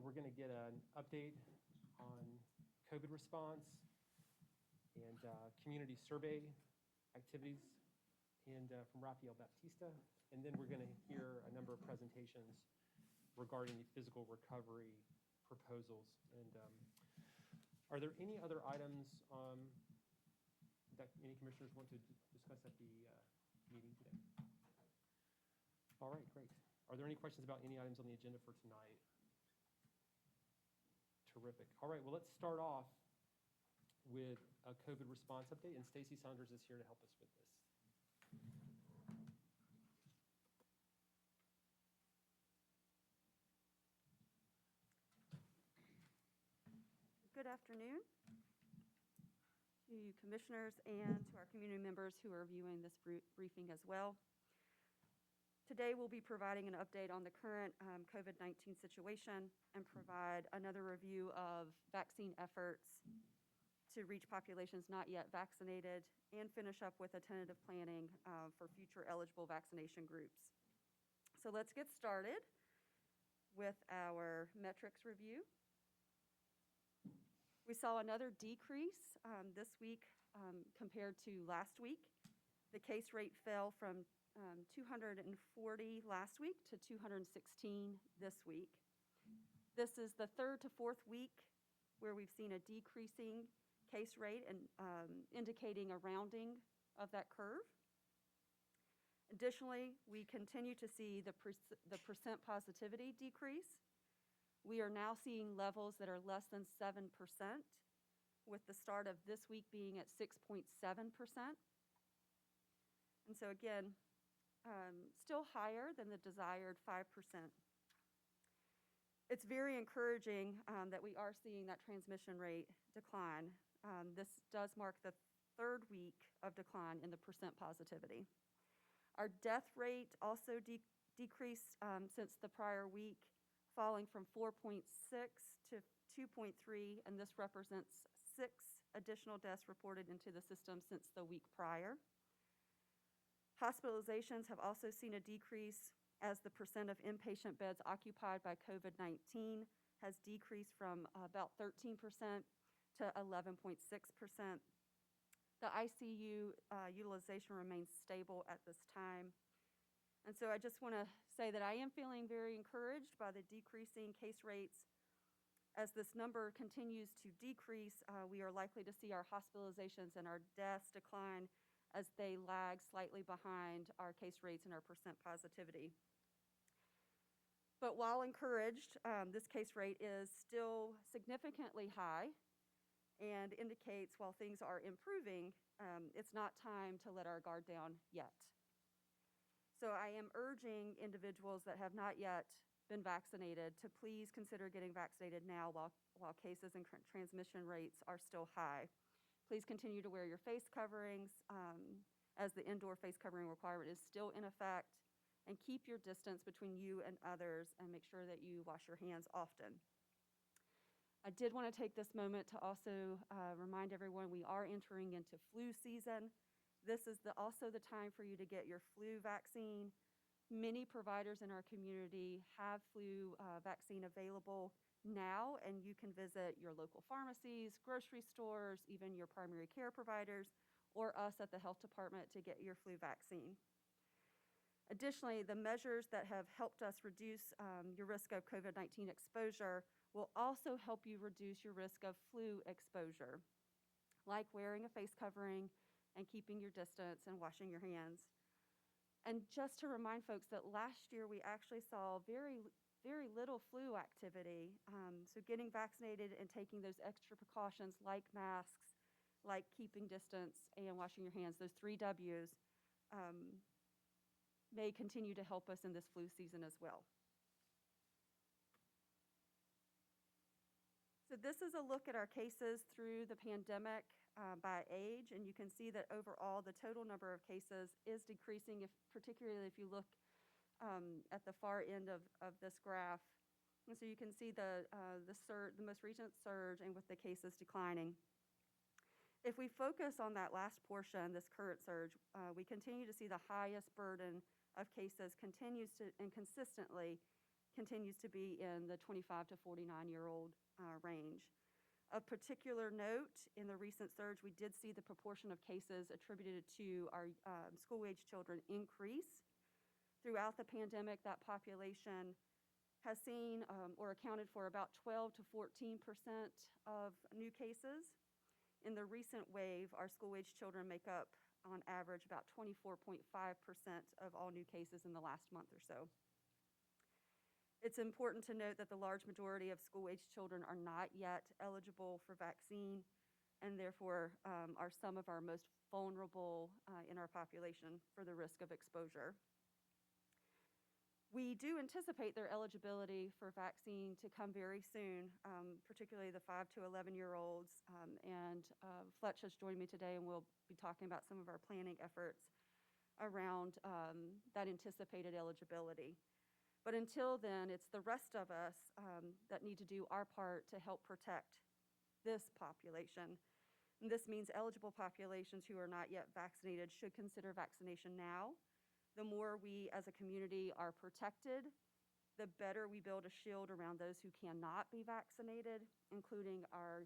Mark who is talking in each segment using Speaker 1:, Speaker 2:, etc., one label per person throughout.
Speaker 1: we're going to get an update on COVID response and community survey activities and from Rafael Baptista. And then we're going to hear a number of presentations regarding the physical recovery proposals. And are there any other items that any commissioners want to discuss at the meeting today? All right, great. Are there any questions about any items on the agenda for tonight? Terrific. All right, well, let's start off with a COVID response update, and Stacy Saunders is here to help us with this.
Speaker 2: Good afternoon to commissioners and to our community members who are viewing this briefing as well. Today we'll be providing an update on the current COVID-19 situation and provide another review of vaccine efforts to reach populations not yet vaccinated and finish up with a tentative planning for future eligible vaccination groups. So let's get started with our metrics review. We saw another decrease this week compared to last week. The case rate fell from 240 last week to 216 this week. This is the third to fourth week where we've seen a decreasing case rate and indicating a rounding of that curve. Additionally, we continue to see the percent positivity decrease. We are now seeing levels that are less than 7%, with the start of this week being at 6.7%. And so again, still higher than the desired 5%. It's very encouraging that we are seeing that transmission rate decline. This does mark the third week of decline in the percent positivity. Our death rate also decreased since the prior week, falling from 4.6 to 2.3, and this represents 6 additional deaths reported into the system since the week prior. Hospitalizations have also seen a decrease as the percent of inpatient beds occupied by COVID-19 has decreased from about 13% to 11.6%. The ICU utilization remains stable at this time. And so I just want to say that I am feeling very encouraged by the decreasing case rates. As this number continues to decrease, we are likely to see our hospitalizations and our deaths decline as they lag slightly behind our case rates and our percent positivity. But while encouraged, this case rate is still significantly high and indicates while things are improving, it's not time to let our guard down yet. So I am urging individuals that have not yet been vaccinated to please consider getting vaccinated now while cases and transmission rates are still high. Please continue to wear your face coverings as the indoor face covering requirement is still in effect, and keep your distance between you and others and make sure that you wash your hands often. I did want to take this moment to also remind everyone we are entering into flu season. This is also the time for you to get your flu vaccine. Many providers in our community have flu vaccine available now, and you can visit your local pharmacies, grocery stores, even your primary care providers, or us at the health department to get your flu vaccine. Additionally, the measures that have helped us reduce your risk of COVID-19 exposure will also help you reduce your risk of flu exposure, like wearing a face covering and keeping your distance and washing your hands. And just to remind folks that last year we actually saw very little flu activity. So getting vaccinated and taking those extra precautions like masks, like keeping distance and washing your hands, those 3 W's, may continue to help us in this flu season as well. So this is a look at our cases through the pandemic by age, and you can see that overall the total number of cases is decreasing, particularly if you look at the far end of this graph. And so you can see the most recent surge and with the cases declining. If we focus on that last portion, this current surge, we continue to see the highest burden of cases continues to and consistently continues to be in the 25 to 49-year-old range. Of particular note, in the recent surge, we did see the proportion of cases attributed to our school-age children increase. Throughout the pandemic, that population has seen or accounted for about 12 to 14% of new cases. In the recent wave, our school-age children make up, on average, about 24.5% of all new cases in the last month or so. It's important to note that the large majority of school-age children are not yet eligible for vaccine and therefore are some of our most vulnerable in our population for the risk of exposure. We do anticipate their eligibility for vaccine to come very soon, particularly the 5 to 11-year-olds. Fletch has joined me today, and we'll be talking about some of our planning efforts around that anticipated eligibility. But until then, it's the rest of us that need to do our part to help protect this population. And this means eligible populations who are not yet vaccinated should consider vaccination now. The more we as a community are protected, the better we build a shield around those who cannot be vaccinated, including our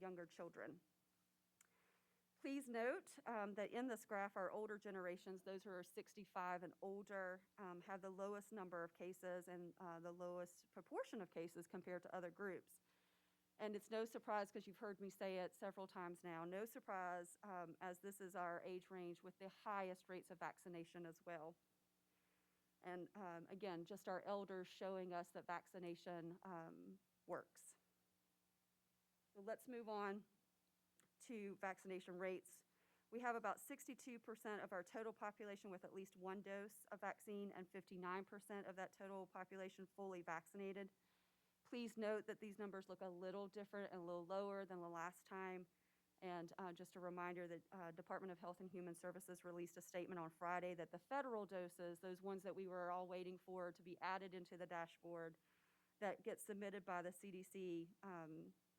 Speaker 2: younger children. Please note that in this graph, our older generations, those who are 65 and older, have the lowest number of cases and the lowest proportion of cases compared to other groups. And it's no surprise, because you've heard me say it several times now, no surprise as this is our age range with the highest rates of vaccination as well. And again, just our elders showing us that vaccination works. So let's move on to vaccination rates. We have about 62% of our total population with at least one dose of vaccine and 59% of that total population fully vaccinated. Please note that these numbers look a little different and a little lower than the last time. And just a reminder that Department of Health and Human Services released a statement on Friday that the federal doses, those ones that we were all waiting for to be added into the dashboard that get submitted by the CDC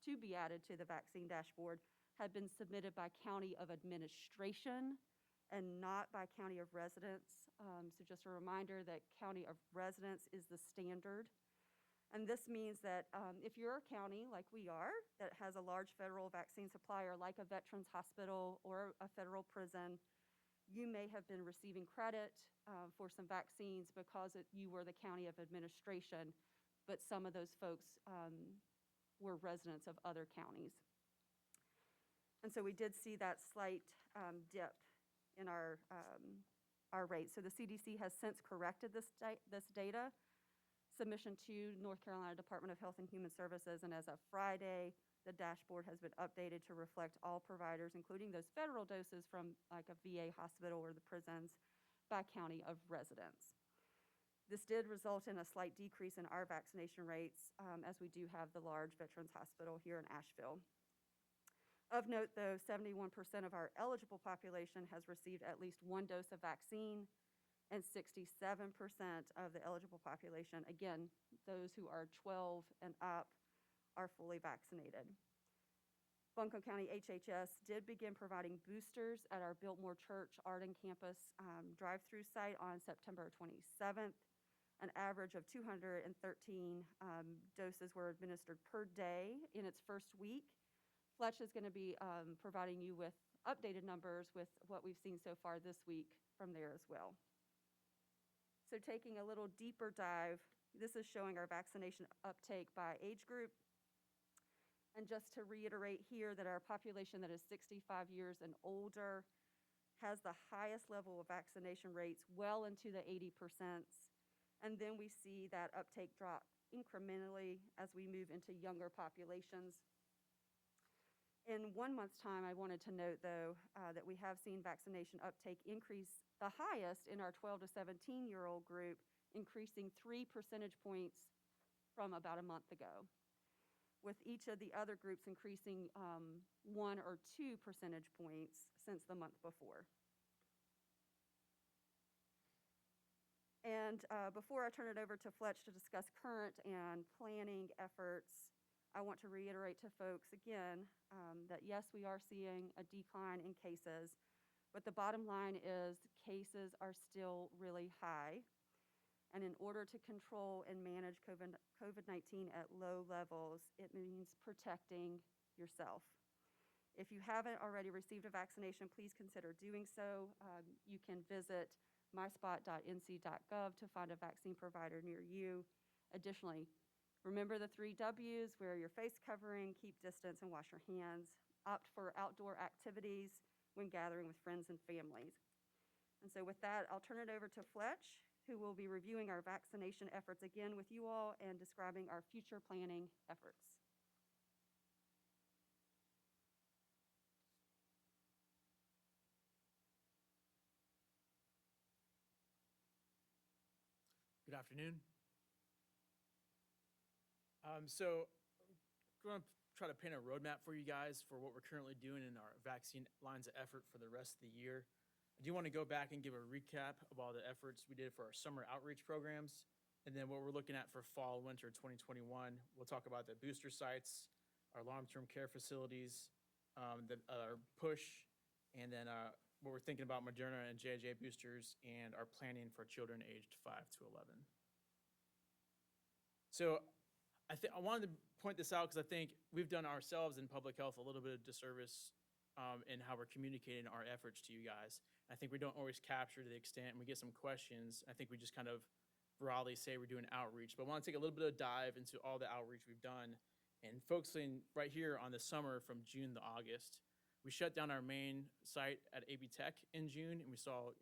Speaker 2: to be added to the vaccine dashboard, had been submitted by county of administration and not by county of residence. So just a reminder that county of residence is the standard. And this means that if you're a county like we are that has a large federal vaccine supplier like a veterans hospital or a federal prison, you may have been receiving credit for some vaccines because you were the county of administration, but some of those folks were residents of other counties. And so we did see that slight dip in our rates. So the CDC has since corrected this data. Submission to North Carolina Department of Health and Human Services, and as of Friday, the dashboard has been updated to reflect all providers, including those federal doses from like a VA hospital or the prisons, by county of residence. This did result in a slight decrease in our vaccination rates, as we do have the large veterans hospital here in Asheville. Of note, though, 71% of our eligible population has received at least one dose of vaccine, and 67% of the eligible population, again, those who are 12 and up, are fully vaccinated. Buncombe County HHS did begin providing boosters at our Biltmore Church Arden campus drive-through site on September 27th. An average of 213 doses were administered per day in its first week. Fletch is going to be providing you with updated numbers with what we've seen so far this week from there as well. So taking a little deeper dive, this is showing our vaccination uptake by age group. And just to reiterate here that our population that is 65 years and older has the highest level of vaccination rates well into the 80%. And then we see that uptake drop incrementally as we move into younger populations. In 1 month's time, I wanted to note, though, that we have seen vaccination uptake increase the highest in our 12 to 17-year-old group, increasing 3 percentage points from about a month ago, with each of the other groups increasing 1 or 2 percentage points since the month before. And before I turn it over to Fletch to discuss current and planning efforts, I want to reiterate to folks again that yes, we are seeing a decline in cases, but the bottom line is cases are still really high. And in order to control and manage COVID-19 at low levels, it means protecting yourself. If you haven't already received a vaccination, please consider doing so. You can visit myspot.nc.gov to find a vaccine provider near you. Additionally, remember the 3 W's: wear your face covering, keep distance, and wash your hands. Opt for outdoor activities when gathering with friends and families. And so with that, I'll turn it over to Fletch, who will be reviewing our vaccination efforts again with you all and describing our future planning efforts.
Speaker 3: Good afternoon. So I'm going to try to paint a roadmap for you guys for what we're currently doing in our vaccine lines of effort for the rest of the year. I do want to go back and give a recap of all the efforts we did for our summer outreach programs, and then what we're looking at for fall, winter 2021. We'll talk about the booster sites, our long-term care facilities, our push, and then what we're thinking about Moderna and J&J boosters, and our planning for children aged 5 to 11. So I wanted to point this out because I think we've done ourselves in public health a little bit of disservice in how we're communicating our efforts to you guys. I think we don't always capture to the extent, and we get some questions. I think we just kind of broadly say we're doing outreach, but I want to take a little bit of dive into all the outreach we've done and focusing right here on the summer from June to August. We shut down our main site at AB Tech in June, and we saw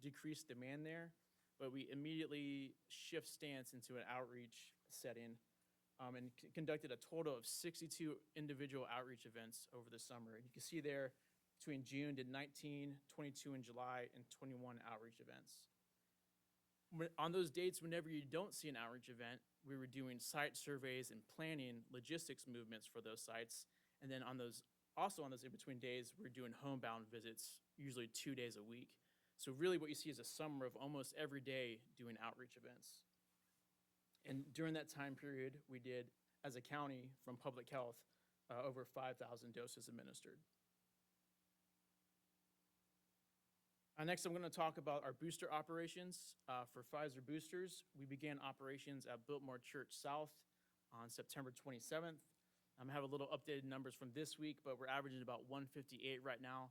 Speaker 3: decreased demand there, but we immediately shift stance into an outreach setting and conducted a total of 62 individual outreach events over the summer. And you can see there between June did 19, 22 in July, and 21 outreach events. On those dates, whenever you don't see an outreach event, we were doing site surveys and planning logistics movements for those sites. And then on those in-between days, we're doing homebound visits, usually 2 days a week. So really what you see is a summer of almost every day doing outreach events. And during that time period, we did, as a county from public health, over 5,000 doses administered. Next, I'm going to talk about our booster operations. For Pfizer boosters, we began operations at Biltmore Church South on September 27th. I have a little updated numbers from this week, but we're averaging about 158 right now.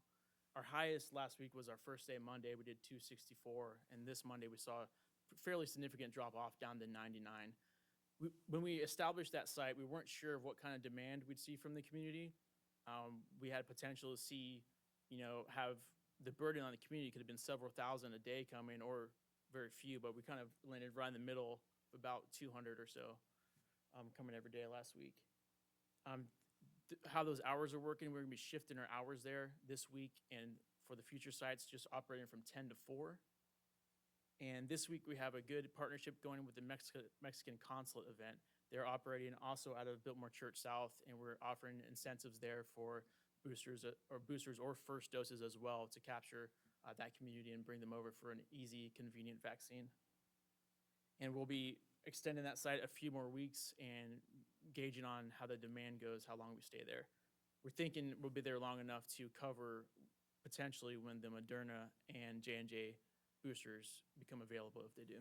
Speaker 3: Our highest last week was our first day, Monday. We did 264, and this Monday we saw a fairly significant drop off down to 99. When we established that site, we weren't sure of what kind of demand we'd see from the community. We had potential to see, have the burden on the community could have been several thousand a day coming, or very few, but we kind of landed right in the middle, about 200 or so coming every day last week. How those hours are working, we're going to be shifting our hours there this week, and for the future sites, just operating from 10 to 4. And this week we have a good partnership going with the Mexican consulate event. They're operating also out of Biltmore Church South, and we're offering incentives there for boosters or first doses as well to capture that community and bring them over for an easy, convenient vaccine. And we'll be extending that site a few more weeks and gauging on how the demand goes, how long we stay there. We're thinking we'll be there long enough to cover potentially when the Moderna and J&J boosters become available, if they do.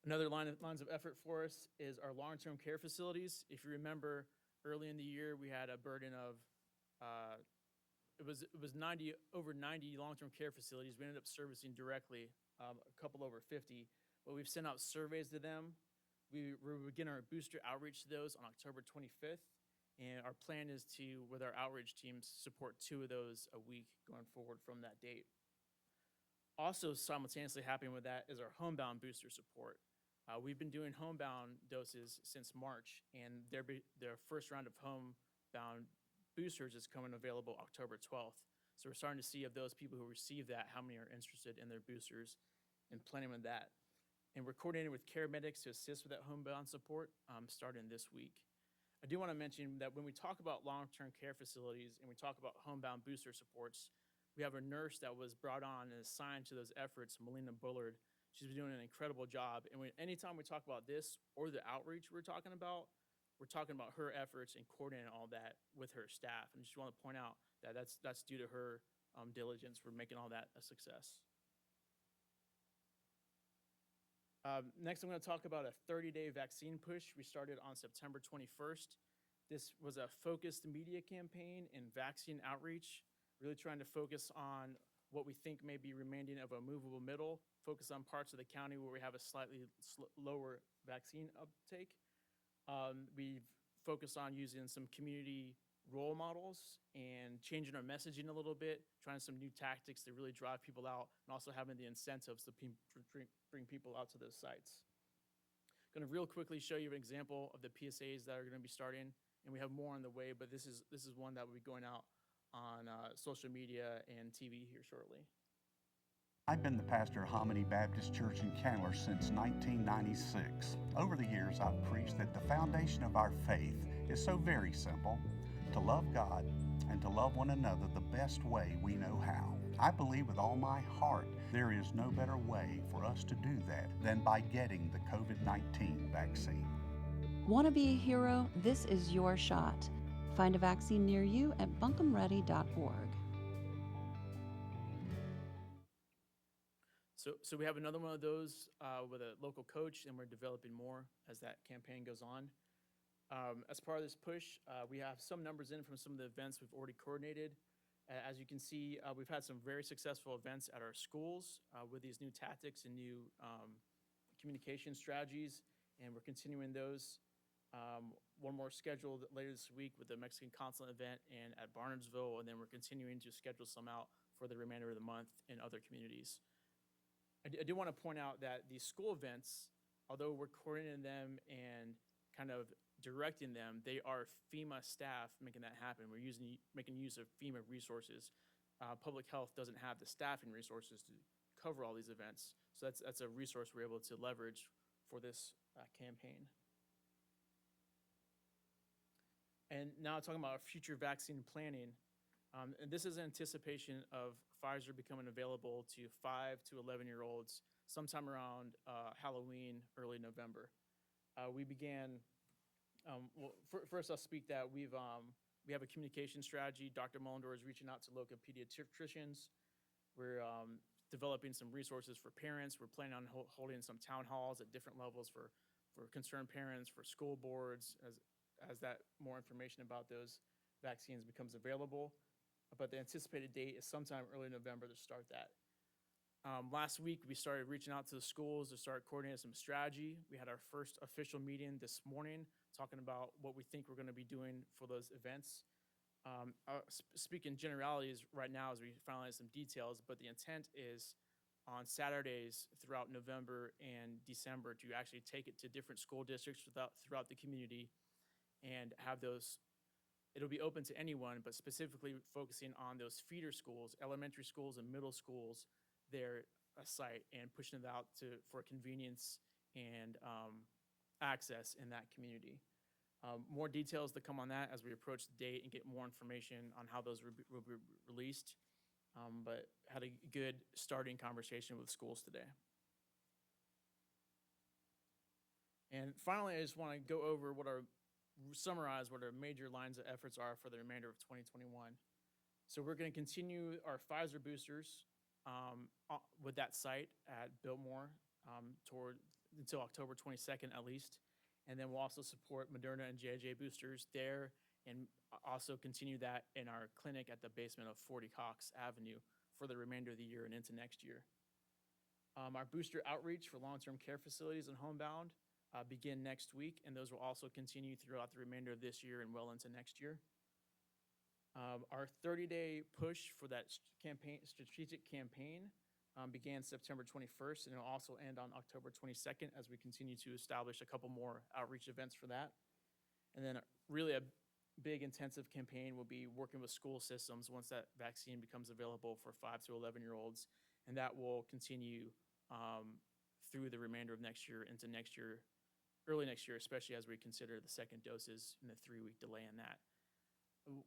Speaker 3: Another lines of effort for us is our long-term care facilities. If you remember, early in the year, we had a burden of, it was over 90 long-term care facilities. We ended up servicing directly a couple over 50, but we've sent out surveys to them. We begin our booster outreach to those on October 25th, and our plan is to, with our outreach teams, support 2 of those a week going forward from that date. Also simultaneously happening with that is our homebound booster support. We've been doing homebound doses since March, and their first round of homebound boosters is coming available October 12th. So we're starting to see of those people who receive that, how many are interested in their boosters and planning with that. And we're coordinating with care medics to assist with that homebound support starting this week. I do want to mention that when we talk about long-term care facilities and we talk about homebound booster supports, we have a nurse that was brought on and assigned to those efforts, Melina Bullard. She's been doing an incredible job. And anytime we talk about this or the outreach we're talking about her efforts and coordinating all that with her staff. And I just want to point out that that's due to her diligence for making all that a success. Next, I'm going to talk about a 30-day vaccine push we started on September 21st. This was a focused media campaign and vaccine outreach, really trying to focus on what we think may be remaining of a movable middle, focus on parts of the county where we have a slightly lower vaccine uptake. We've focused on using some community role models and changing our messaging a little bit, trying some new tactics to really drive people out, and also having the incentives to bring people out to those sites. Going to real quickly show you an example of the PSAs that are going to be starting, and we have more on the way, but this is one that will be going out on social media and TV here shortly.
Speaker 4: I've been the pastor of Hominy Baptist Church in Candler since 1996. Over the years, I've preached that the foundation of our faith is so very simple: to love God and to love one another the best way we know how. I believe with all my heart there is no better way for us to do that than by getting the COVID-19 vaccine.
Speaker 5: Want to be a hero? This is your shot. Find a vaccine near you at buncombeready.org.
Speaker 3: So we have another one of those with a local coach, and we're developing more as that campaign goes on. As part of this push, we have some numbers in from some of the events we've already coordinated. As you can see, we've had some very successful events at our schools with these new tactics and new communication strategies, and we're continuing those. One more scheduled later this week with the Mexican consulate event and at Barnardsville, and then we're continuing to schedule some out for the remainder of the month in other communities. I do want to point out that these school events, although we're coordinating them and kind of directing them, they are FEMA staff making that happen. We're making use of FEMA resources. Public health doesn't have the staffing resources to cover all these events, so that's a resource we're able to leverage for this campaign. And now talking about our future vaccine planning, and this is in anticipation of Pfizer becoming available to 5 to 11-year-olds sometime around Halloween, early November. We began, first I'll speak that we have a communication strategy. Dr. Mullendor is reaching out to local pediatricians. We're developing some resources for parents. We're planning on holding some town halls at different levels for concerned parents, for school boards, as that more information about those vaccines becomes available. But the anticipated date is sometime early November to start that. Last week, we started reaching out to the schools to start coordinating some strategy. We had our first official meeting this morning, talking about what we think we're going to be doing for those events. I'll speak in generalities right now as we finalize some details, but the intent is on Saturdays throughout November and December to actually take it to different school districts throughout the community and have those. It'll be open to anyone, but specifically focusing on those feeder schools, elementary schools and middle schools, their site, and pushing it out for convenience and access in that community. More details to come on that as we approach the date and get more information on how those will be released. But had a good starting conversation with schools today. And finally, I just want to go over summarize what our major lines of efforts are for the remainder of 2021. So we're going to continue our Pfizer boosters with that site at Biltmore until October 22nd at least. And then we'll also support Moderna and J&J boosters there, and also continue that in our clinic at the basement of 40 Cox Avenue for the remainder of the year and into next year. Our booster outreach for long-term care facilities and homebound begin next week, and those will also continue throughout the remainder of this year and well into next year. Our 30-day push for that strategic campaign began September 21st, and it'll also end on October 22nd as we continue to establish a couple more outreach events for that. And then really a big intensive campaign will be working with school systems once that vaccine becomes available for 5 to 11-year-olds, and that will continue through the remainder of next year into next year, early next year, especially as we consider the second doses and the 3-week delay in that.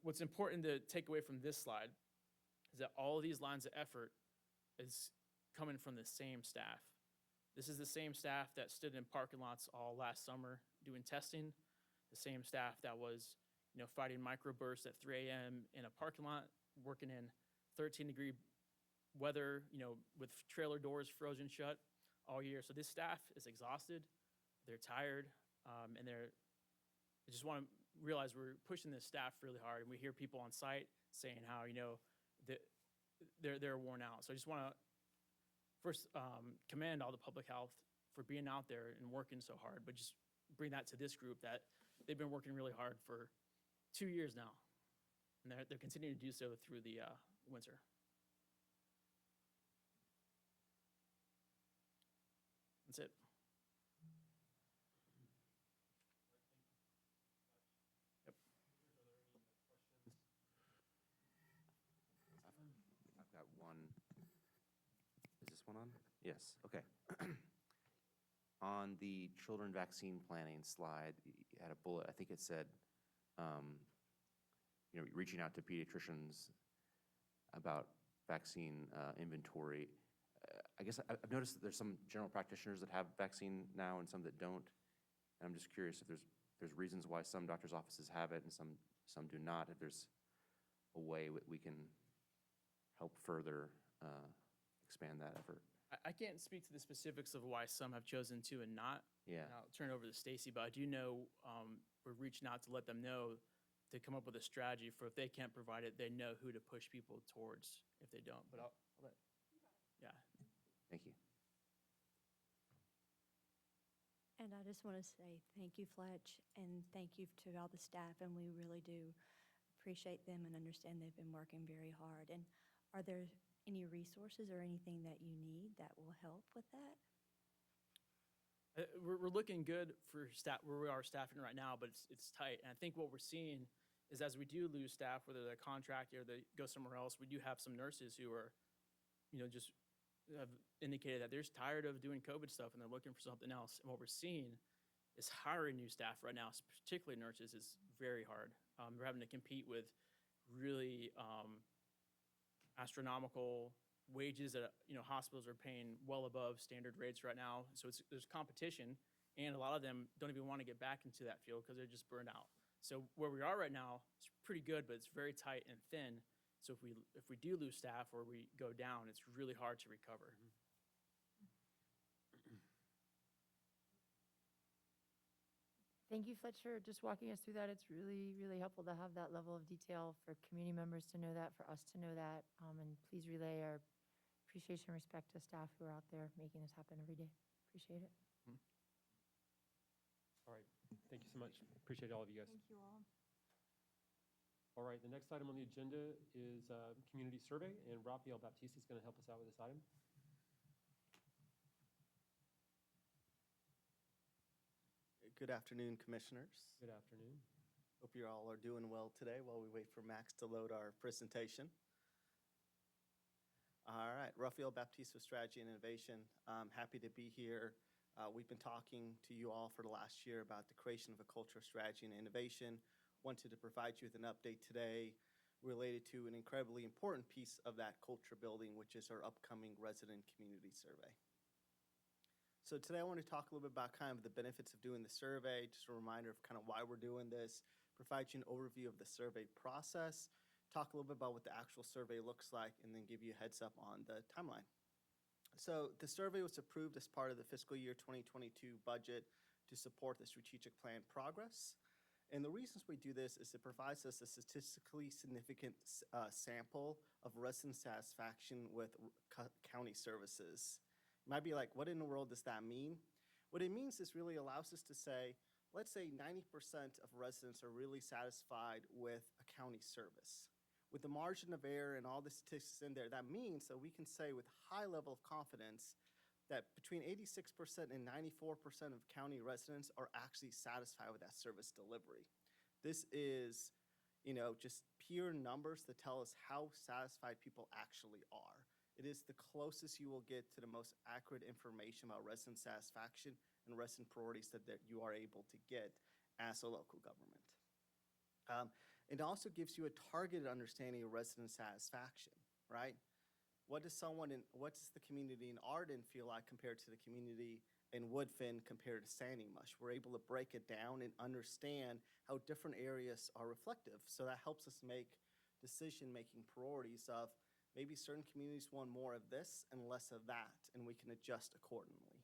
Speaker 3: What's important to take away from this slide is that all of these lines of effort is coming from the same staff. This is the same staff that stood in parking lots all last summer doing testing, the same staff that was, fighting microbursts at 3 a.m. in a parking lot, working in 13-degree weather, with trailer doors frozen shut. all year. So this staff is exhausted, they're tired, and I just want to realize we're pushing this staff really hard, and we hear people on site saying how, that they're worn out. So I just want to first commend all the public health for being out there and working so hard, but just bring that to this group that they've been working really hard for 2 years now, and they're continuing to do so through the winter. That's it. Yep.
Speaker 6: I've got one. Is this one on? Yes, okay. On the children vaccine planning slide, you had a bullet, I think it said, reaching out to pediatricians about vaccine inventory. I guess I've noticed that there's some general practitioners that have vaccine now and some that don't. And I'm just curious if there's reasons why some doctors' offices have it and some do not, if there's a way we can help further expand that effort.
Speaker 3: I can't speak to the specifics of why some have chosen to and not.
Speaker 6: Yeah.
Speaker 3: And I'll turn it over to Stacy, but I do know we're reaching out to let them know to come up with a strategy for if they can't provide it, they know who to push people towards if they don't. But I'll let, yeah.
Speaker 6: Thank you.
Speaker 7: And I just want to say thank you, Fletch, and thank you to all the staff, and we really do appreciate them and understand they've been working very hard. And are there any resources or anything that you need that will help with that?
Speaker 3: We're looking good for staff where we are staffing right now, but it's tight. And I think what we're seeing is as we do lose staff, whether they're contracted or they go somewhere else, we do have some nurses who are, just have indicated that they're just tired of doing COVID stuff and they're looking for something else. And what we're seeing is hiring new staff right now, particularly nurses, is very hard. We're having to compete with really astronomical wages that hospitals are paying well above standard rates right now. So there's competition, and a lot of them don't even want to get back into that field because they're just burned out. So where we are right now, it's pretty good, but it's very tight and thin. So if we do lose staff or we go down, it's really hard to recover.
Speaker 8: Thank you, Fletch, for just walking us through that. It's really, really helpful to have that level of detail for community members to know that, for us to know that. And please relay our appreciation and respect to staff who are out there making this happen every day. Appreciate it.
Speaker 1: All right, thank you so much. Appreciate all of you guys.
Speaker 2: Thank you all.
Speaker 1: All right, the next item on the agenda is community survey, and Raphael Baptiste is going to help us out with this item.
Speaker 9: Good afternoon, Commissioners.
Speaker 1: Good afternoon.
Speaker 9: Hope you all are doing well today while we wait for Max to load our presentation. All right, Raphael Baptiste with Strategy and Innovation. I'm happy to be here. We've been talking to you all for the last year about the creation of a culture of strategy and innovation. Wanted to provide you with an update today related to an incredibly important piece of that culture building, which is our upcoming resident community survey. So today I want to talk a little bit about kind of the benefits of doing the survey, just a reminder of kind of why we're doing this, provide you an overview of the survey process, talk a little bit about what the actual survey looks like, and then give you a heads up on the timeline. So the survey was approved as part of the fiscal year 2022 budget to support the strategic plan progress. And the reasons we do this is it provides us a statistically significant sample of resident satisfaction with county services. You might be like, what in the world does that mean? What it means is really allows us to say, let's say 90% of residents are really satisfied with a county service. With the margin of error and all the statistics in there, that means that we can say with high level of confidence that between 86% and 94% of county residents are actually satisfied with that service delivery. This is, just pure numbers that tell us how satisfied people actually are. It is the closest you will get to the most accurate information about resident satisfaction and resident priorities that you are able to get as a local government. It also gives you a targeted understanding of resident satisfaction, right? What does the community in Arden feel like compared to the community in Woodfin compared to Sandy Mush? We're able to break it down and understand how different areas are reflective. So that helps us make decision-making priorities of maybe certain communities want more of this and less of that, and we can adjust accordingly.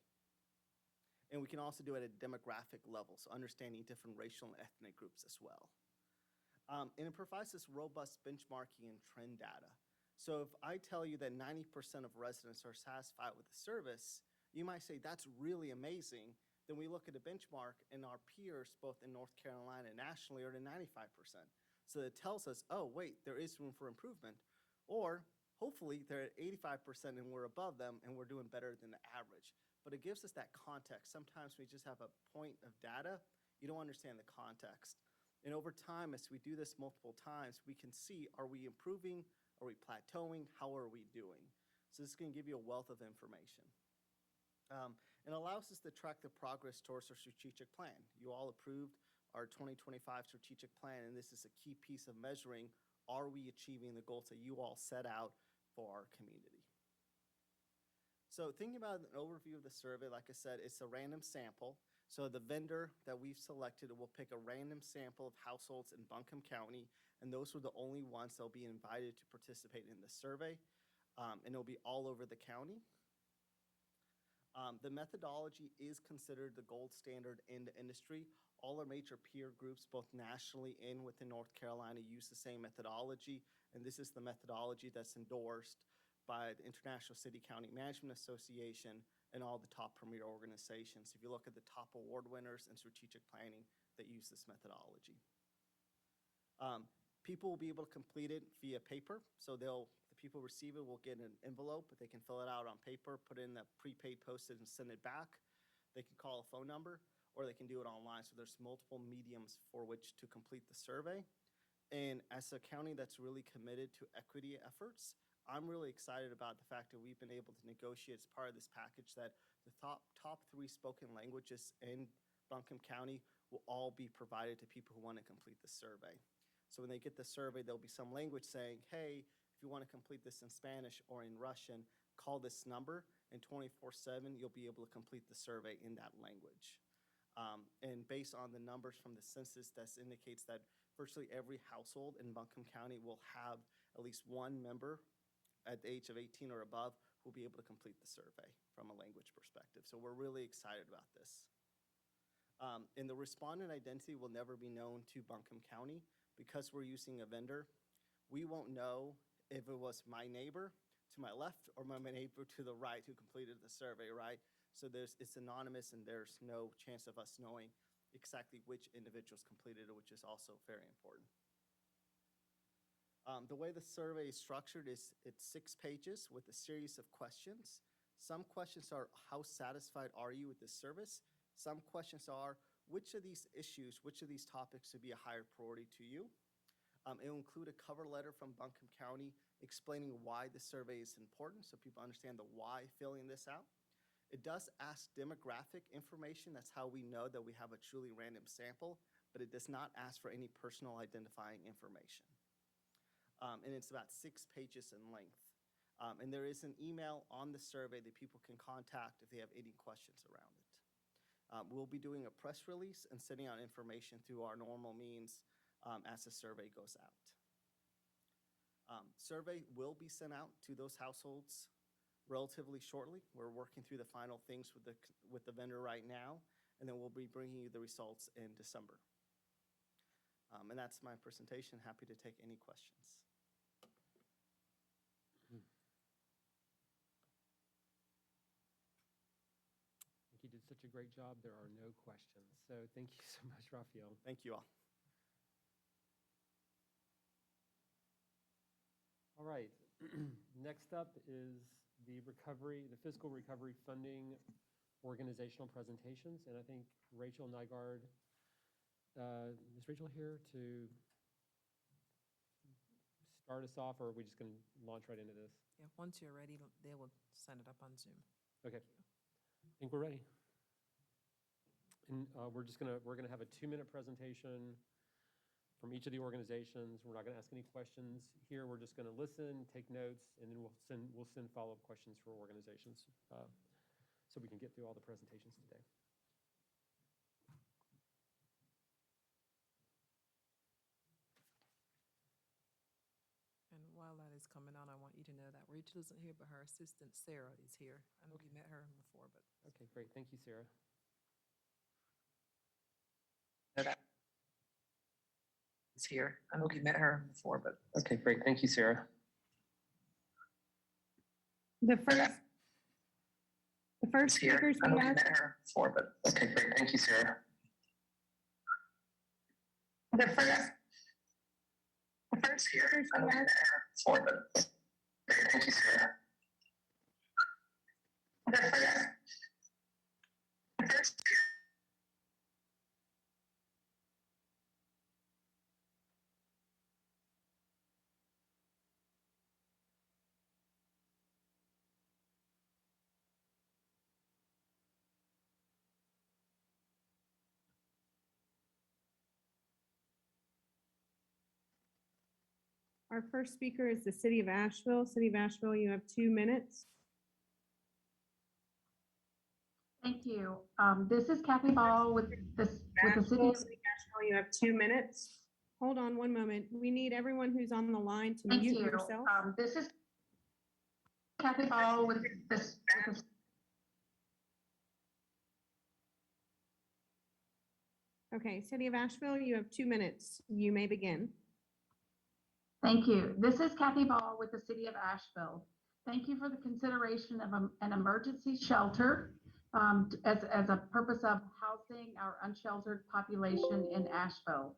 Speaker 9: And we can also do it at a demographic level, so understanding different racial and ethnic groups as well. And it provides this robust benchmarking and trend data. So if I tell you that 90% of residents are satisfied with the service, you might say, that's really amazing. Then we look at a benchmark, and our peers, both in North Carolina and nationally, are at 95%. So it tells us, oh, wait, there is room for improvement. Or hopefully they're at 85% and we're above them and we're doing better than the average. But it gives us that context. Sometimes we just have a point of data, you don't understand the context. And over time, as we do this multiple times, we can see, are we improving? Are we plateauing? How are we doing? So this is going to give you a wealth of information. And allows us to track the progress towards our strategic plan. You all approved our 2025 strategic plan, and this is a key piece of measuring, are we achieving the goals that you all set out for our community? So thinking about an overview of the survey, like I said, it's a random sample. So the vendor that we've selected will pick a random sample of households in Buncombe County, and those were the only ones that will be invited to participate in the survey, and it'll be all over the county. The methodology is considered the gold standard in the industry. All our major peer groups, both nationally and within North Carolina, use the same methodology, and this is the methodology that's endorsed by the International City County Management Association and all the top premier organizations. If you look at the top award winners in strategic planning that use this methodology. People will be able to complete it via paper, so the people receive it will get an envelope, but they can fill it out on paper, put it in the prepaid postage and send it back. They can call a phone number, or they can do it online. So there's multiple mediums for which to complete the survey. And as a county that's really committed to equity efforts, I'm really excited about the fact that we've been able to negotiate as part of this package that the top 3 spoken languages in Buncombe County will all be provided to people who want to complete the survey. So when they get the survey, there'll be some language saying, hey, if you want to complete this in Spanish or in Russian, call this number, and 24/7, you'll be able to complete the survey in that language. And based on the numbers from the census, that indicates that virtually every household in Buncombe County will have at least one member at the age of 18 or above who will be able to complete the survey from a language perspective. So we're really excited about this. And the respondent identity will never be known to Buncombe County. Because we're using a vendor, we won't know if it was my neighbor to my left or my neighbor to the right who completed the survey, right? So it's anonymous, and there's no chance of us knowing exactly which individuals completed it, which is also very important. The way the survey is structured is it's 6 pages with a series of questions. Some questions are, how satisfied are you with this service? Some questions are, which of these issues, which of these topics would be a higher priority to you? It will include a cover letter from Buncombe County explaining why the survey is important, so people understand the why filling this out. It does ask demographic information. That's how we know that we have a truly random sample, but it does not ask for any personal identifying information. And it's about 6 pages in length. And there is an email on the survey that people can contact if they have any questions around it. We'll be doing a press release and sending out information through our normal means as the survey goes out. Survey will be sent out to those households relatively shortly. We're working through the final things with the vendor right now, and then we'll be bringing you the results in December. And that's my presentation. Happy to take any questions.
Speaker 1: You did such a great job. There are no questions. So thank you so much, Raphael.
Speaker 9: Thank you all.
Speaker 1: All right. Next up is the fiscal recovery funding organizational presentations. And I think Rachel Nygaard, is Rachel here to start us off, or are we just going to launch right into this?
Speaker 10: Yeah, once you're ready, they will send it up on Zoom.
Speaker 1: Okay. I think we're ready. And we're gonna have a 2-minute presentation from each of the organizations. We're not gonna ask any questions here. We're just gonna listen, take notes, and then we'll send follow-up questions for organizations so we can get through all the presentations today.
Speaker 10: And while that is coming on, I want you to know that Rachel isn't here, but her assistant Sarah is here. I know you met her before, but
Speaker 1: Okay, great. Thank you, Sarah.
Speaker 11: is here. I know you met her before, but.
Speaker 1: Okay, great. Thank you, Sarah.
Speaker 12: The first speaker
Speaker 11: I know you met her before, but.
Speaker 1: Okay, great. Thank you, Sarah.
Speaker 11: The first speaker, I know you met her before, but.
Speaker 1: Thank you, Sarah.
Speaker 11: The first.
Speaker 12: Our first speaker is the City of Asheville. City of Asheville, you have 2 minutes.
Speaker 13: Thank you. This is Kathy Ball with the city of
Speaker 12: Asheville, you have 2 minutes. Hold on one moment. We need everyone who's on the line to
Speaker 13: Thank
Speaker 12: mute
Speaker 13: you.
Speaker 12: yourself.
Speaker 13: This is Kathy Ball with this.
Speaker 12: Okay, City of Asheville, you have 2 minutes. You may begin.
Speaker 13: Thank you. This is Kathy Ball with the city of Asheville. Thank you for the consideration of an emergency shelter as a purpose of housing our unsheltered population in Asheville.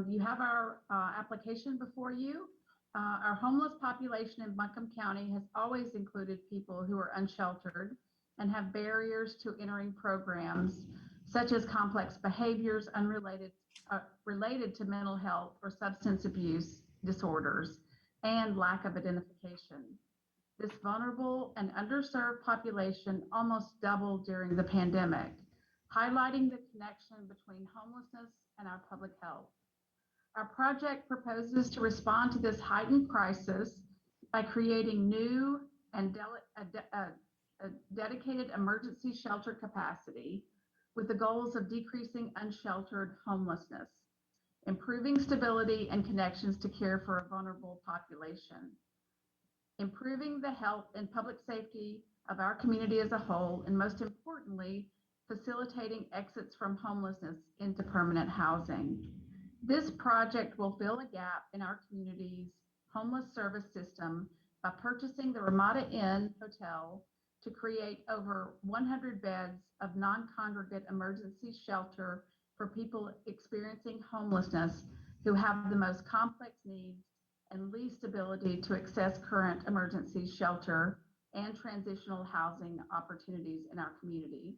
Speaker 13: You have our application before you. Our homeless population in Buncombe County has always included people who are unsheltered and have barriers to entering programs such as complex behaviors related to mental health or substance abuse disorders and lack of identification. This vulnerable and underserved population almost doubled during the pandemic, highlighting the connection between homelessness and our public health. Our project proposes to respond to this heightened crisis by creating new and a dedicated emergency shelter capacity with the goals of decreasing unsheltered homelessness, improving stability and connections to care for a vulnerable population, improving the health and public safety of our community as a whole, and most importantly, facilitating exits from homelessness into permanent housing. This project will fill a gap in our community's homeless service system by purchasing the Ramada Inn Hotel to create over 100 beds of non-congregate emergency shelter for people experiencing homelessness who have the most complex needs and least ability to access current emergency shelter and transitional housing opportunities in our community.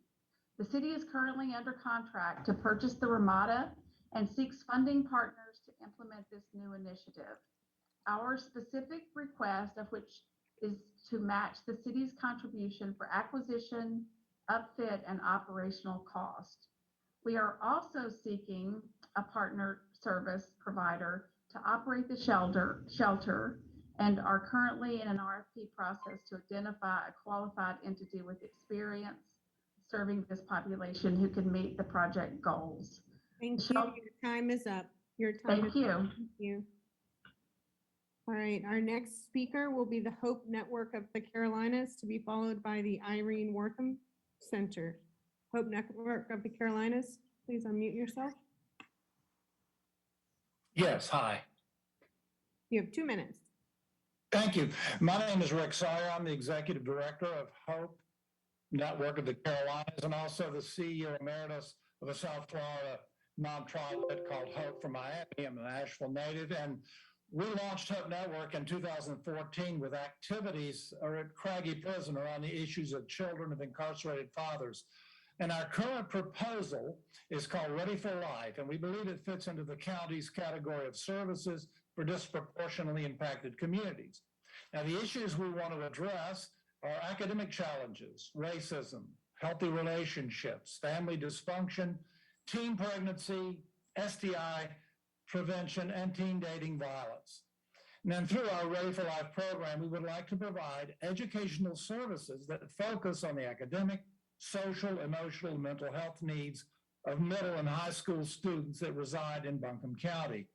Speaker 13: The city is currently under contract to purchase the Ramada and seeks funding partners to implement this new initiative. Our specific request, of which is to match the city's contribution for acquisition, upfit, and operational cost. We are also seeking a partner service provider to operate the shelter and are currently in an RFP process to identify a qualified entity with experience serving this population who can meet the project goals.
Speaker 12: Thank you. Your time is up. Your time
Speaker 13: Thank
Speaker 12: is
Speaker 13: you.
Speaker 12: up. Thank you. All right, our next speaker will be the Hope Network of the Carolinas, to be followed by the Irene Wortham Center. Hope Network of the Carolinas, please unmute yourself.
Speaker 14: Yes, hi.
Speaker 12: You have 2 minutes.
Speaker 14: Thank you. My name is Rick Sawyer. I'm the Executive Director of Hope Network of the Carolinas and also the CEO Emeritus of a South Florida nonprofit called Hope for Miami. I'm an Asheville native, and we launched Hope Network in 2014 with activities at Craggy Prison around the issues of children of incarcerated fathers. And our current proposal is called Ready for Life, and we believe it fits into the county's category of services for disproportionately impacted communities. Now, the issues we want to address are academic challenges, racism, healthy relationships, family dysfunction, teen pregnancy, STI prevention, and teen dating violence. And then through our Ready for Life program, we would like to provide educational services that focus on the academic, social, emotional, and mental health needs of middle and high school students that reside in Buncombe County.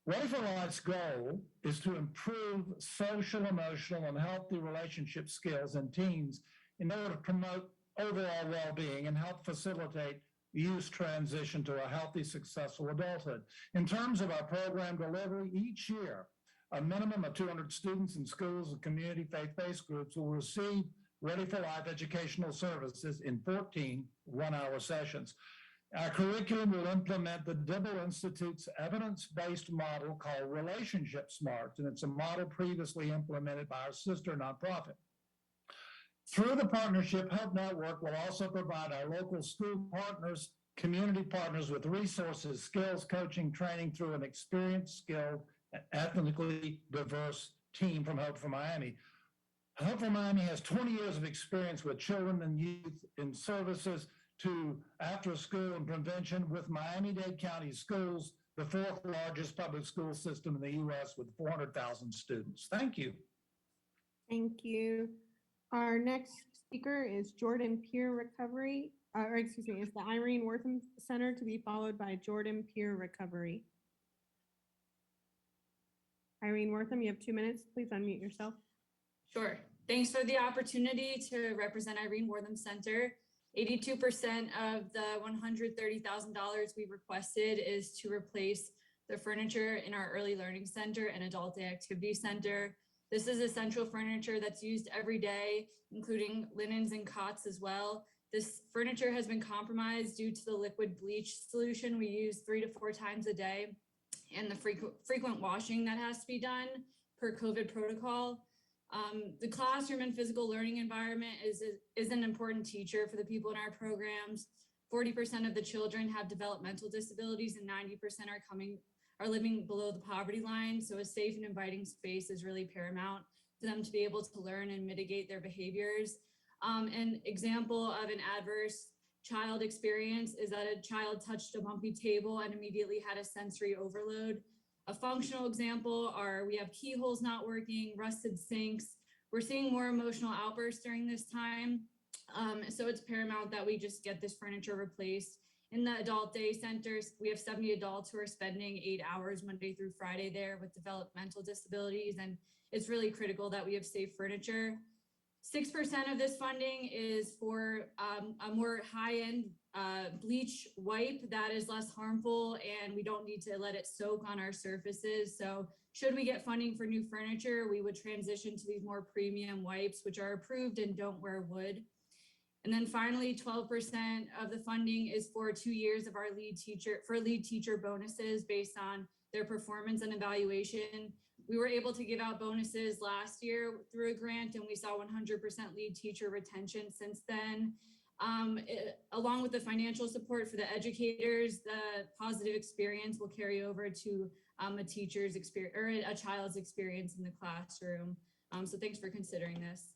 Speaker 14: Ready for Life's goal is to improve social, emotional, and healthy relationship skills in teens in order to promote overall well-being and help facilitate youth's transition to a healthy, successful adulthood. In terms of our program delivery, each year, a minimum of 200 students in schools and community faith-based groups will receive Ready for Life educational services in 14 one-hour sessions. Our curriculum will implement the Dibble Institute's evidence-based model called Relationship Smarts, and it's a model previously implemented by our sister nonprofit. Through the partnership, Hope Network will also provide our local school partners, community partners with resources, skills, coaching, training through an experienced, skilled, and ethnically diverse team from Hope for Miami. Hope for Miami has 20 years of experience with children and youth in services to after school and prevention with Miami-Dade County Schools, the fourth largest public school system in the U.S. with 400,000 students. Thank you.
Speaker 12: Thank you. Our next speaker is Jordan Peer Recovery, is the Irene Wortham Center, to be followed by Jordan Peer Recovery. Irene Wortham, you have 2 minutes. Please unmute yourself.
Speaker 15: Sure. Thanks for the opportunity to represent Irene Wortham Center. 82% of the $130,000 we requested is to replace the furniture in our early learning center and adult day activity center. This is essential furniture that's used every day, including linens and cots as well. This furniture has been compromised due to the liquid bleach solution we use 3 to 4 times a day and the frequent washing that has to be done per COVID protocol. The classroom and physical learning environment is an important teacher for the people in our programs. 40% of the children have developmental disabilities and 90% are living below the poverty line. So a safe and inviting space is really paramount for them to be able to learn and mitigate their behaviors. An example of an adverse child experience is that a child touched a bumpy table and immediately had a sensory overload. A functional example are we have keyholes not working, rusted sinks. We're seeing more emotional outbursts during this time. So it's paramount that we just get this furniture replaced. In the adult day centers, we have 70 adults who are spending 8 hours Monday through Friday there with developmental disabilities. And it's really critical that we have safe furniture. 6% of this funding is for a more high-end bleach wipe that is less harmful, and we don't need to let it soak on our surfaces. So should we get funding for new furniture, we would transition to these more premium wipes, which are approved and don't wear wood. And then finally, 12% of the funding is for 2 years of our lead teacher bonuses based on their performance and evaluation. We were able to give out bonuses last year through a grant, and we saw 100% lead teacher retention since then. Along with the financial support for the educators, the positive experience will carry over to a teacher's experience or a child's experience in the classroom. So thanks for considering this.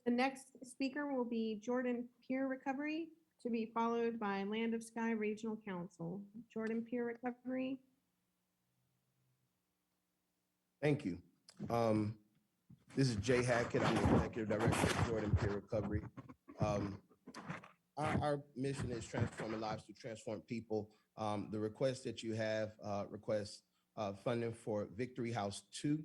Speaker 12: The next speaker will be Jordan Peer Recovery, to be followed by Land of Sky Regional Council. Jordan Peer Recovery.
Speaker 16: Thank you. This is Jay Hackett. I'm the Executive Director of Jordan Peer Recovery. Our mission is transforming lives to transform people. The request that you have requests funding for Victory House 2.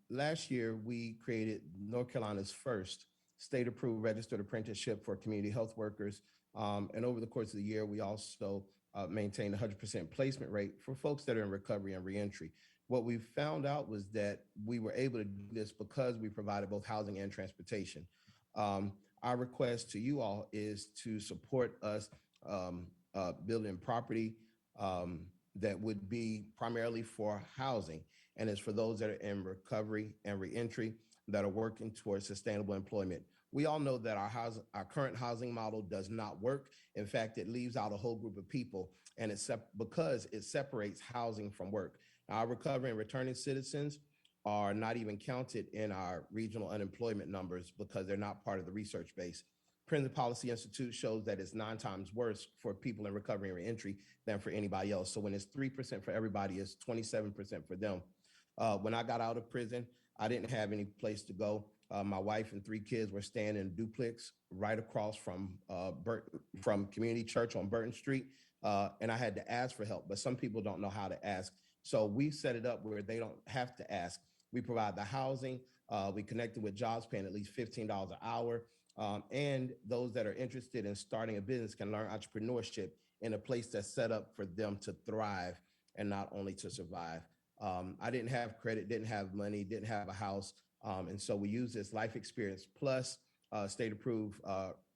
Speaker 16: Last year, we created North Carolina's first state-approved registered apprenticeship for community health workers. And over the course of the year, we also maintained 100% placement rate for folks that are in recovery and reentry. What we found out was that we were able to do this because we provided both housing and transportation. Our request to you all is to support us building property that would be primarily for housing, and it's for those that are in recovery and reentry that are working towards sustainable employment. We all know that our current housing model does not work. In fact, it leaves out a whole group of people, and it's because it separates housing from work. Our recovery and returning citizens are not even counted in our regional unemployment numbers because they're not part of the research base. Prison Policy Institute shows that it's 9 times worse for people in recovery and reentry than for anybody else. So when it's 3% for everybody, it's 27% for them. When I got out of prison, I didn't have any place to go. My wife and 3 kids were staying in a duplex right across from Community Church on Burton Street. And I had to ask for help, but some people don't know how to ask. So we set it up where they don't have to ask. We provide the housing. We connected with jobs paying at least $15 an hour. And those that are interested in starting a business can learn entrepreneurship in a place that's set up for them to thrive and not only to survive. I didn't have credit, didn't have money, didn't have a house. And so we use this life experience plus state approved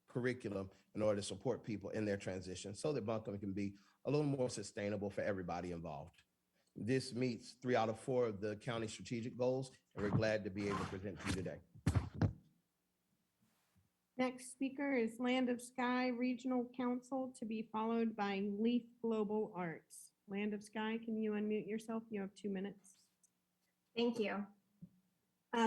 Speaker 16: curriculum in order to support people in their transition so that Buncombe can be a little more sustainable for everybody involved. This meets 3 out of 4 of the county strategic goals, and we're glad to be able to present to you today.
Speaker 12: Next speaker is Land of Sky Regional Council, to be followed by Leaf Global Arts. Land of Sky, can you unmute yourself? You have 2 minutes.
Speaker 17: Thank you.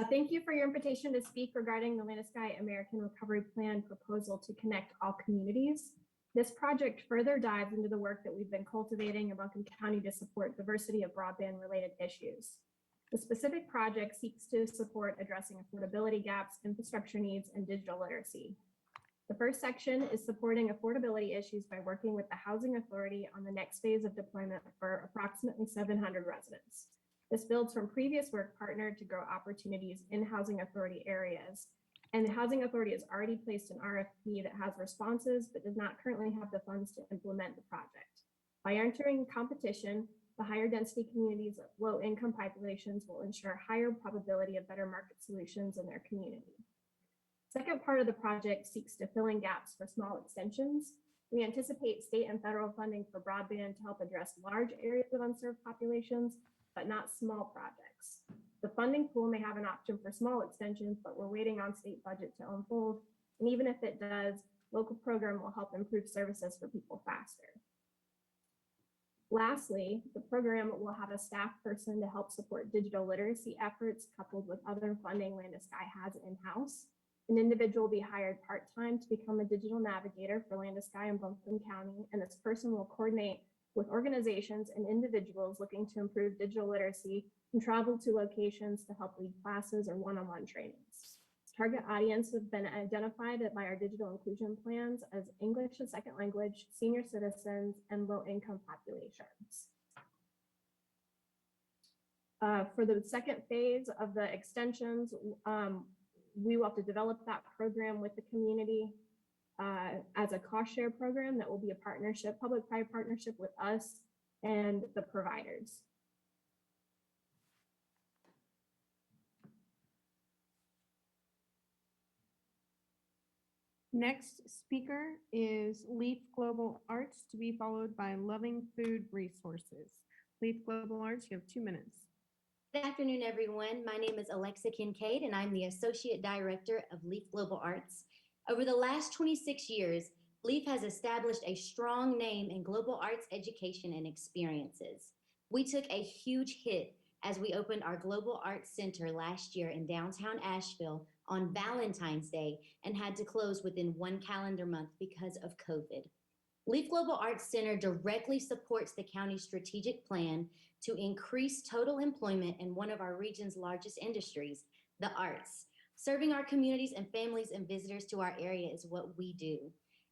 Speaker 17: Thank you for your invitation to speak regarding the Land of Sky American Recovery Plan proposal to connect all communities. This project further dives into the work that we've been cultivating in Buncombe County to support diversity of broadband-related issues. The specific project seeks to support addressing affordability gaps, infrastructure needs, and digital literacy. The first section is supporting affordability issues by working with the Housing Authority on the next phase of deployment for approximately 700 residents. This builds from previous work partnered to grow opportunities in Housing Authority areas. And the Housing Authority has already placed an RFP that has responses, but does not currently have the funds to implement the project. By entering competition, the higher density communities of low income populations will ensure higher probability of better market solutions in their community. Second part of the project seeks to fill in gaps for small extensions. We anticipate state and federal funding for broadband to help address large areas of unserved populations, but not small projects. The funding pool may have an option for small extensions, but we're waiting on state budget to unfold. And even if it does, local program will help improve services for people faster. Lastly, the program will have a staff person to help support digital literacy efforts coupled with other funding Land of Sky has in-house. An individual will be hired part-time to become a digital navigator for Land of Sky in Buncombe County, and this person will coordinate with organizations and individuals looking to improve digital literacy and travel to locations to help lead classes or one-on-one trainings. Target audience have been identified by our digital inclusion plans as English as second language, senior citizens, and low-income populations. For the second phase of the extensions, we will have to develop that program with the community as a cost share program that will be a partnership, public-private partnership with us and the providers.
Speaker 12: Next speaker is Leaf Global Arts, to be followed by Loving Food Resources. Leaf Global Arts, you have 2 minutes.
Speaker 18: Good afternoon, everyone. My name is Alexa Kincaid, and I'm the Associate Director of Leaf Global Arts. Over the last 26 years, Leaf has established a strong name in global arts education and experiences. We took a huge hit as we opened our Global Arts Center last year in downtown Asheville on Valentine's Day and had to close within 1 calendar month because of COVID. Leaf Global Arts Center directly supports the county's strategic plan to increase total employment in one of our region's largest industries, the arts. Serving our communities and families and visitors to our area is what we do.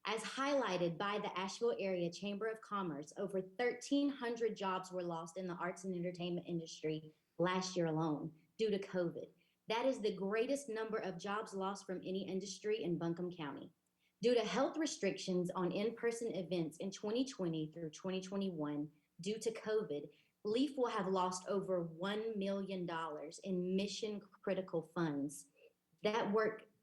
Speaker 18: As highlighted by the Asheville Area Chamber of Commerce, over 1,300 jobs were lost in the arts and entertainment industry last year alone due to COVID. That is the greatest number of jobs lost from any industry in Buncombe County. Due to health restrictions on in-person events in 2020 through 2021 due to COVID, Leaf will have lost over $1 million in mission-critical funds.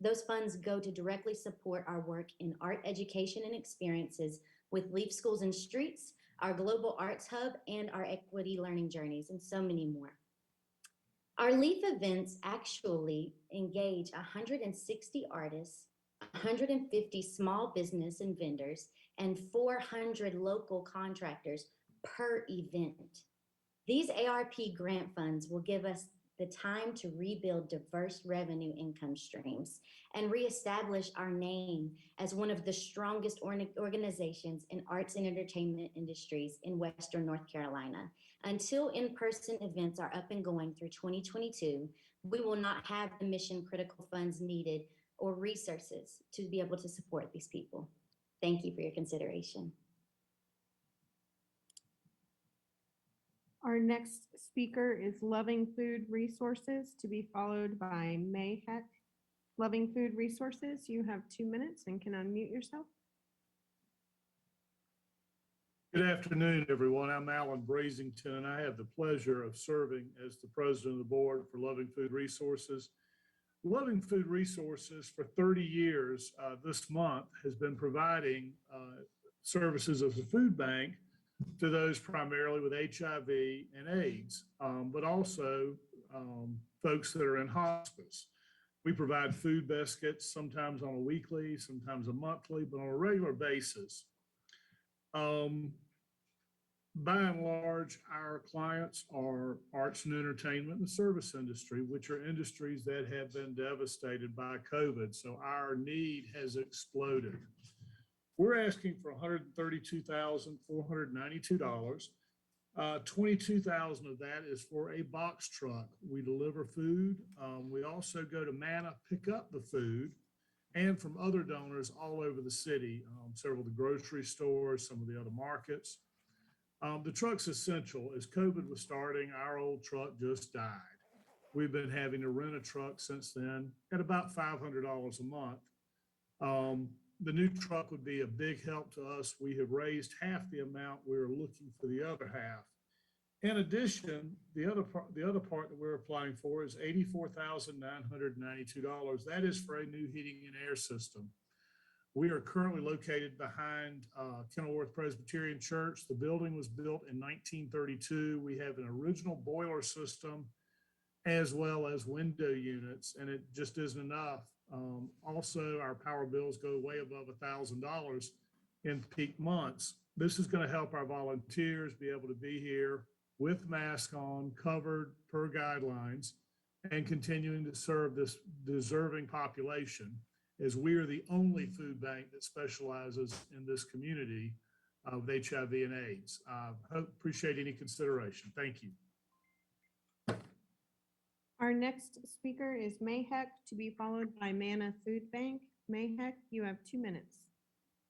Speaker 18: Those funds go to directly support our work in art education and experiences with Leaf Schools and Streets, our Global Arts Hub, and our Equity Learning Journeys, and so many more. Our Leaf events actually engage 160 artists, 150 small business and vendors, and 400 local contractors per event. These ARP grant funds will give us the time to rebuild diverse revenue income streams and reestablish our name as one of the strongest organizations in arts and entertainment industries in Western North Carolina. Until in-person events are up and going through 2022, we will not have the mission critical funds needed or resources to be able to support these people. Thank you for your consideration.
Speaker 12: Our next speaker is Loving Food Resources, to be followed by Mayheck Loving Food Resources, you have 2 minutes and can unmute yourself.
Speaker 19: Good afternoon, everyone. I'm Alan Brazington, and I have the pleasure of serving as the president of the board for Loving Food Resources. Loving Food Resources for 30 years this month has been providing services as a food bank to those primarily with HIV and AIDS, but also folks that are in hospice. We provide food baskets, sometimes on a weekly, sometimes a monthly, but on a regular basis. By and large, our clients are arts and entertainment and the service industry, which are industries that have been devastated by COVID. So our need has exploded. We're asking for $132,492. $22,000 of that is for a box truck. We deliver food. We also go to Manna, pick up the food, and from other donors all over the city, several of the grocery stores, some of the other markets. The truck's essential. As COVID was starting, our old truck just died. We've been having to rent a truck since then at about $500 a month. The new truck would be a big help to us. We have raised half the amount. We're looking for the other half. In addition, the other part that we're applying for is $84,992. That is for a new heating and air system. We are currently located behind Kenilworth Presbyterian Church. The building was built in 1932. We have an original boiler system as well as window units, and it just isn't enough. Also, our power bills go way above $1,000 in peak months. This is going to help our volunteers be able to be here with masks on, covered per guidelines, and continuing to serve this deserving population, as we are the only food bank that specializes in this community with HIV and AIDS. Appreciate any consideration. Thank you.
Speaker 12: Our next speaker is Mayheck, to be followed by Manna Food Bank. Mayheck, you have 2 minutes.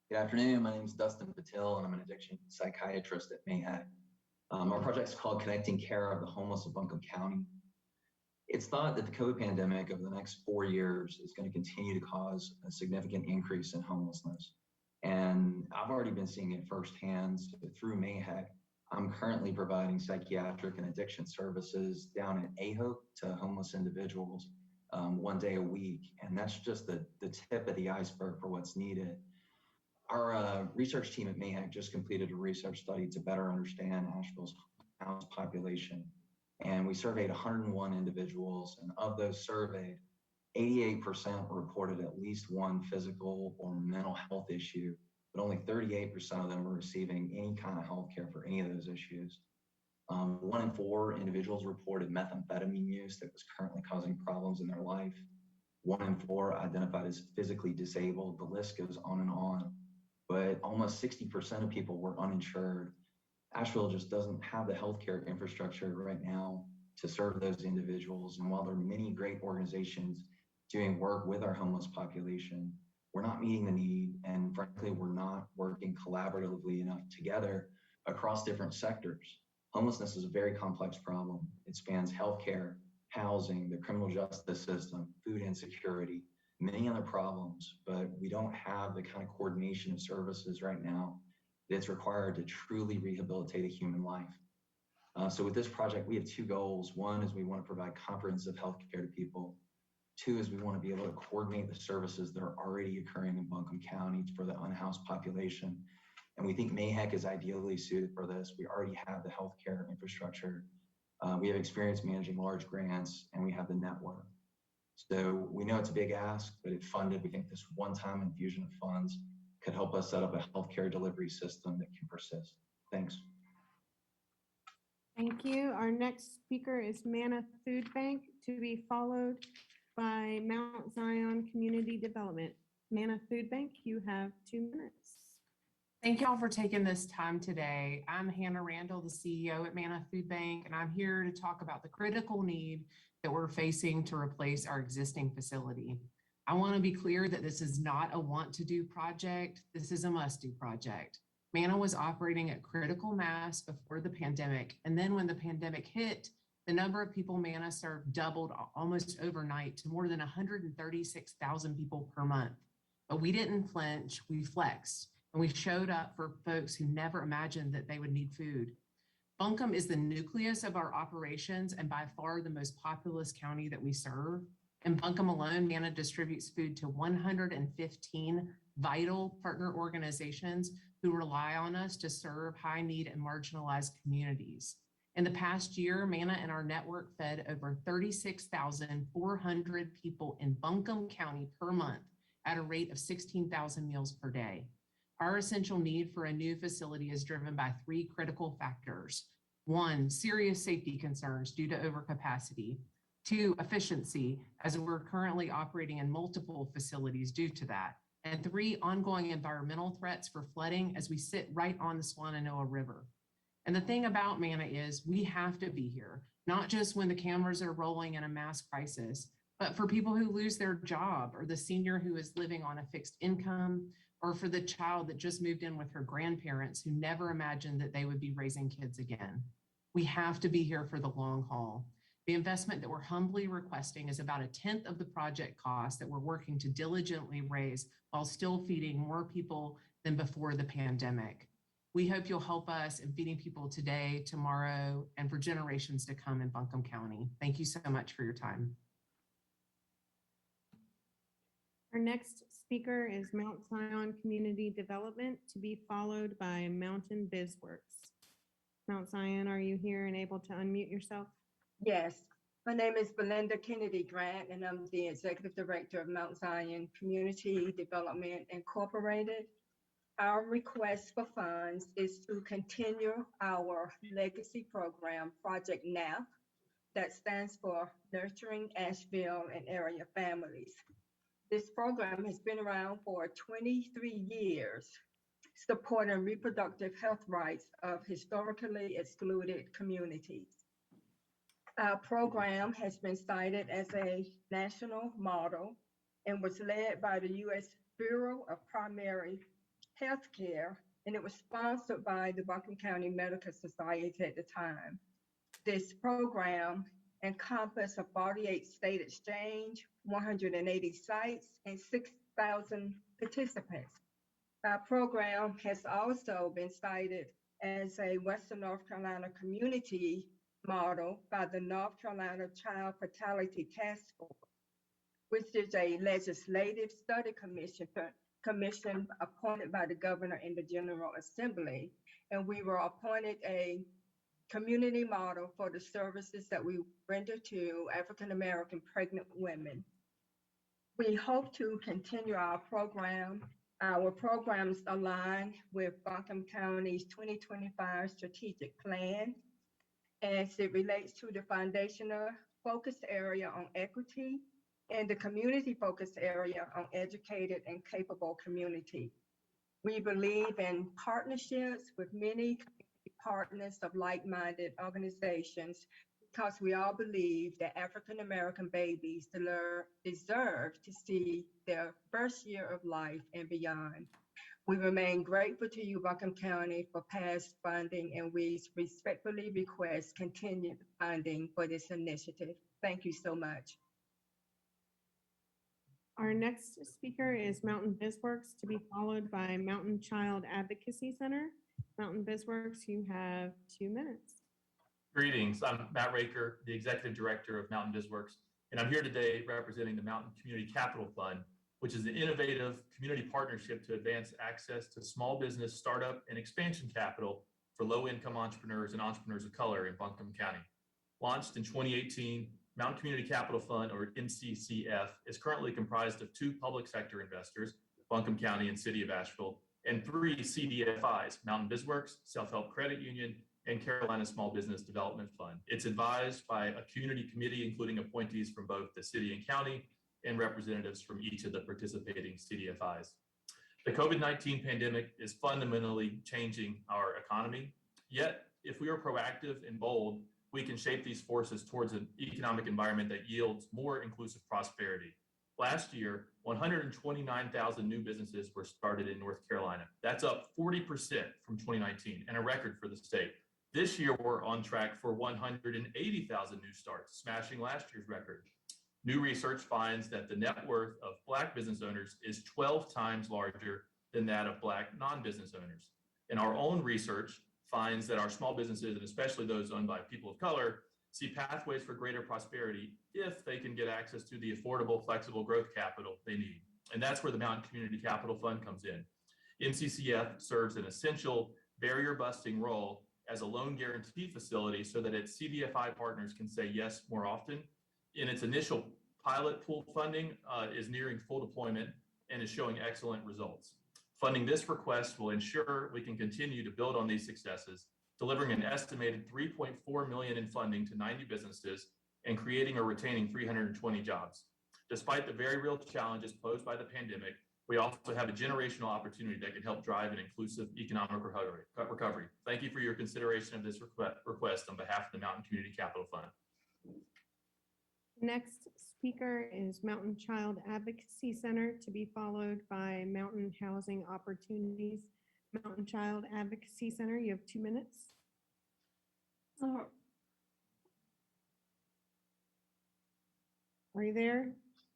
Speaker 20: Good afternoon. My name is Dustin Patil, and I'm an addiction psychiatrist at Mayheck. Our project is called Connecting Care of the Homeless of Buncombe County. It's thought that the COVID pandemic over the next 4 years is going to continue to cause a significant increase in homelessness. And I've already been seeing it firsthand through Mayheck. I'm currently providing psychiatric and addiction services down at AHOPE to homeless individuals 1 day a week. And that's just the tip of the iceberg for what's needed. Our research team at Mayheck just completed a research study to better understand Asheville's homeless population. And we surveyed 101 individuals, and of those surveyed, 88% reported at least one physical or mental health issue, but only 38% of them were receiving any kind of health care for any of those issues. 1 in 4 individuals reported methamphetamine use that was currently causing problems in their life. 1 in 4 identified as physically disabled. The list goes on and on. But almost 60% of people were uninsured. Asheville just doesn't have the healthcare infrastructure right now to serve those individuals. And while there are many great organizations doing work with our homeless population, we're not meeting the need. And frankly, we're not working collaboratively enough together across different sectors. Homelessness is a very complex problem. It spans healthcare, housing, the criminal justice system, food insecurity, many other problems, but we don't have the kind of coordination of services right now that's required to truly rehabilitate a human life. So with this project, we have 2 goals. 1 is we want to provide comprehensive health care to people. 2 is we want to be able to coordinate the services that are already occurring in Buncombe County for the unhoused population. And we think Mayheck is ideally suited for this. We already have the healthcare infrastructure. We have experience managing large grants, and we have the network. So we know it's a big ask, but if funded, we think this one-time infusion of funds could help us set up a healthcare delivery system that can persist. Thanks.
Speaker 12: Thank you. Our next speaker is Manna Food Bank, to be followed by Mount Zion Community Development. Manna Food Bank, you have 2 minutes.
Speaker 21: Thank you all for taking this time today. I'm Hannah Randall, the CEO at Manna Food Bank, and I'm here to talk about the critical need that we're facing to replace our existing facility. I want to be clear that this is not a want-to-do project. This is a must-do project. Manna was operating at critical mass before the pandemic, and then when the pandemic hit, The number of people Mana served doubled almost overnight to more than 136,000 people per month. But we didn't flinch, we flexed, and we showed up for folks who never imagined that they would need food. Buncombe is the nucleus of our operations and by far the most populous county that we serve. In Buncombe alone, Mana distributes food to 115 vital partner organizations who rely on us to serve high need and marginalized communities. In the past year, Mana and our network fed over 36,400 people in Buncombe County per month at a rate of 16,000 meals per day. Our essential need for a new facility is driven by three critical factors. 1, serious safety concerns due to overcapacity. 2, efficiency, as we're currently operating in multiple facilities due to that. And 3, ongoing environmental threats for flooding as we sit right on the Swannanoa River. And the thing about Mana is we have to be here, not just when the cameras are rolling in a mass crisis, but for people who lose their job or the senior who is living on a fixed income, or for the child that just moved in with her grandparents who never imagined that they would be raising kids again. We have to be here for the long haul. The investment that we're humbly requesting is about 1/10 of the project cost that we're working to diligently raise while still feeding more people than before the pandemic. We hope you'll help us in feeding people today, tomorrow, and for generations to come in Buncombe County. Thank you so much for your time.
Speaker 12: Our next speaker is Mount Zion Community Development, to be followed by Mountain BizWorks. Mount Zion, are you here and able to unmute yourself?
Speaker 4: Yes, my name is Belinda Kennedy Grant, and I'm the Executive Director of Mount Zion Community Development Incorporated. Our request for funds is to continue our legacy program, Project NAP, that stands for Nurturing Asheville and Area Families. This program has been around for 23 years, supporting reproductive health rights of historically excluded communities. Our program has been cited as a national model and was led by the U.S. Bureau of Primary Health Care, and it was sponsored by the Buncombe County Medical Society at the time. This program encompassed a 48 state exchange, 180 sites, and 6,000 participants. Our program has also been cited as a Western North Carolina community model by the North Carolina Child Fatality Task Force, which is a legislative study commission appointed by the governor in the General Assembly. And we were appointed a community model for the services that we render to African American pregnant women. We hope to continue our program. Our programs align with Buncombe County's 2025 strategic plan as it relates to the foundational focused area on equity and the community focused area on educated and capable community. We believe in partnerships with many partners of like-minded organizations because we all believe that African American babies deserve to see their first year of life and beyond. We remain grateful to you, Buncombe County, for past funding, and we respectfully request continued funding for this initiative. Thank you so much.
Speaker 12: Our next speaker is Mountain BizWorks, to be followed by Mountain Child Advocacy Center. Mountain BizWorks, you have 2 minutes.
Speaker 22: Greetings, I'm Matt Raker, the Executive Director of Mountain BizWorks, and I'm here today representing the Mountain Community Capital Fund, which is an innovative community partnership to advance access to small business, startup, and expansion capital for low-income entrepreneurs and entrepreneurs of color in Buncombe County. Launched in 2018, Mountain Community Capital Fund, or MCCF, is currently comprised of 2 public sector investors, Buncombe County and City of Asheville, and 3 CDFIs, Mountain BizWorks, Self-Help Credit Union, and Carolina Small Business Development Fund. It's advised by a community committee, including appointees from both the city and county and representatives from each of the participating CDFIs. The COVID-19 pandemic is fundamentally changing our economy. Yet, if we are proactive and bold, we can shape these forces towards an economic environment that yields more inclusive prosperity. Last year, 129,000 new businesses were started in North Carolina. That's up 40% from 2019 and a record for the state. This year, we're on track for 180,000 new starts, smashing last year's record. New research finds that the net worth of Black business owners is 12 times larger than that of Black non-business owners. And our own research finds that our small businesses, and especially those owned by people of color, see pathways for greater prosperity if they can get access to the affordable, flexible growth capital they need. And that's where the Mountain Community Capital Fund comes in. MCCF serves an essential barrier-busting role as a loan guarantee facility so that its CDFI partners can say yes more often. In its initial pilot pool funding is nearing full deployment and is showing excellent results. Funding this request will ensure we can continue to build on these successes, delivering an estimated $3.4 million in funding to 90 businesses and creating or retaining 320 jobs. Despite the very real challenges posed by the pandemic, we also have a generational opportunity that can help drive an inclusive economic recovery. Thank you for your consideration of this request on behalf of the Mountain Community Capital Fund.
Speaker 12: Next speaker is Mountain Child Advocacy Center, to be followed by Mountain Housing Opportunities. Mountain Child Advocacy Center, you have 2 minutes. Are you there?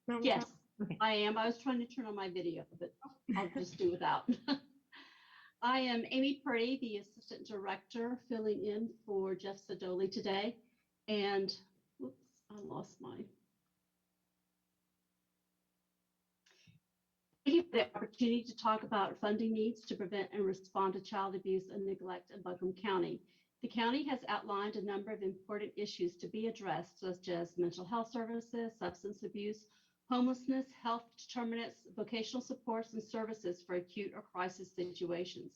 Speaker 12: Mountain
Speaker 5: Yes,
Speaker 12: Child? Okay.
Speaker 5: I am. I was trying to turn on my video, but I'll just do without. I am Amy Purdy, the Assistant Director, filling in for Jeff Sadoli today. And, whoops, I lost my. Thank you for the opportunity to talk about funding needs to prevent and respond to child abuse and neglect in Buncombe County. The county has outlined a number of important issues to be addressed, such as mental health services, substance abuse, homelessness, health determinants, vocational supports, and services for acute or crisis situations.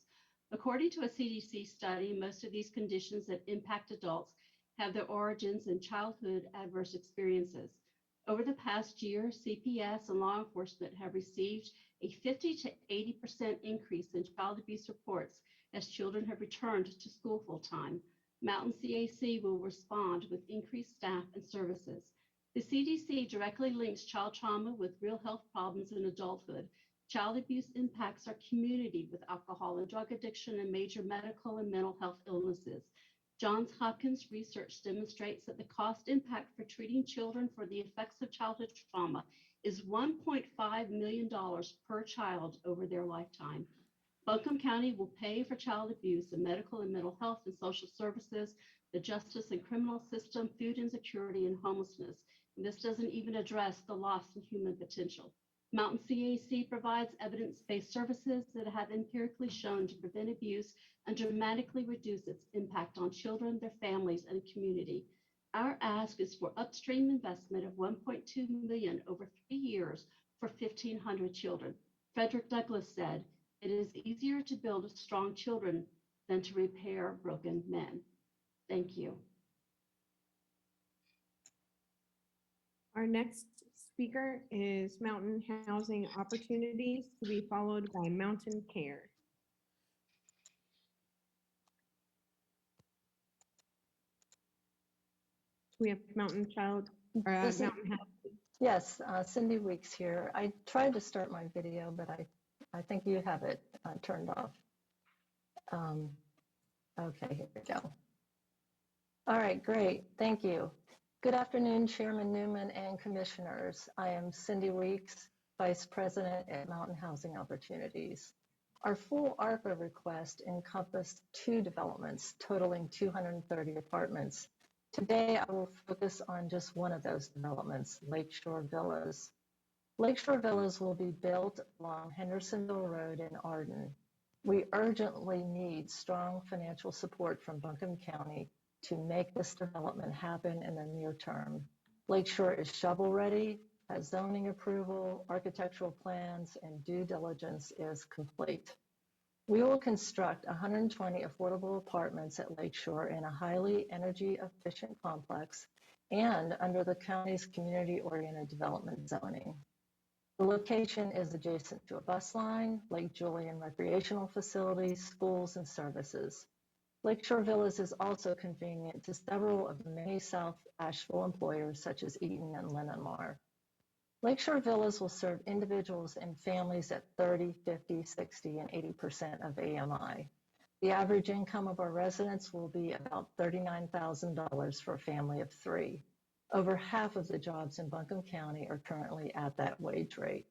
Speaker 5: According to a CDC study, most of these conditions that impact adults have their origins in childhood adverse experiences. Over the past year, CPS and law enforcement have received a 50 to 80% increase in child abuse reports as children have returned to school full-time. Mountain CAC will respond with increased staff and services. The CDC directly links child trauma with real health problems in adulthood. Child abuse impacts our community with alcohol and drug addiction and major medical and mental health illnesses. Johns Hopkins research demonstrates that the cost impact for treating children for the effects of childhood trauma is $1.5 million per child over their lifetime. Buncombe County will pay for child abuse in medical and mental health and social services, the justice and criminal system, food insecurity, and homelessness. And this doesn't even address the loss in human potential. Mountain CAC provides evidence-based services that have empirically shown to prevent abuse and dramatically reduce its impact on children, their families, and community. Our ask is for upstream investment of $1.2 million over 3 years for 1,500 children. Frederick Douglass said, "It is easier to build strong children than to repair broken men." Thank you.
Speaker 12: Our next speaker is Mountain Housing Opportunities, to be followed by Mountaincare. We have Mountain Child, or Mountain House.
Speaker 6: Yes, Cindy Weeks here. I tried to start my video, but I think you have it turned off. Okay, here we go. All right, great. Thank you. Good afternoon, Chairman Newman and Commissioners. I am Cindy Weeks, Vice President at Mountain Housing Opportunities. Our full ARPA request encompassed 2 developments totaling 230 apartments. Today, I will focus on just one of those developments, Lakeshore Villas. Lakeshore Villas will be built along Hendersonville Road in Arden. We urgently need strong financial support from Buncombe County to make this development happen in the near term. Lakeshore is shovel-ready, has zoning approval, architectural plans, and due diligence is complete. We will construct 120 affordable apartments at Lakeshore in a highly energy-efficient complex and under the county's community-oriented development zoning. The location is adjacent to a bus line, Lake Julian recreational facilities, schools, and services. Lakeshore Villas is also convenient to several of the many South Asheville employers such as Eaton and Linamar. Lakeshore Villas will serve individuals and families at 30, 50, 60, and 80% of AMI. The average income of our residents will be about $39,000 for a family of 3. Over half of the jobs in Buncombe County are currently at that wage rate.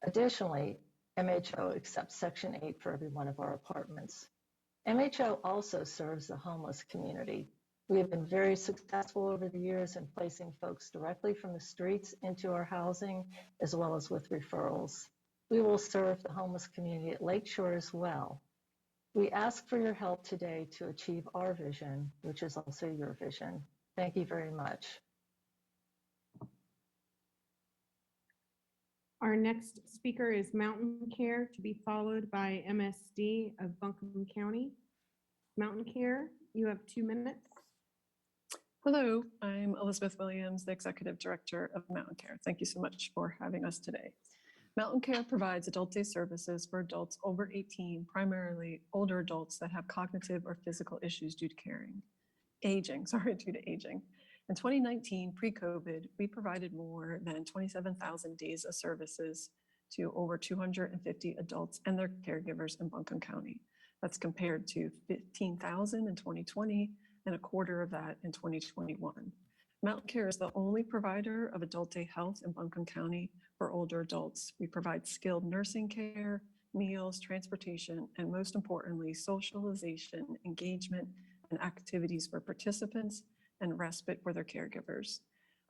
Speaker 6: Additionally, MHO accepts Section 8 for every one of our apartments. MHO also serves the homeless community. We have been very successful over the years in placing folks directly from the streets into our housing, as well as with referrals. We will serve the homeless community at Lakeshore as well. We ask for your help today to achieve our vision, which is also your vision. Thank you very much.
Speaker 12: Our next speaker is Mountaincare, to be followed by MSD of Buncombe County. Mountaincare, you have 2 minutes.
Speaker 3: Hello, I'm Elizabeth Williams, the Executive Director of Mountaincare. Thank you so much for having us today. Mountaincare provides adult day services for adults over 18, primarily older adults that have cognitive or physical issues due to aging. In 2019, pre-COVID, we provided more than 27,000 days of services to over 250 adults and their caregivers in Buncombe County. That's compared to 15,000 in 2020 and a quarter of that in 2021. Mountaincare is the only provider of adult day health in Buncombe County for older adults. We provide skilled nursing care, meals, transportation, and most importantly, socialization, engagement, and activities for participants and respite for their caregivers.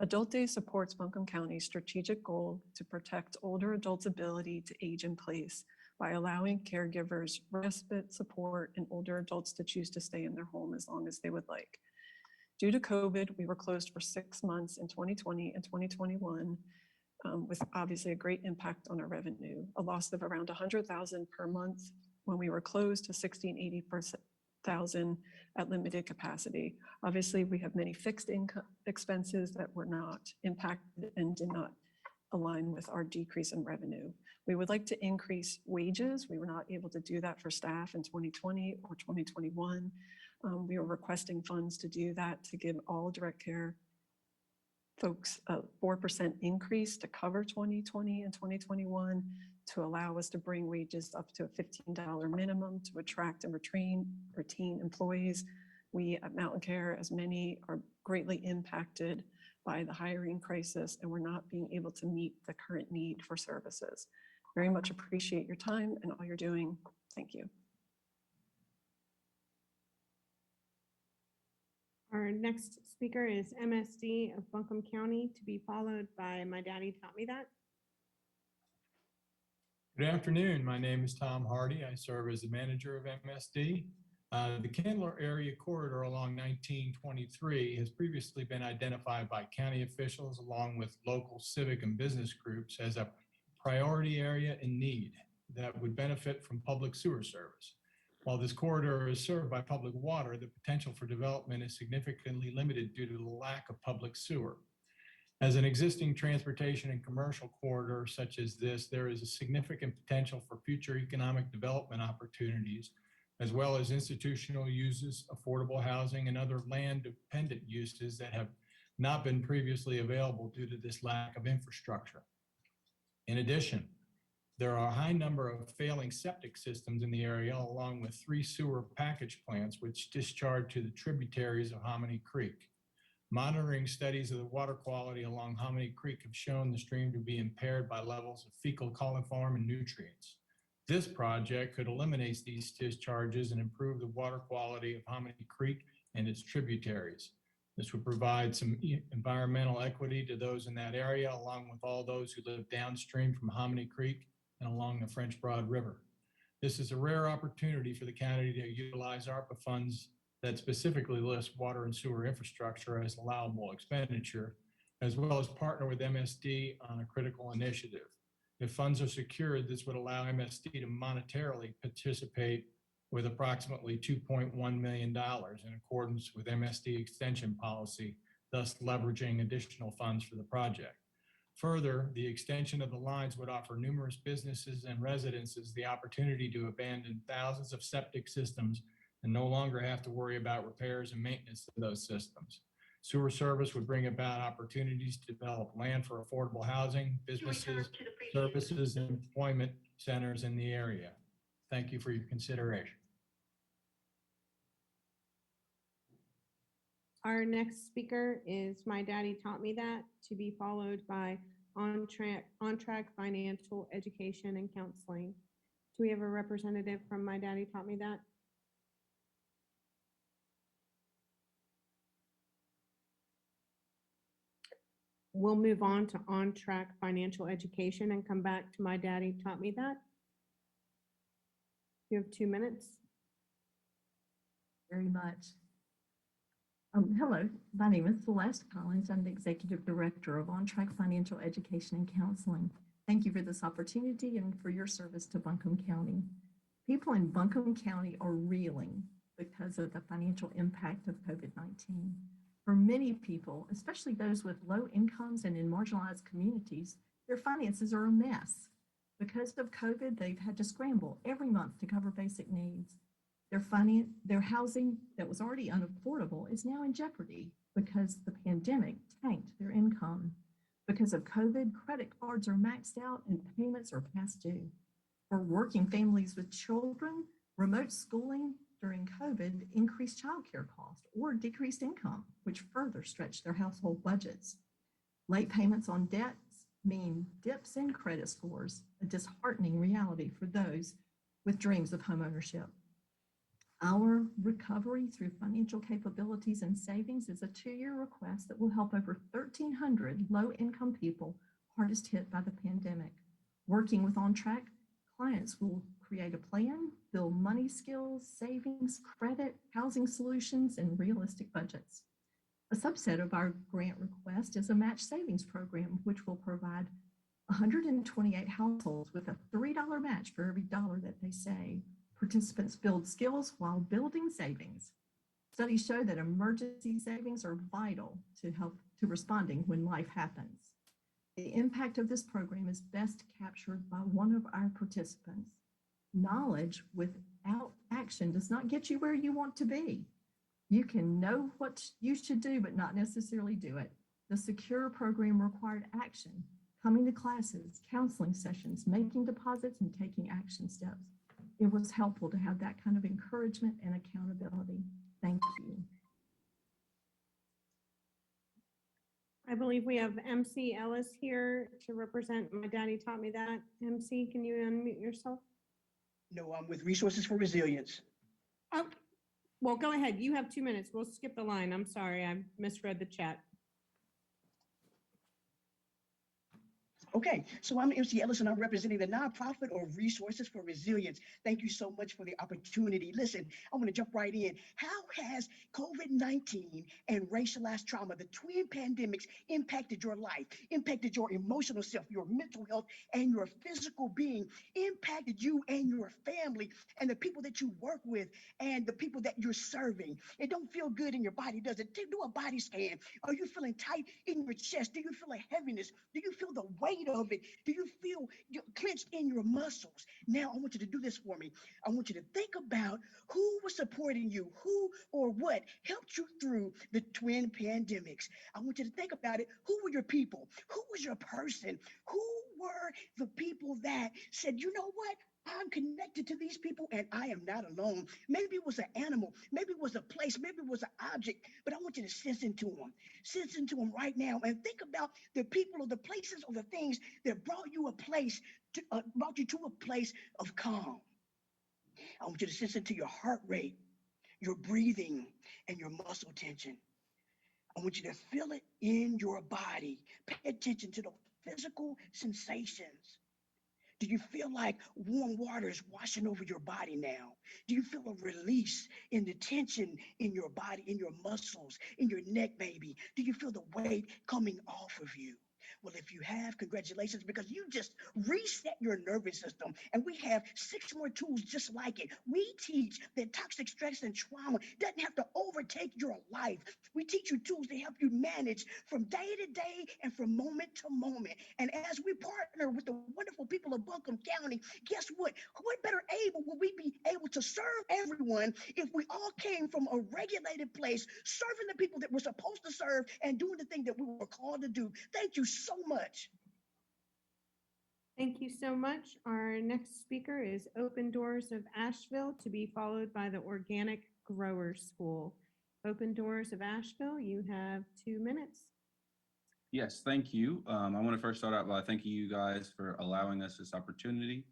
Speaker 3: Adult Day supports Buncombe County's strategic goal to protect older adults' ability to age in place by allowing caregivers respite, support, and older adults to choose to stay in their home as long as they would like. Due to COVID, we were closed for 6 months in 2020 and 2021, with obviously a great impact on our revenue, a loss of around $100,000 per month when we were closed to $1,680,000 at limited capacity. Obviously, we have many fixed income expenses that were not impacted and did not align with our decrease in revenue. We would like to increase wages. We were not able to do that for staff in 2020 or 2021. We are requesting funds to do that, to give all direct care folks a 4% increase to cover 2020 and 2021, to allow us to bring wages up to a $15 minimum to attract and retain employees. We at Mountaincare, as many, are greatly impacted by the hiring crisis, and we're not being able to meet the current need for services. Very much appreciate your time and all you're doing. Thank you.
Speaker 12: Our next speaker is MSD of Buncombe County, to be followed by My Daddy Taught Me That.
Speaker 7: Good afternoon. My name is Tom Hardy. I serve as the manager of MSD. The Candler area corridor along 1923 has previously been identified by county officials along with local civic and business groups as a priority area in need that would benefit from public sewer service. While this corridor is served by public water, the potential for development is significantly limited due to the lack of public sewer. As an existing transportation and commercial corridor such as this, there is a significant potential for future economic development opportunities, as well as institutional uses, affordable housing, and other land-dependent uses that have not been previously available due to this lack of infrastructure. In addition, there are a high number of failing septic systems in the area, along with 3 sewer package plants which discharge to the tributaries of Hominy Creek. Monitoring studies of the water quality along Hominy Creek have shown the stream to be impaired by levels of fecal coliform and nutrients. This project could eliminate these discharges and improve the water quality of Hominy Creek and its tributaries. This would provide some environmental equity to those in that area, along with all those who live downstream from Hominy Creek and along the French Broad River. This is a rare opportunity for the county to utilize ARPA funds that specifically list water and sewer infrastructure as allowable expenditure, as well as partner with MSD on a critical initiative. If funds are secured, this would allow MSD to monetarily participate with approximately $2.1 million in accordance with MSD extension policy, thus leveraging additional funds for the project. Further, the extension of the lines would offer numerous businesses and residences the opportunity to abandon thousands of septic systems and no longer have to worry about repairs and maintenance of those systems. Sewer service would bring about opportunities to develop land for affordable housing, businesses, services, and employment centers in the area. Thank you for your consideration.
Speaker 12: Our next speaker is My Daddy Taught Me That, to be followed by On Track Financial Education and Counseling. Do we have a representative from My Daddy Taught Me That? We'll move on to On Track Financial Education and come back to My Daddy Taught Me That. You have 2 minutes.
Speaker 2: Very much. Hello, my name is Celeste Collins. I'm the Executive Director of On Track Financial Education and Counseling. Thank you for this opportunity and for your service to Buncombe County. People in Buncombe County are reeling because of the financial impact of COVID-19. For many people, especially those with low incomes and in marginalized communities, their finances are a mess. Because of COVID, they've had to scramble every month to cover basic needs. Their housing that was already unaffordable is now in jeopardy because the pandemic tanked their income. Because of COVID, credit cards are maxed out and payments are past due. For working families with children, remote schooling during COVID increased childcare costs or decreased income, which further stretched their household budgets. Late payments on debts mean dips in credit scores, a disheartening reality for those with dreams of homeownership. Our recovery through financial capabilities and savings is a 2-year request that will help over 1,300 low-income people hardest hit by the pandemic. Working with On Track, clients will create a plan, build money skills, savings, credit, housing solutions, and realistic budgets. A subset of our grant request is a match savings program, which will provide 128 households with a $3 match for every dollar that they save. Participants build skills while building savings. Studies show that emergency savings are vital to responding when life happens. The impact of this program is best captured by one of our participants. Knowledge without action does not get you where you want to be. You can know what you should do, but not necessarily do it. The secure program required action, coming to classes, counseling sessions, making deposits, and taking action steps. It was helpful to have that kind of encouragement and accountability. Thank you.
Speaker 12: I believe we have MC Ellis here to represent My Daddy Taught Me That. MC, can you unmute yourself?
Speaker 8: No, I'm with Resources for Resilience.
Speaker 12: Oh, well, go ahead. You have 2 minutes. We'll skip the line. I'm sorry. I misread the chat.
Speaker 8: Okay, so I'm MC Ellis and I'm representing the nonprofit or Resources for Resilience. Thank you so much for the opportunity. Listen, I want to jump right in. How has COVID-19 and racialized trauma, the twin pandemics, impacted your life, impacted your emotional self, your mental health, and your physical being, impacted you and your family and the people that you work with and the people that you're serving? It don't feel good in your body, does it? Do a body scan. Are you feeling tight in your chest? Do you feel a heaviness? Do you feel the weight of it? Do you feel clenched in your muscles? Now I want you to do this for me. I want you to think about who was supporting you, who or what helped you through the twin pandemics. I want you to think about it. Who were your people? Who was your person? Who were the people that said, you know what? I'm connected to these people and I am not alone. Maybe it was an animal, maybe it was a place, maybe it was an object, but I want you to sense into them. Sense into them right now and think about the people or the places or the things that brought you to a place of calm. I want you to sense into your heart rate, your breathing, and your muscle tension. I want you to feel it in your body. Pay attention to the physical sensations. Do you feel like warm water is washing over your body now? Do you feel a release in the tension in your body, in your muscles, in your neck maybe? Do you feel the weight coming off of you? Well, if you have, congratulations, because you just reset your nervous system. And we have 6 more tools just like it. We teach that toxic stress and trauma doesn't have to overtake your life. We teach you tools to help you manage from day to day and from moment to moment. And as we partner with the wonderful people of Buncombe County, guess what? What better able will we be able to serve everyone if we all came from a regulated place, serving the people that we're supposed to serve and doing the thing that we were called to do. Thank you so much.
Speaker 12: Thank you so much. Our next speaker is Open Doors of Asheville, to be followed by the Organic Growers School. Open Doors of Asheville, you have 2 minutes.
Speaker 9: Yes, thank you. I want to first start out by thanking you guys for allowing us this opportunity.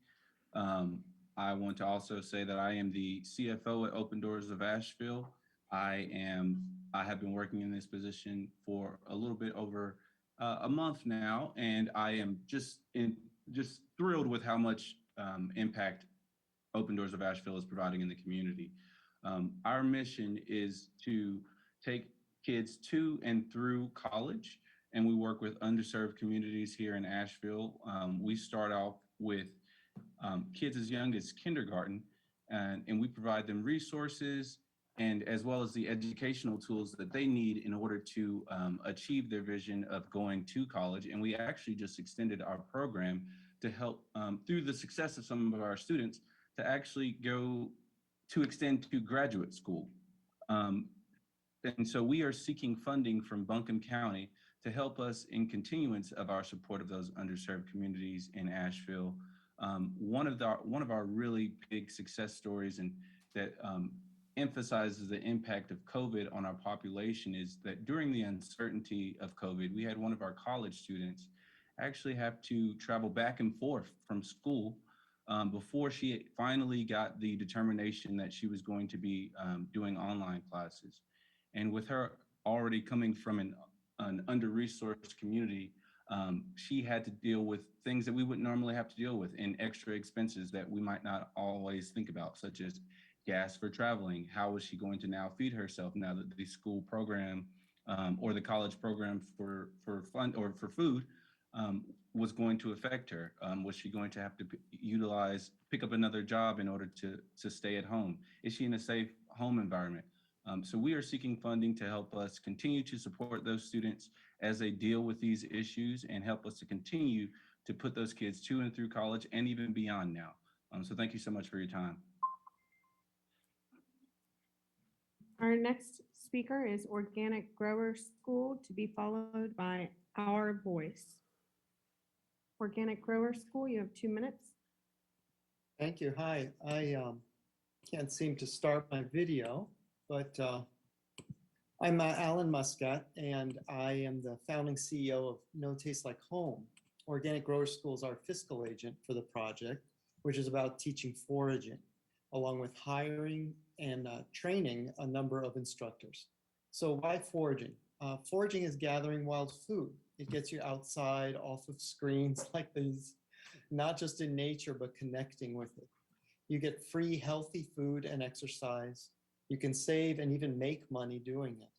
Speaker 9: I want to also say that I am the CFO at Open Doors of Asheville. I have been working in this position for a little bit over a month now, and I am just thrilled with how much impact Open Doors of Asheville is providing in the community. Our mission is to take kids to and through college, and we work with underserved communities here in Asheville. We start off with kids as young as kindergarten, and we provide them resources and as well as the educational tools that they need in order to achieve their vision of going to college. And we actually just extended our program to help, through the success of some of our students, to actually go to extend to graduate school. And so we are seeking funding from Buncombe County to help us in continuance of our support of those underserved communities in Asheville. One of our really big success stories and that emphasizes the impact of COVID on our population is that during the uncertainty of COVID, we had one of our college students actually have to travel back and forth from school before she finally got the determination that she was going to be doing online classes. And with her already coming from an under-resourced community, she had to deal with things that we wouldn't normally have to deal with and extra expenses that we might not always think about, such as gas for traveling. How was she going to now feed herself now that the school program or the college program for fun or for food was going to affect her? Was she going to have to pick up another job in order to stay at home? Is she in a safe home environment? So we are seeking funding to help us continue to support those students as they deal with these issues and help us to continue to put those kids to and through college and even beyond now. So thank you so much for your time.
Speaker 12: Our next speaker is Organic Grower School, to be followed by Our Voice. Organic Grower School, you have 2 minutes.
Speaker 10: Thank you. Hi, I can't seem to start my video, but I'm Alan Muscat, and I am the founding CEO of No Taste Like Home. Organic Grower School is our fiscal agent for the project, which is about teaching foraging, along with hiring and training a number of instructors. So why foraging? Foraging is gathering wild food. It gets you outside, off of screens like these, not just in nature, but connecting with it. You get free, healthy food and exercise. You can save and even make money doing it.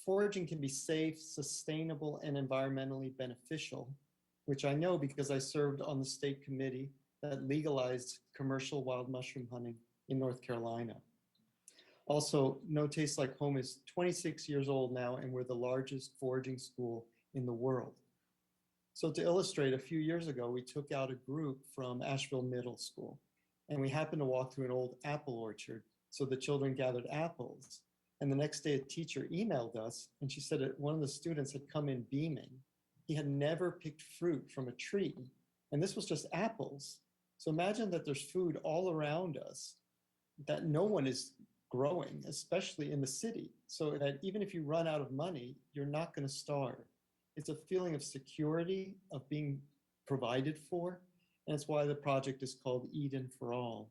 Speaker 10: Foraging can be safe, sustainable, and environmentally beneficial, which I know because I served on the state committee that legalized commercial wild mushroom hunting in North Carolina. Also, No Taste Like Home is 26 years old now, and we're the largest foraging school in the world. So to illustrate, a few years ago, we took out a group from Asheville Middle School, and we happened to walk through an old apple orchard. So the children gathered apples, and the next day a teacher emailed us, and she said that one of the students had come in beaming. He had never picked fruit from a tree, and this was just apples. So imagine that there's food all around us that no one is growing, especially in the city, so that even if you run out of money, you're not going to starve. It's a feeling of security, of being provided for, and it's why the project is called Eden for All.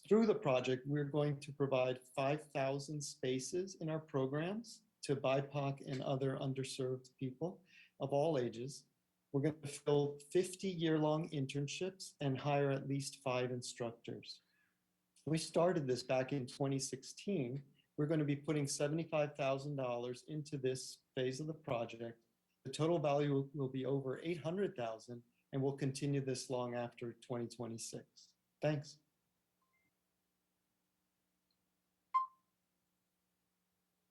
Speaker 10: Through the project, we're going to provide 5,000 spaces in our programs to BIPOC and other underserved people of all ages. We're going to fill 50 year-long internships and hire at least 5 instructors. We started this back in 2016. We're going to be putting $75,000 into this phase of the project. The total value will be over $800,000, and we'll continue this long after 2026. Thanks.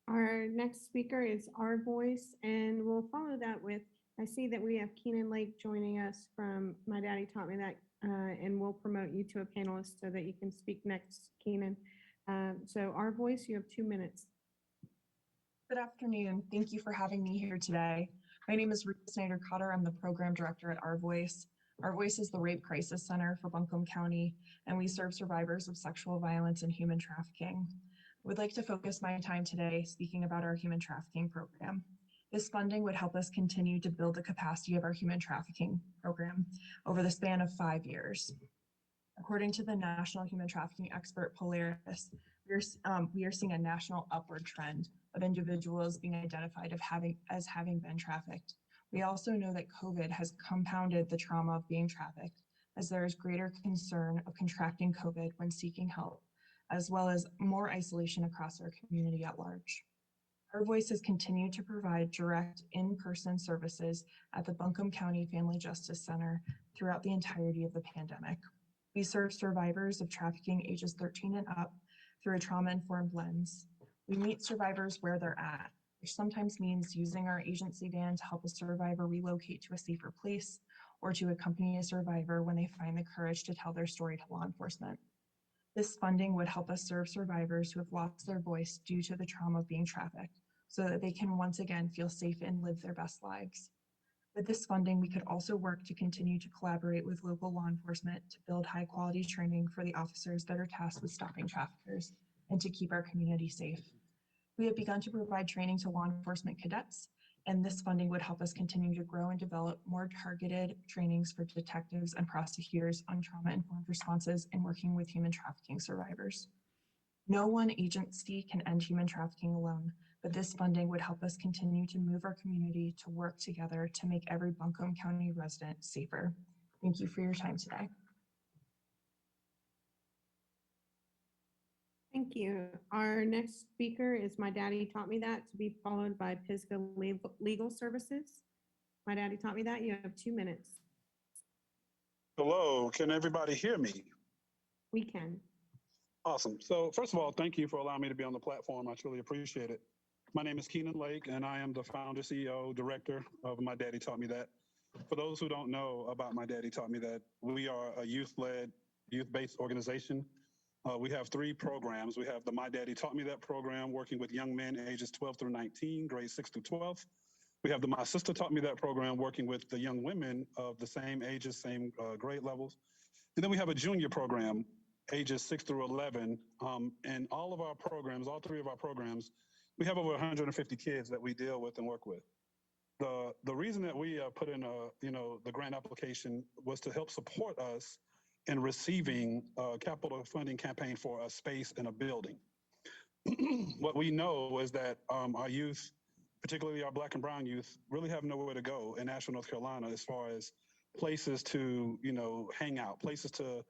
Speaker 12: Our next speaker is Our Voice, and we'll follow that with, I see that we have Keenan Lake joining us from My Daddy Taught Me That, and we'll promote you to a panelist so that you can speak next, Keenan. So Our Voice, you have 2 minutes.
Speaker 23: Good afternoon. Thank you for having me here today. My name is Ruth Snyder-Cotter. I'm the program director at Our Voice. Our Voice is the Rape Crisis Center for Buncombe County, and we serve survivors of sexual violence and human trafficking. Would like to focus my time today speaking about our human trafficking program. This funding would help us continue to build the capacity of our human trafficking program over the span of 5 years. According to the national human trafficking expert Polaris, we are seeing a national upward trend of individuals being identified as having been trafficked. We also know that COVID has compounded the trauma of being trafficked, as there is greater concern of contracting COVID when seeking help, as well as more isolation across our community at large. Our Voices continue to provide direct in-person services at the Buncombe County Family Justice Center throughout the entirety of the pandemic. We serve survivors of trafficking ages 13 and up through a trauma-informed lens. We meet survivors where they're at, which sometimes means using our agency van to help a survivor relocate to a safer place, or to accompany a survivor when they find the courage to tell their story to law enforcement. This funding would help us serve survivors who have lost their voice due to the trauma of being trafficked, so that they can once again feel safe and live their best lives. With this funding, we could also work to continue to collaborate with local law enforcement to build high quality training for the officers that are tasked with stopping traffickers and to keep our community safe. We have begun to provide training to law enforcement cadets, and this funding would help us continue to grow and develop more targeted trainings for detectives and prosecutors on trauma-informed responses and working with human trafficking survivors. No one agency can end human trafficking alone, but this funding would help us continue to move our community to work together to make every Buncombe County resident safer. Thank you for your time today.
Speaker 12: Thank you. Our next speaker is My Daddy Taught Me That, to be followed by Pisgah Legal Services. My Daddy Taught Me That. You have 2 minutes.
Speaker 1: Hello, can everybody hear me?
Speaker 12: We can.
Speaker 1: Awesome. So first of all, thank you for allowing me to be on the platform. I truly appreciate it. My name is Keenan Lake, and I am the founder, CEO, director of My Daddy Taught Me That. For those who don't know about My Daddy Taught Me That, we are a youth-led, youth-based organization. We have 3 programs. We have the My Daddy Taught Me That program, working with young men ages 12 through 19, grades 6 through 12. We have the My Sister Taught Me That program, working with the young women of the same ages, same grade levels. And then we have a junior program, ages 6 through 11. And all of our programs, all 3 of our programs, we have over 150 kids that we deal with and work with. The reason that we put in the grant application was to help support us in receiving a capital funding campaign for a space and a building. What we know is that our youth, particularly our Black and brown youth, really have nowhere to go in Asheville, North Carolina, as far as places to, hang out, places to,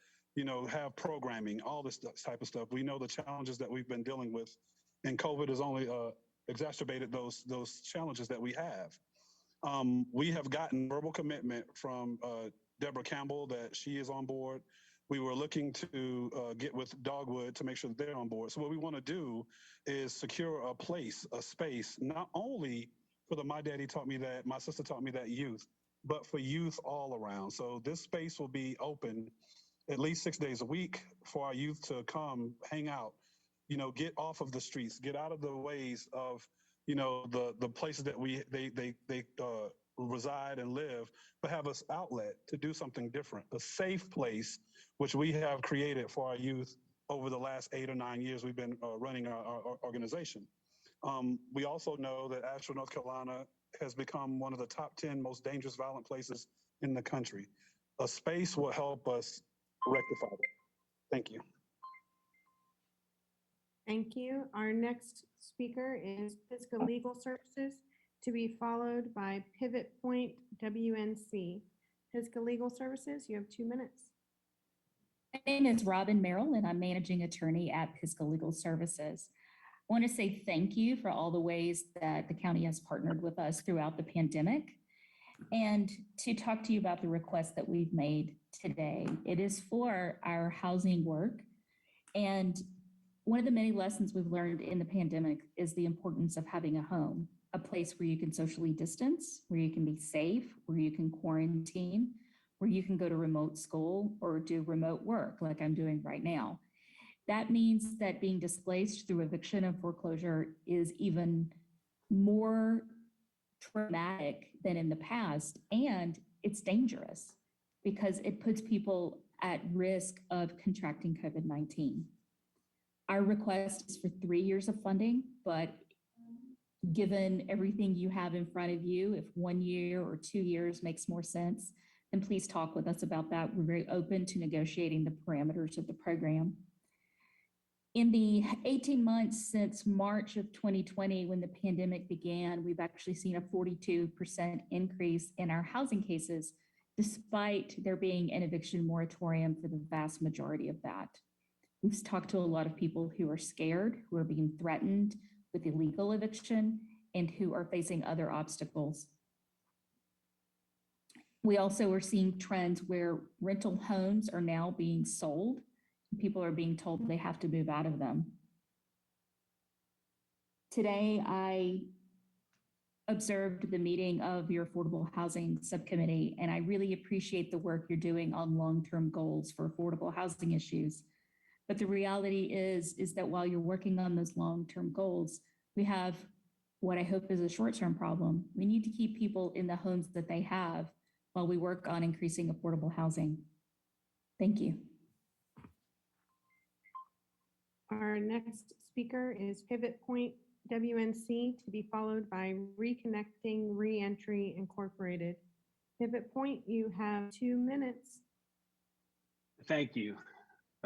Speaker 1: have programming, all this type of stuff. We know the challenges that we've been dealing with, and COVID has only exacerbated those challenges that we have. We have gotten verbal commitment from Deborah Campbell that she is on board. We were looking to get with Dogwood to make sure that they're on board. So what we want to do is secure a place, a space, not only for the My Daddy Taught Me That, My Sister Taught Me That youth, but for youth all around. So this space will be open at least 6 days a week for our youth to come hang out, get off of the streets, get out of the ways of, the places that they reside and live, but have an outlet to do something different, a safe place, which we have created for our youth over the last 8 or 9 years we've been running our organization. We also know that Asheville, North Carolina has become one of the top 10 most dangerous, violent places in the country. A space will help us rectify that. Thank you.
Speaker 12: Thank you. Our next speaker is Fiscal Legal Services, to be followed by Pivot Point WNC. Fiscal Legal Services, you have 2 minutes.
Speaker 11: My name is Robin Merrill, and I'm managing attorney at Fiscal Legal Services. I want to say thank you for all the ways that the county has partnered with us throughout the pandemic, and to talk to you about the request that we've made today. It is for our housing work, and one of the many lessons we've learned in the pandemic is the importance of having a home, a place where you can socially distance, where you can be safe, where you can quarantine, where you can go to remote school or do remote work like I'm doing right now. That means that being displaced through eviction and foreclosure is even more traumatic than in the past, and it's dangerous because it puts people at risk of contracting COVID-19. Our request is for 3 years of funding, but given everything you have in front of you, if 1 year or 2 years makes more sense, then please talk with us about that. We're very open to negotiating the parameters of the program. In the 18 months since March of 2020, when the pandemic began, we've actually seen a 42% increase in our housing cases, despite there being an eviction moratorium for the vast majority of that. We've talked to a lot of people who are scared, who are being threatened with illegal eviction, and who are facing other obstacles. We also are seeing trends where rental homes are now being sold. People are being told they have to move out of them. Today, I observed the meeting of your Affordable Housing Subcommittee, and I really appreciate the work you're doing on long-term goals for affordable housing issues. But the reality is that while you're working on those long-term goals, we have what I hope is a short-term problem. We need to keep people in the homes that they have while we work on increasing affordable housing. Thank you.
Speaker 12: Our next speaker is Pivot Point WNC, to be followed by Reconnecting Reentry Incorporated. Pivot Point, you have 2 minutes.
Speaker 13: Thank you.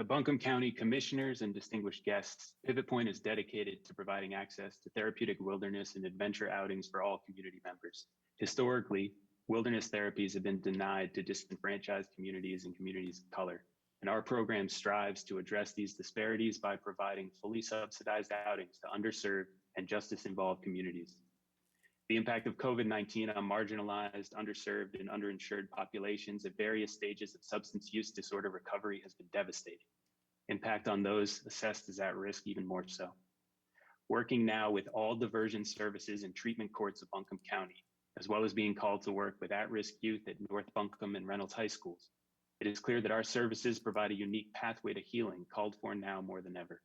Speaker 13: Buncombe County Commissioners and distinguished guests, Pivot Point is dedicated to providing access to therapeutic wilderness and adventure outings for all community members. Historically, wilderness therapies have been denied to disenfranchised communities and communities of color, and our program strives to address these disparities by providing fully subsidized outings to underserved and justice-involved communities. The impact of COVID-19 on marginalized, underserved, and underinsured populations at various stages of substance use disorder recovery has been devastating. Impact on those assessed as at risk even more so. Working now with all diversion services and treatment courts of Buncombe County, as well as being called to work with at-risk youth at North Buncombe and Reynolds High Schools, it is clear that our services provide a unique pathway to healing called for now more than ever.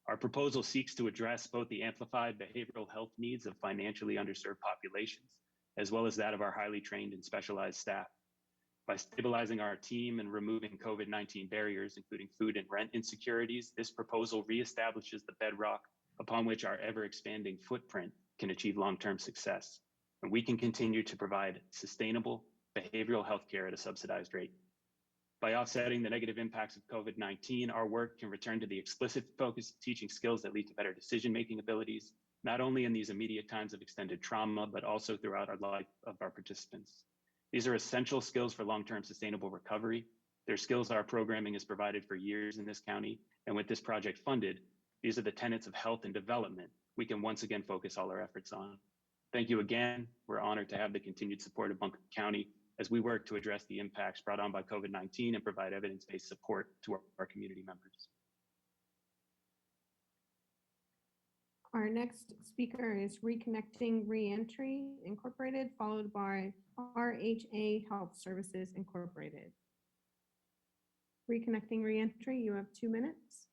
Speaker 13: Our proposal seeks to address both the amplified behavioral health needs of financially underserved populations, as well as that of our highly trained and specialized staff. By stabilizing our team and removing COVID-19 barriers, including food and rent insecurities, this proposal reestablishes the bedrock upon which our ever-expanding footprint can achieve long-term success. And we can continue to provide sustainable behavioral health care at a subsidized rate. By offsetting the negative impacts of COVID-19, our work can return to the explicit focus of teaching skills that lead to better decision-making abilities, not only in these immediate times of extended trauma, but also throughout our life of our participants. These are essential skills for long-term sustainable recovery. They're skills our programming has provided for years in this county, and with this project funded, these are the tenets of health and development we can once again focus all our efforts on. Thank you again. We're honored to have the continued support of Buncombe County as we work to address the impacts brought on by COVID-19 and provide evidence-based support to our community members.
Speaker 12: Our next speaker is Reconnecting Reentry Incorporated, followed by RHA Health Services Incorporated. Reconnecting Reentry, you have 2 minutes.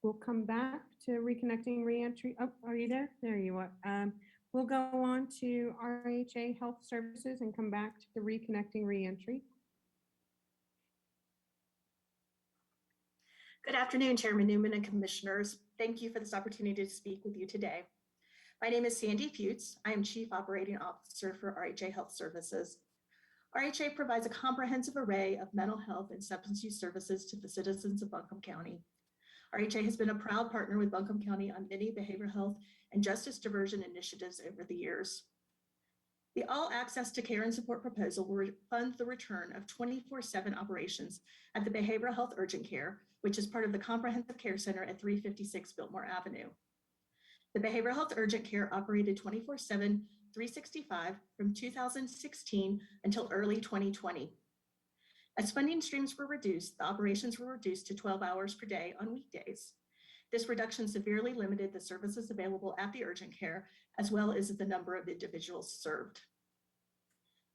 Speaker 12: We'll come back to Reconnecting Reentry. Oh, are you there? There you are. We'll go on to RHA Health Services and come back to the Reconnecting Reentry.
Speaker 14: Good afternoon, Chairman Newman and Commissioners. Thank you for this opportunity to speak with you today. My name is Sandy Futz. I am Chief Operating Officer for RHA Health Services. RHA provides a comprehensive array of mental health and substance use services to the citizens of Buncombe County. RHA has been a proud partner with Buncombe County on many behavioral health and justice diversion initiatives over the years. The All Access to Care and Support proposal will fund the return of 24/7 operations at the Behavioral Health Urgent Care, which is part of the Comprehensive Care Center at 356 Biltmore Avenue. The Behavioral Health Urgent Care operated 24/7, 365 from 2016 until early 2020. As funding streams were reduced, the operations were reduced to 12 hours per day on weekdays. This reduction severely limited the services available at the urgent care, as well as the number of individuals served.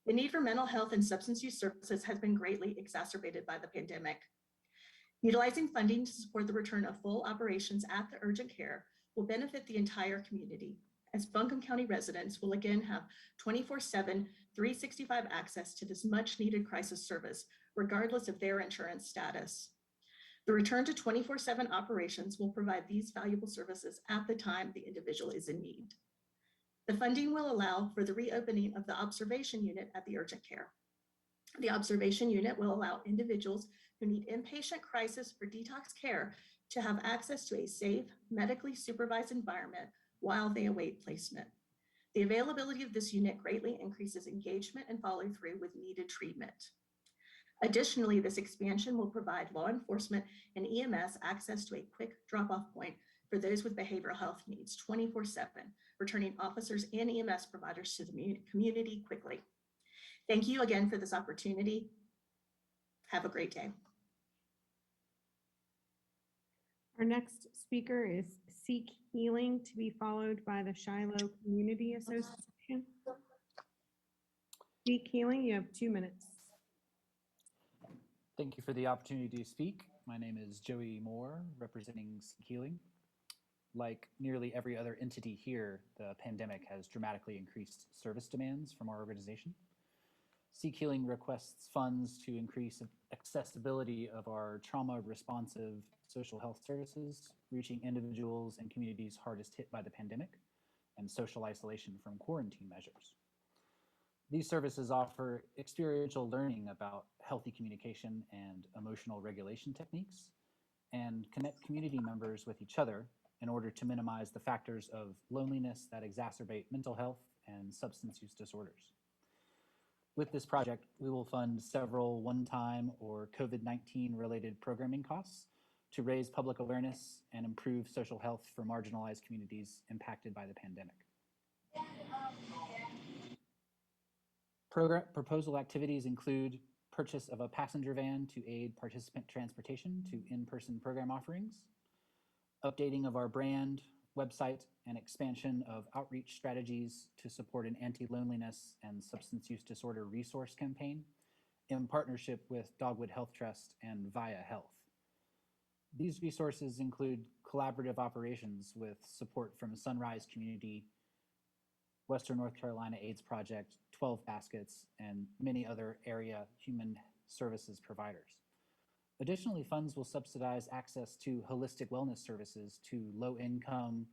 Speaker 14: The need for mental health and substance use services has been greatly exacerbated by the pandemic. Utilizing funding to support the return of full operations at the urgent care will benefit the entire community, as Buncombe County residents will again have 24/7, 365 access to this much needed crisis service, regardless of their insurance status. The return to 24/7 operations will provide these valuable services at the time the individual is in need. The funding will allow for the reopening of the observation unit at the urgent care. The observation unit will allow individuals who need inpatient crisis or detox care to have access to a safe, medically supervised environment while they await placement. The availability of this unit greatly increases engagement and follow through with needed treatment. Additionally, this expansion will provide law enforcement and EMS access to a quick drop-off point for those with behavioral health needs 24/7, returning officers and EMS providers to the community quickly. Thank you again for this opportunity. Have a great day.
Speaker 12: Our next speaker is Seek Healing, to be followed by the Shiloh Community Association. Seek Healing, you have 2 minutes.
Speaker 15: Thank you for the opportunity to speak. My name is Joey Moore, representing Seek Healing. Like nearly every other entity here, the pandemic has dramatically increased service demands from our organization. Seek Healing requests funds to increase accessibility of our trauma-responsive social health services, reaching individuals and communities hardest hit by the pandemic, and social isolation from quarantine measures. These services offer experiential learning about healthy communication and emotional regulation techniques, and connect community members with each other in order to minimize the factors of loneliness that exacerbate mental health and substance use disorders. With this project, we will fund several one-time or COVID-19 related programming costs to raise public awareness and improve social health for marginalized communities impacted by the pandemic. Proposal activities include purchase of a passenger van to aid participant transportation to in-person program offerings, updating of our brand, website, and expansion of outreach strategies to support an anti-loneliness and substance use disorder resource campaign in partnership with Dogwood Health Trust and Via Health. These resources include collaborative operations with support from Sunrise Community, Western North Carolina AIDS Project, 12 Baskets, and many other area human services providers. Additionally, funds will subsidize access to holistic wellness services to low-income,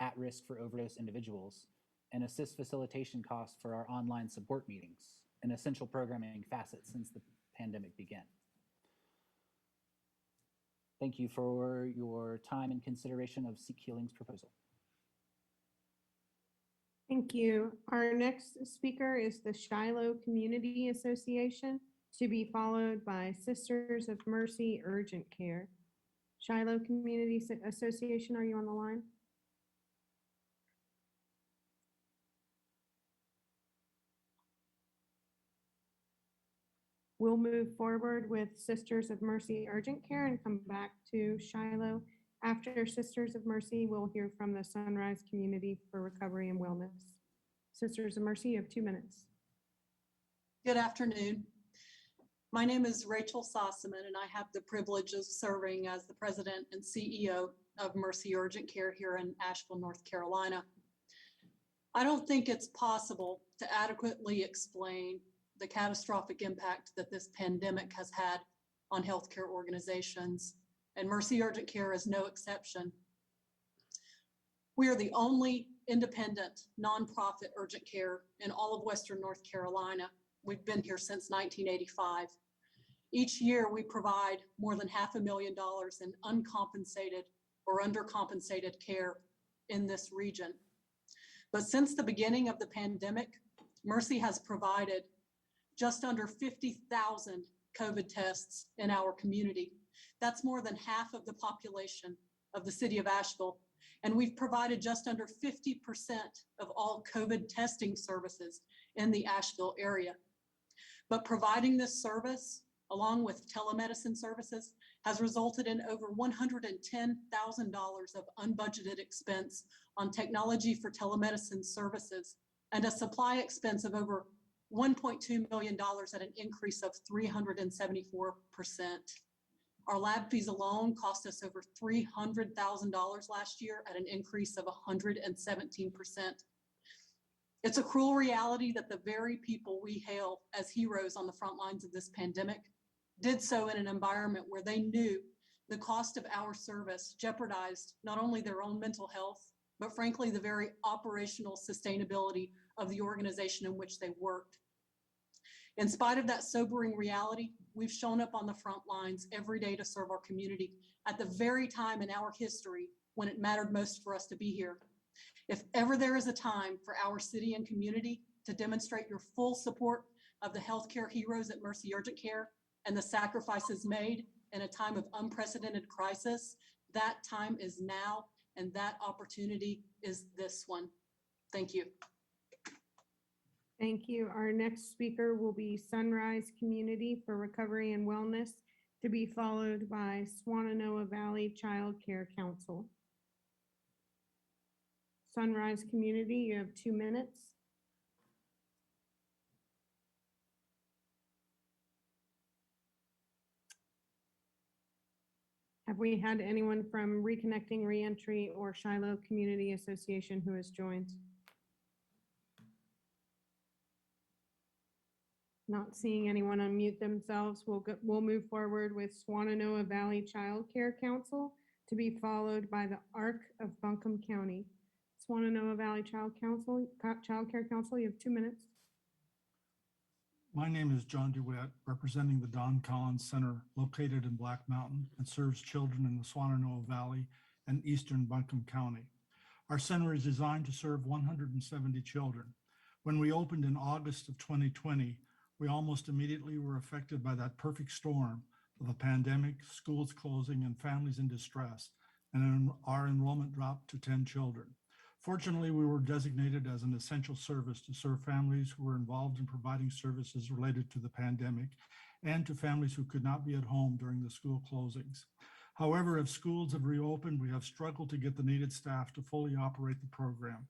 Speaker 15: at-risk for overdose individuals, and assist facilitation costs for our online support meetings, an essential programming facet since the pandemic began. Thank you for your time and consideration of Seek Healing's proposal.
Speaker 12: Thank you. Our next speaker is the Shiloh Community Association, to be followed by Sisters of Mercy Urgent Care. Shiloh Community Association, are you on the line? We'll move forward with Sisters of Mercy Urgent Care and come back to Shiloh. After Sisters of Mercy, we'll hear from the Sunrise Community for Recovery and Wellness. Sisters of Mercy, you have 2 minutes.
Speaker 16: Good afternoon. My name is Rachel Sossaman, and I have the privilege of serving as the president and CEO of Mercy Urgent Care here in Asheville, North Carolina. I don't think it's possible to adequately explain the catastrophic impact that this pandemic has had on healthcare organizations, and Mercy Urgent Care is no exception. We are the only independent nonprofit urgent care in all of Western North Carolina. We've been here since 1985. Each year, we provide more than $500,000 in uncompensated or undercompensated care in this region. But since the beginning of the pandemic, Mercy has provided just under 50,000 COVID tests in our community. That's more than half of the population of the city of Asheville. And we've provided just under 50% of all COVID testing services in the Asheville area. But providing this service, along with telemedicine services, has resulted in over $110,000 of unbudgeted expense on technology for telemedicine services and a supply expense of over $1.2 million at an increase of 374%. Our lab fees alone cost us over $300,000 last year at an increase of 117%. It's a cruel reality that the very people we hail as heroes on the front lines of this pandemic did so in an environment where they knew the cost of our service jeopardized not only their own mental health, but frankly, the very operational sustainability of the organization in which they worked. In spite of that sobering reality, we've shown up on the front lines every day to serve our community at the very time in our history when it mattered most for us to be here. If ever there is a time for our city and community to demonstrate your full support of the healthcare heroes at Mercy Urgent Care and the sacrifices made in a time of unprecedented crisis, that time is now, and that opportunity is this one. Thank you.
Speaker 12: Thank you. Our next speaker will be Sunrise Community for Recovery and Wellness, to be followed by Swannanoa Valley Child Care Council. Sunrise Community, you have 2 minutes. Have we had anyone from Reconnecting Reentry or Shiloh Community Association who has joined? Not seeing anyone unmute themselves, we'll move forward with Swannanoa Valley Child Care Council, to be followed by the ARC of Buncombe County. Swannanoa Valley Child Care Council, you have 2 minutes.
Speaker 17: My name is John DeWitt, representing the Don Collins Center located in Black Mountain and serves children in the Swannanoa Valley and eastern Buncombe County. Our center is designed to serve 170 children. When we opened in August of 2020, we almost immediately were affected by that perfect storm of a pandemic, schools closing, and families in distress, and our enrollment dropped to 10 children. Fortunately, we were designated as an essential service to serve families who were involved in providing services related to the pandemic and to families who could not be at home during the school closings. However, as schools have reopened, we have struggled to get the needed staff to fully operate the program.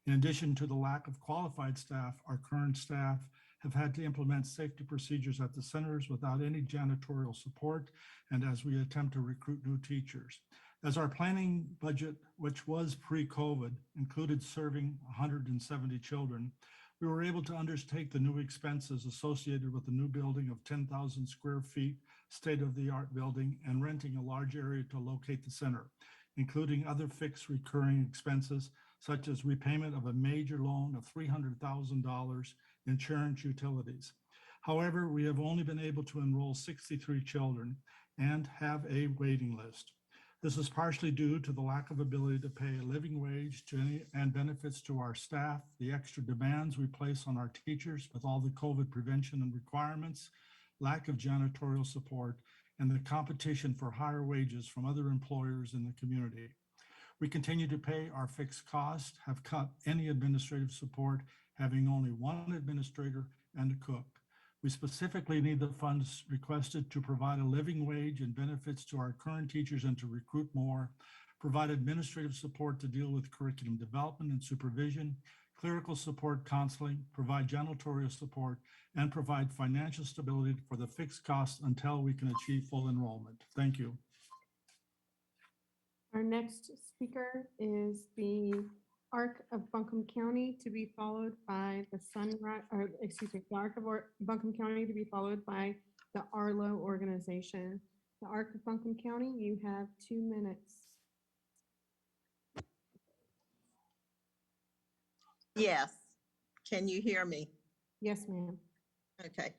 Speaker 17: In addition to the lack of qualified staff, our current staff have had to implement safety procedures at the centers without any janitorial support, and as we attempt to recruit new teachers. As our planning budget, which was pre-COVID, included serving 170 children, we were able to undertake the new expenses associated with the new building of 10,000 square feet, state-of-the-art building, and renting a large area to locate the center, including other fixed recurring expenses, such as repayment of a major loan of $300,000, insurance, utilities. However, we have only been able to enroll 63 children and have a waiting list. This is partially due to the lack of ability to pay a living wage and benefits to our staff, the extra demands we place on our teachers with all the COVID prevention and requirements, lack of janitorial support, and the competition for higher wages from other employers in the community. We continue to pay our fixed costs, have cut any administrative support, having only one administrator and a cook. We specifically need the funds requested to provide a living wage and benefits to our current teachers and to recruit more, provide administrative support to deal with curriculum development and supervision, clerical support, counseling, provide janitorial support, and provide financial stability for the fixed costs until we can achieve full enrollment. Thank you.
Speaker 12: Our next speaker is the ARC of Buncombe County, to be followed by the ARC of Buncombe County, to be followed by the Arlo organization. The ARC of Buncombe County, you have 2 minutes.
Speaker 18: Yes. Can you hear me?
Speaker 12: Yes, ma'am.
Speaker 18: Okay.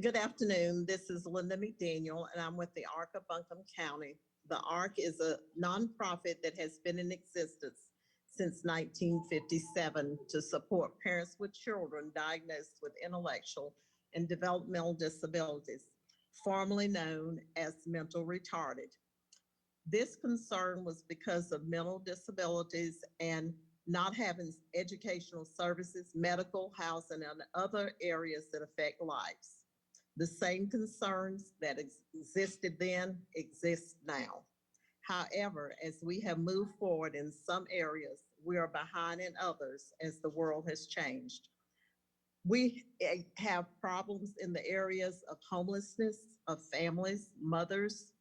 Speaker 18: Good afternoon. This is Linda McDaniel, and I'm with the ARC of Buncombe County. The ARC is a nonprofit that has been in existence since 1957 to support parents with children diagnosed with intellectual and developmental disabilities, formerly known as mental retarded. This concern was because of mental disabilities and not having educational services, medical, housing, and other areas that affect lives. The same concerns that existed then exist now. However, as we have moved forward in some areas, we are behind in others as the world has changed. We have problems in the areas of homelessness, of families, mothers,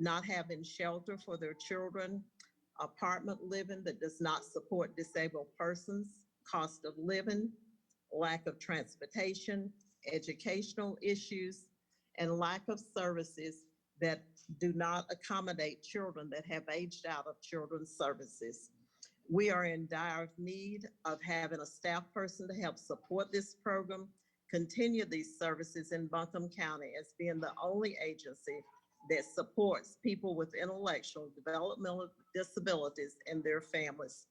Speaker 18: not having shelter for their children, apartment living that does not support disabled persons, cost of living, lack of transportation, educational issues, and lack of services that do not accommodate children that have aged out of children's services. We are in dire need of having a staff person to help support this program, continue these services in Buncombe County as being the only agency that supports people with intellectual developmental disabilities and their families.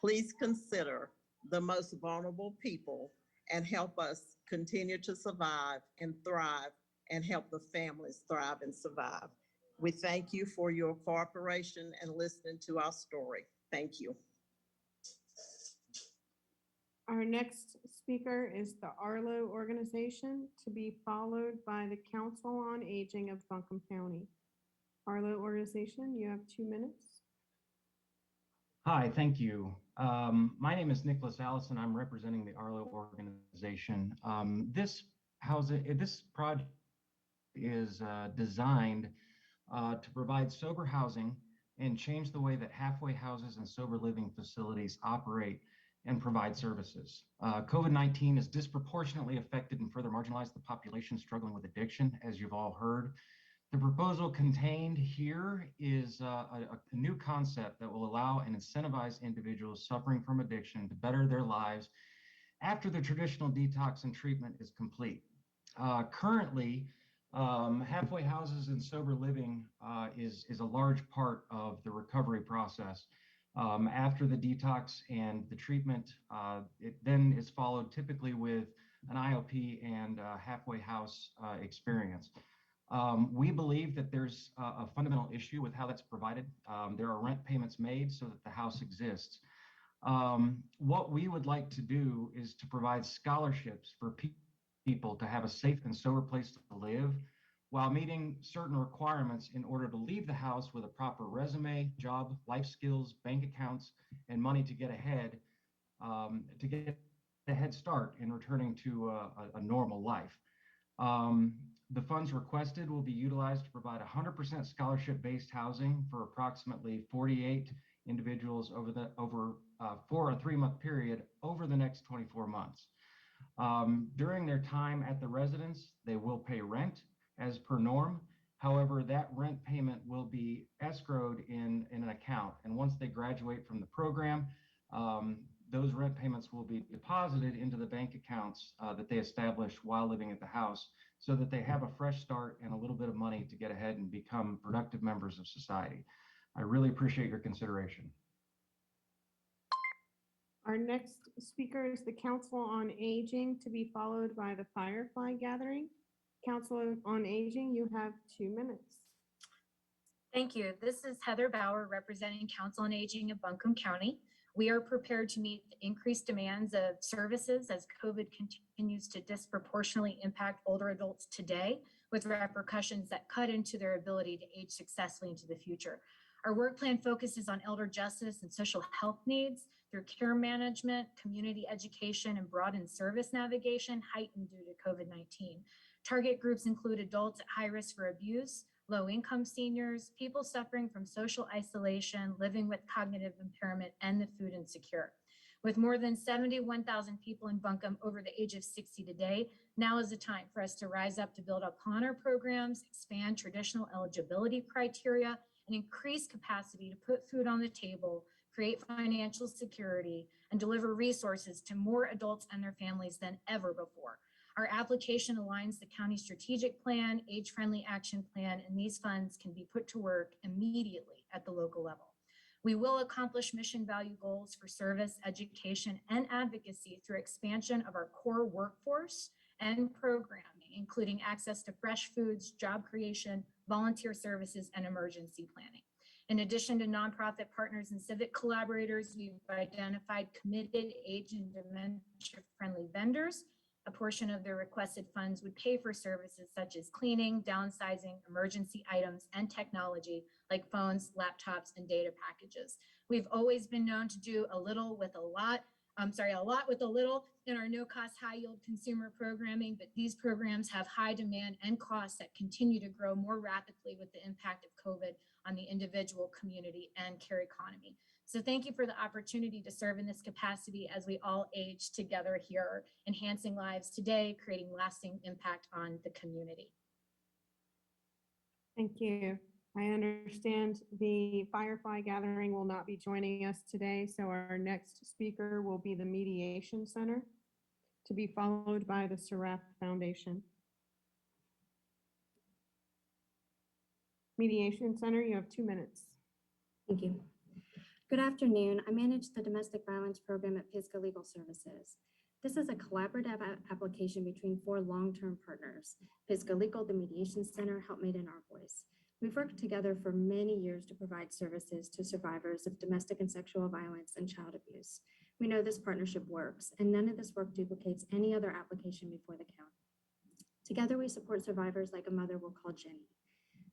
Speaker 18: Please consider the most vulnerable people and help us continue to survive and thrive and help the families thrive and survive. We thank you for your cooperation and listening to our story. Thank you.
Speaker 12: Our next speaker is the Arlo organization, to be followed by the Council on Aging of Buncombe County. Arlo organization, you have 2 minutes.
Speaker 19: Hi, thank you. My name is Nicholas Allison. I'm representing the Arlo organization. This project is designed to provide sober housing and change the way that halfway houses and sober living facilities operate and provide services. COVID-19 has disproportionately affected and further marginalized the population struggling with addiction, as you've all heard. The proposal contained here is a new concept that will allow and incentivize individuals suffering from addiction to better their lives after the traditional detox and treatment is complete. Currently, halfway houses and sober living is a large part of the recovery process. After the detox and the treatment, it then is followed typically with an IOP and a halfway house experience. We believe that there's a fundamental issue with how that's provided. There are rent payments made so that the house exists. What we would like to do is to provide scholarships for people to have a safe and sober place to live while meeting certain requirements in order to leave the house with a proper resume, job, life skills, bank accounts, and money to get ahead, to get a head start in returning to a normal life. The funds requested will be utilized to provide 100% scholarship-based housing for approximately 48 individuals for a 3-month period over the next 24 months. During their time at the residence, they will pay rent as per norm. However, that rent payment will be escrowed in an account. And once they graduate from the program, those rent payments will be deposited into the bank accounts that they establish while living at the house, so that they have a fresh start and a little bit of money to get ahead and become productive members of society. I really appreciate your consideration.
Speaker 12: Our next speaker is the Council on Aging, to be followed by the Firefly Gathering. Council on Aging, you have 2 minutes.
Speaker 20: Thank you. This is Heather Bauer representing Council on Aging of Buncombe County. We are prepared to meet the increased demands of services as COVID continues to disproportionately impact older adults today, with repercussions that cut into their ability to age successfully into the future. Our work plan focuses on elder justice and social health needs through care management, community education, and broadened service navigation heightened due to COVID-19. Target groups include adults at high risk for abuse, low-income seniors, people suffering from social isolation, living with cognitive impairment, and the food insecure. With more than 71,000 people in Buncombe over the age of 60 today, now is the time for us to rise up to build upon our programs, expand traditional eligibility criteria, and increase capacity to put food on the table, create financial security, and deliver resources to more adults and their families than ever before. Our application aligns the county strategic plan, age-friendly action plan, and these funds can be put to work immediately at the local level. We will accomplish mission value goals for service, education, and advocacy through expansion of our core workforce and programming, including access to fresh foods, job creation, volunteer services, and emergency planning. In addition to nonprofit partners and civic collaborators, we've identified committed age and dementia-friendly vendors. A portion of their requested funds would pay for services such as cleaning, downsizing, emergency items, and technology like phones, laptops, and data packages. We've always been known to do a little with a lot. a lot with a little in our no-cost, high-yield consumer programming, but these programs have high demand and costs that continue to grow more rapidly with the impact of COVID on the individual, community, and care economy. So thank you for the opportunity to serve in this capacity as we all age together here, enhancing lives today, creating lasting impact on the community.
Speaker 12: Thank you. I understand the Firefly Gathering will not be joining us today, so our next speaker will be the Mediation Center, to be followed by the Seraph Foundation. Mediation Center, you have 2 minutes.
Speaker 4: Thank you. Good afternoon. I manage the Domestic Violence Program at Pisgah Legal Services. This is a collaborative application between 4 long-term partners: Pisgah Legal, the Mediation Center, Helpmate, and Our Voice. We've worked together for many years to provide services to survivors of domestic and sexual violence and child abuse. We know this partnership works, and none of this work duplicates any other application before the county. Together, we support survivors like a mother we'll call Jenny.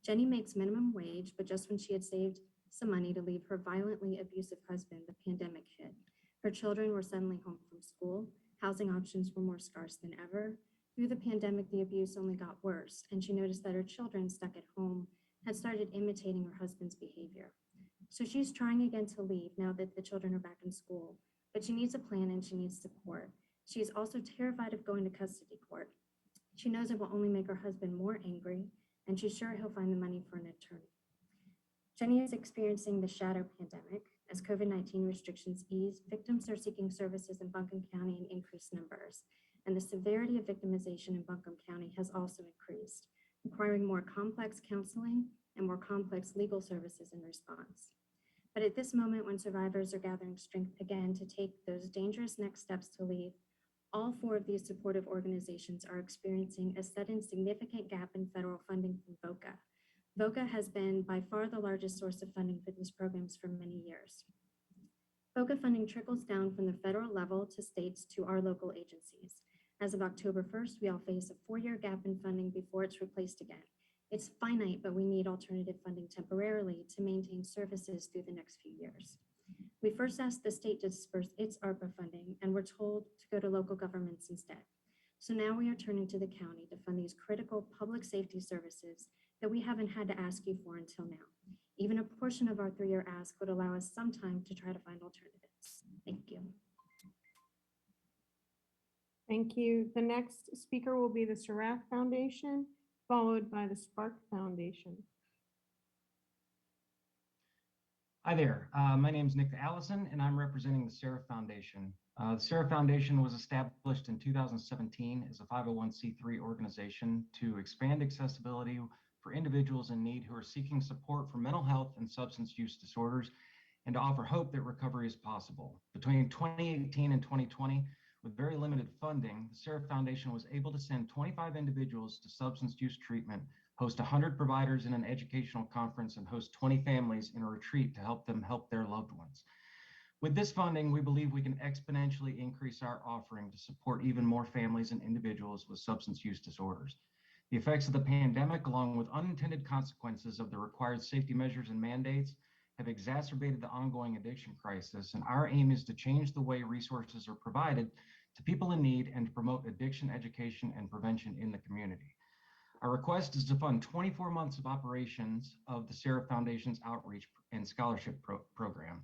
Speaker 4: Jenny makes minimum wage, but just when she had saved some money to leave her violently abusive husband, the pandemic hit. Her children were suddenly home from school. Housing options were more scarce than ever. Through the pandemic, the abuse only got worse, and she noticed that her children stuck at home had started imitating her husband's behavior. So she's trying again to leave now that the children are back in school, but she needs a plan and she needs support. She is also terrified of going to custody court. She knows it will only make her husband more angry, and she's sure he'll find the money for an attorney. Jenny is experiencing the shadow pandemic. As COVID-19 restrictions ease, victims are seeking services in Buncombe County in increased numbers, and the severity of victimization in Buncombe County has also increased, requiring more complex counseling and more complex legal services in response. But at this moment, when survivors are gathering strength again to take those dangerous next steps to leave, all 4 of these supportive organizations are experiencing a sudden significant gap in federal funding from Voca. Voca has been by far the largest source of funding for these programs for many years. Voca funding trickles down from the federal level to states to our local agencies. As of October 1st, we all face a 4-year gap in funding before it's replaced again. It's finite, but we need alternative funding temporarily to maintain services through the next few years. We first asked the state to disperse its ARPA funding, and we're told to go to local governments instead. So now we are turning to the county to fund these critical public safety services that we haven't had to ask you for until now. Even a portion of our 3-year ask would allow us some time to try to find alternatives. Thank you.
Speaker 12: Thank you. The next speaker will be the Seraph Foundation, followed by the Spark Foundation.
Speaker 19: Hi there. My name is Nick Allison, and I'm representing the Seraph Foundation. The Seraph Foundation was established in 2017 as a 501c3 organization to expand accessibility for individuals in need who are seeking support for mental health and substance use disorders, and to offer hope that recovery is possible. Between 2018 and 2020, with very limited funding, the Seraph Foundation was able to send 25 individuals to substance use treatment, host 100 providers in an educational conference, and host 20 families in a retreat to help them help their loved ones. With this funding, we believe we can exponentially increase our offering to support even more families and individuals with substance use disorders. The effects of the pandemic, along with unintended consequences of the required safety measures and mandates, have exacerbated the ongoing addiction crisis, and our aim is to change the way resources are provided to people in need and to promote addiction education and prevention in the community. Our request is to fund 24 months of operations of the Seraph Foundation's outreach and scholarship program.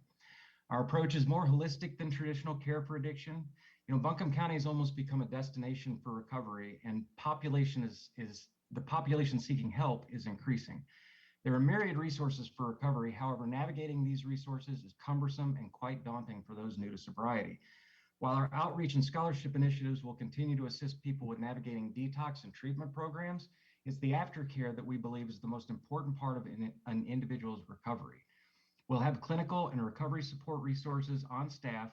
Speaker 19: Our approach is more holistic than traditional care for addiction. Buncombe County has almost become a destination for recovery, and the population seeking help is increasing. There are myriad resources for recovery. However, navigating these resources is cumbersome and quite daunting for those new to sobriety. While our outreach and scholarship initiatives will continue to assist people with navigating detox and treatment programs, it's the aftercare that we believe is the most important part of an individual's recovery. We'll have clinical and recovery support resources on staff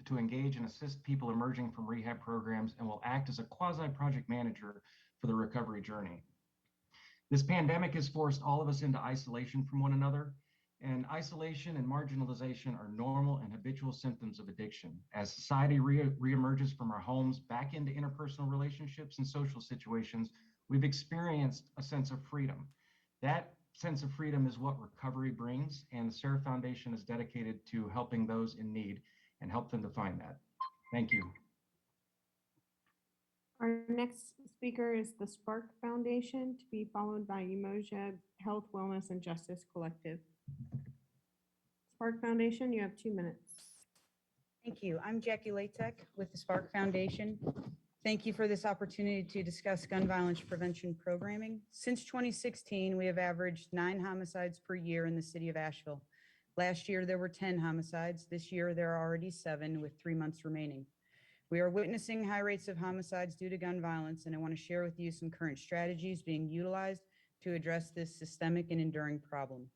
Speaker 19: to engage and assist people emerging from rehab programs, and will act as a quasi-project manager for the recovery journey. This pandemic has forced all of us into isolation from one another, and isolation and marginalization are normal and habitual symptoms of addiction. As society reemerges from our homes back into interpersonal relationships and social situations, we've experienced a sense of freedom. That sense of freedom is what recovery brings, and the Seraph Foundation is dedicated to helping those in need and help them to find that. Thank you.
Speaker 12: Our next speaker is the Spark Foundation, to be followed by Ymca Health, Wellness, and Justice Collective. Spark Foundation, you have 2 minutes.
Speaker 5: Thank you. I'm Jackie Latek with the Spark Foundation. Thank you for this opportunity to discuss gun violence prevention programming. Since 2016, we have averaged 9 homicides per year in the city of Asheville. Last year, there were 10 homicides. This year, there are already 7 with 3 months remaining. We are witnessing high rates of homicides due to gun violence, and I want to share with you some current strategies being utilized to address this systemic and enduring problem.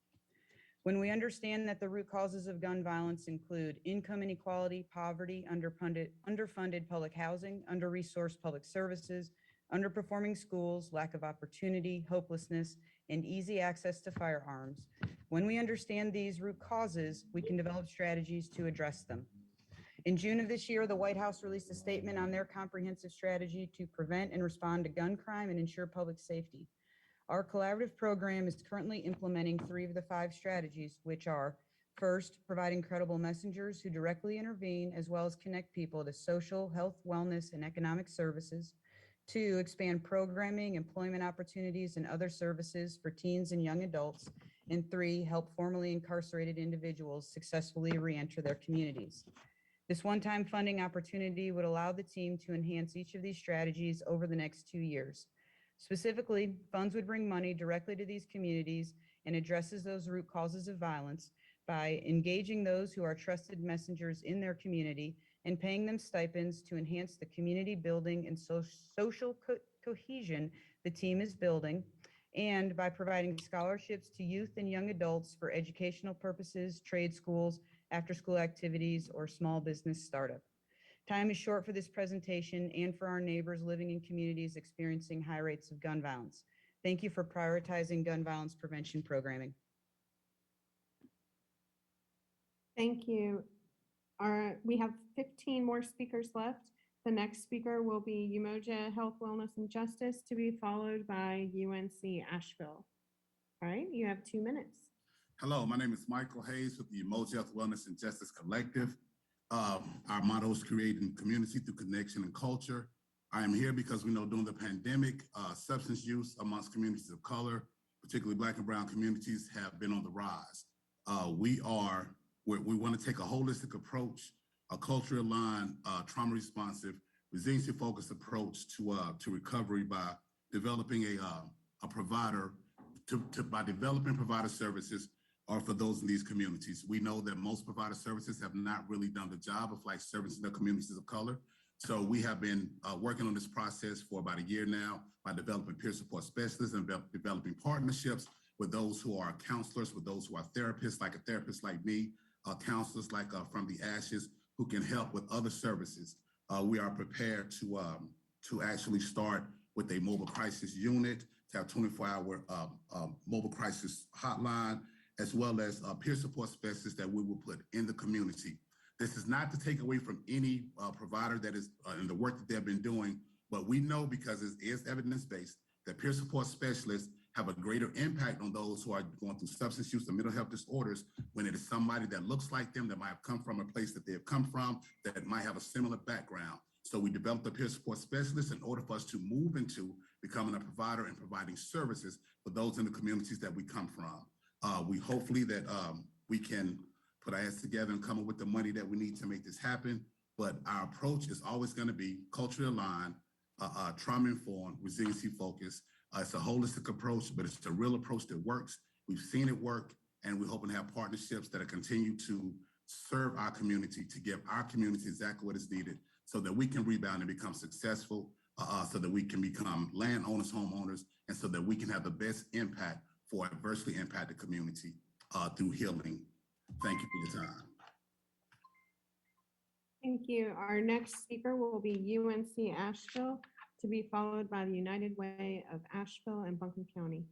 Speaker 5: When we understand that the root causes of gun violence include income inequality, poverty, underfunded public housing, under-resourced public services, underperforming schools, lack of opportunity, hopelessness, and easy access to firearms, when we understand these root causes, we can develop strategies to address them. In June of this year, the White House released a statement on their comprehensive strategy to prevent and respond to gun crime and ensure public safety. Our collaborative program is currently implementing 3 of the 5 strategies, which are: first, providing credible messengers who directly intervene as well as connect people to social, health, wellness, and economic services; 2, expand programming, employment opportunities, and other services for teens and young adults; and 3, help formerly incarcerated individuals successfully reenter their communities. This one-time funding opportunity would allow the team to enhance each of these strategies over the next 2 years. Specifically, funds would bring money directly to these communities and addresses those root causes of violence by engaging those who are trusted messengers in their community and paying them stipends to enhance the community building and social cohesion the team is building, and by providing scholarships to youth and young adults for educational purposes, trade schools, after-school activities, or small business startup. Time is short for this presentation and for our neighbors living in communities experiencing high rates of gun violence. Thank you for prioritizing gun violence prevention programming.
Speaker 12: Thank you. We have 15 more speakers left. The next speaker will be Ymca Health, Wellness, and Justice, to be followed by UNC Asheville. All right, you have 2 minutes.
Speaker 21: Hello, my name is Michael Hayes with the Ymca Health, Wellness, and Justice Collective. Our motto is creating community through connection and culture. I am here because we know during the pandemic, substance use amongst communities of color, particularly Black and brown communities, have been on the rise. We want to take a holistic approach, a culturally aligned, trauma responsive, resiliency focused approach to recovery by developing a provider, by developing provider services or for those in these communities. We know that most provider services have not really done the job of like servicing the communities of color. So we have been working on this process for about a year now by developing peer support specialists and developing partnerships with those who are counselors, with those who are therapists, like a therapist like me, counselors like From the Ashes, who can help with other services. We are prepared to actually start with a mobile crisis unit, to have 24-hour mobile crisis hotline, as well as peer support specialists that we will put in the community. This is not to take away from any provider that is in the work that they've been doing, but we know, because it is evidence-based, that peer support specialists have a greater impact on those who are going through substance use and mental health disorders when it is somebody that looks like them, that might have come from a place that they have come from, that might have a similar background. So we developed a peer support specialist in order for us to move into becoming a provider and providing services for those in the communities that we come from. We hopefully that we can put our heads together and come up with the money that we need to make this happen. But our approach is always going to be culturally aligned, trauma-informed, resiliency-focused. It's a holistic approach, but it's a real approach that works. We've seen it work, and we're hoping to have partnerships that continue to serve our community, to give our community exactly what is needed so that we can rebound and become successful, so that we can become landowners, homeowners, and so that we can have the best impact for adversely impacted community through healing. Thank you for your time.
Speaker 12: Thank you. Our next speaker will be UNC Asheville, to be followed by the United Way of Asheville and Buncombe County.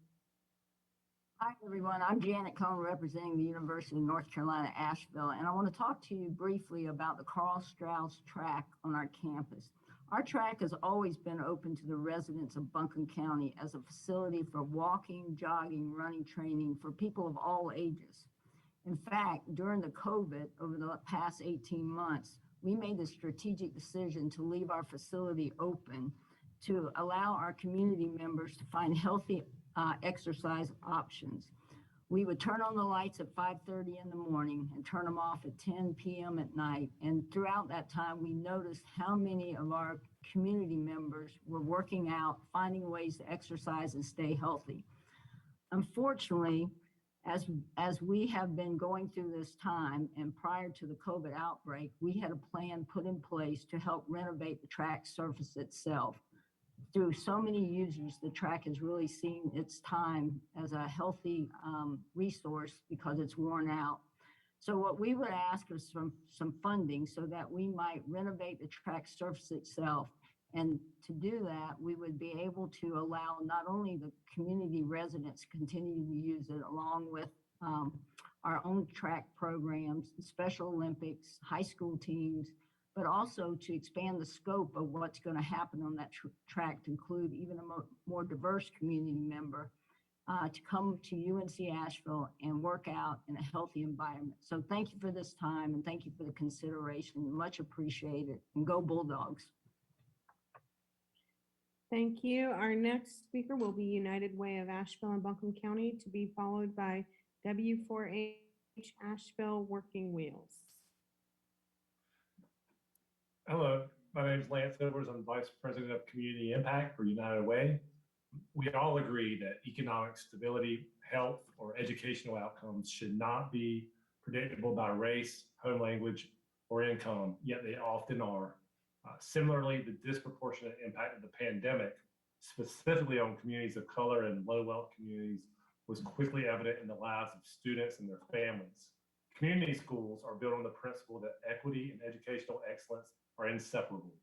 Speaker 22: Hi, everyone. I'm Janet Cohn, representing the University of North Carolina, Asheville, and I want to talk to you briefly about the Carl Strauss track on our campus. Our track has always been open to the residents of Buncombe County as a facility for walking, jogging, running training for people of all ages. In fact, during the COVID, over the past 18 months, we made the strategic decision to leave our facility open to allow our community members to find healthy exercise options. We would turn on the lights at 5:30 in the morning and turn them off at 10 p.m. at night. And throughout that time, we noticed how many of our community members were working out, finding ways to exercise and stay healthy. Unfortunately, as we have been going through this time and prior to the COVID outbreak, we had a plan put in place to help renovate the track surface itself. Through so many users, the track has really seen its time as a healthy resource because it's worn out. So what we would ask is some funding so that we might renovate the track surface itself. And to do that, we would be able to allow not only the community residents continue to use it along with our own track programs, Special Olympics, high school teams, but also to expand the scope of what's going to happen on that track to include even a more diverse community member to come to UNC Asheville and work out in a healthy environment. So thank you for this time and thank you for the consideration. Much appreciated. And go Bulldogs.
Speaker 12: Thank you. Our next speaker will be United Way of Asheville and Buncombe County, to be followed by W4H Asheville Working Wheels.
Speaker 3: Hello, my name is Lance Edwards. I'm Vice President of Community Impact for United Way. We all agree that economic stability, health, or educational outcomes should not be predictable by race, home language, or income, yet they often are. Similarly, the disproportionate impact of the pandemic, specifically on communities of color and low-wealth communities, was quickly evident in the lives of students and their families. Community schools are built on the principle that equity and educational excellence are inseparable.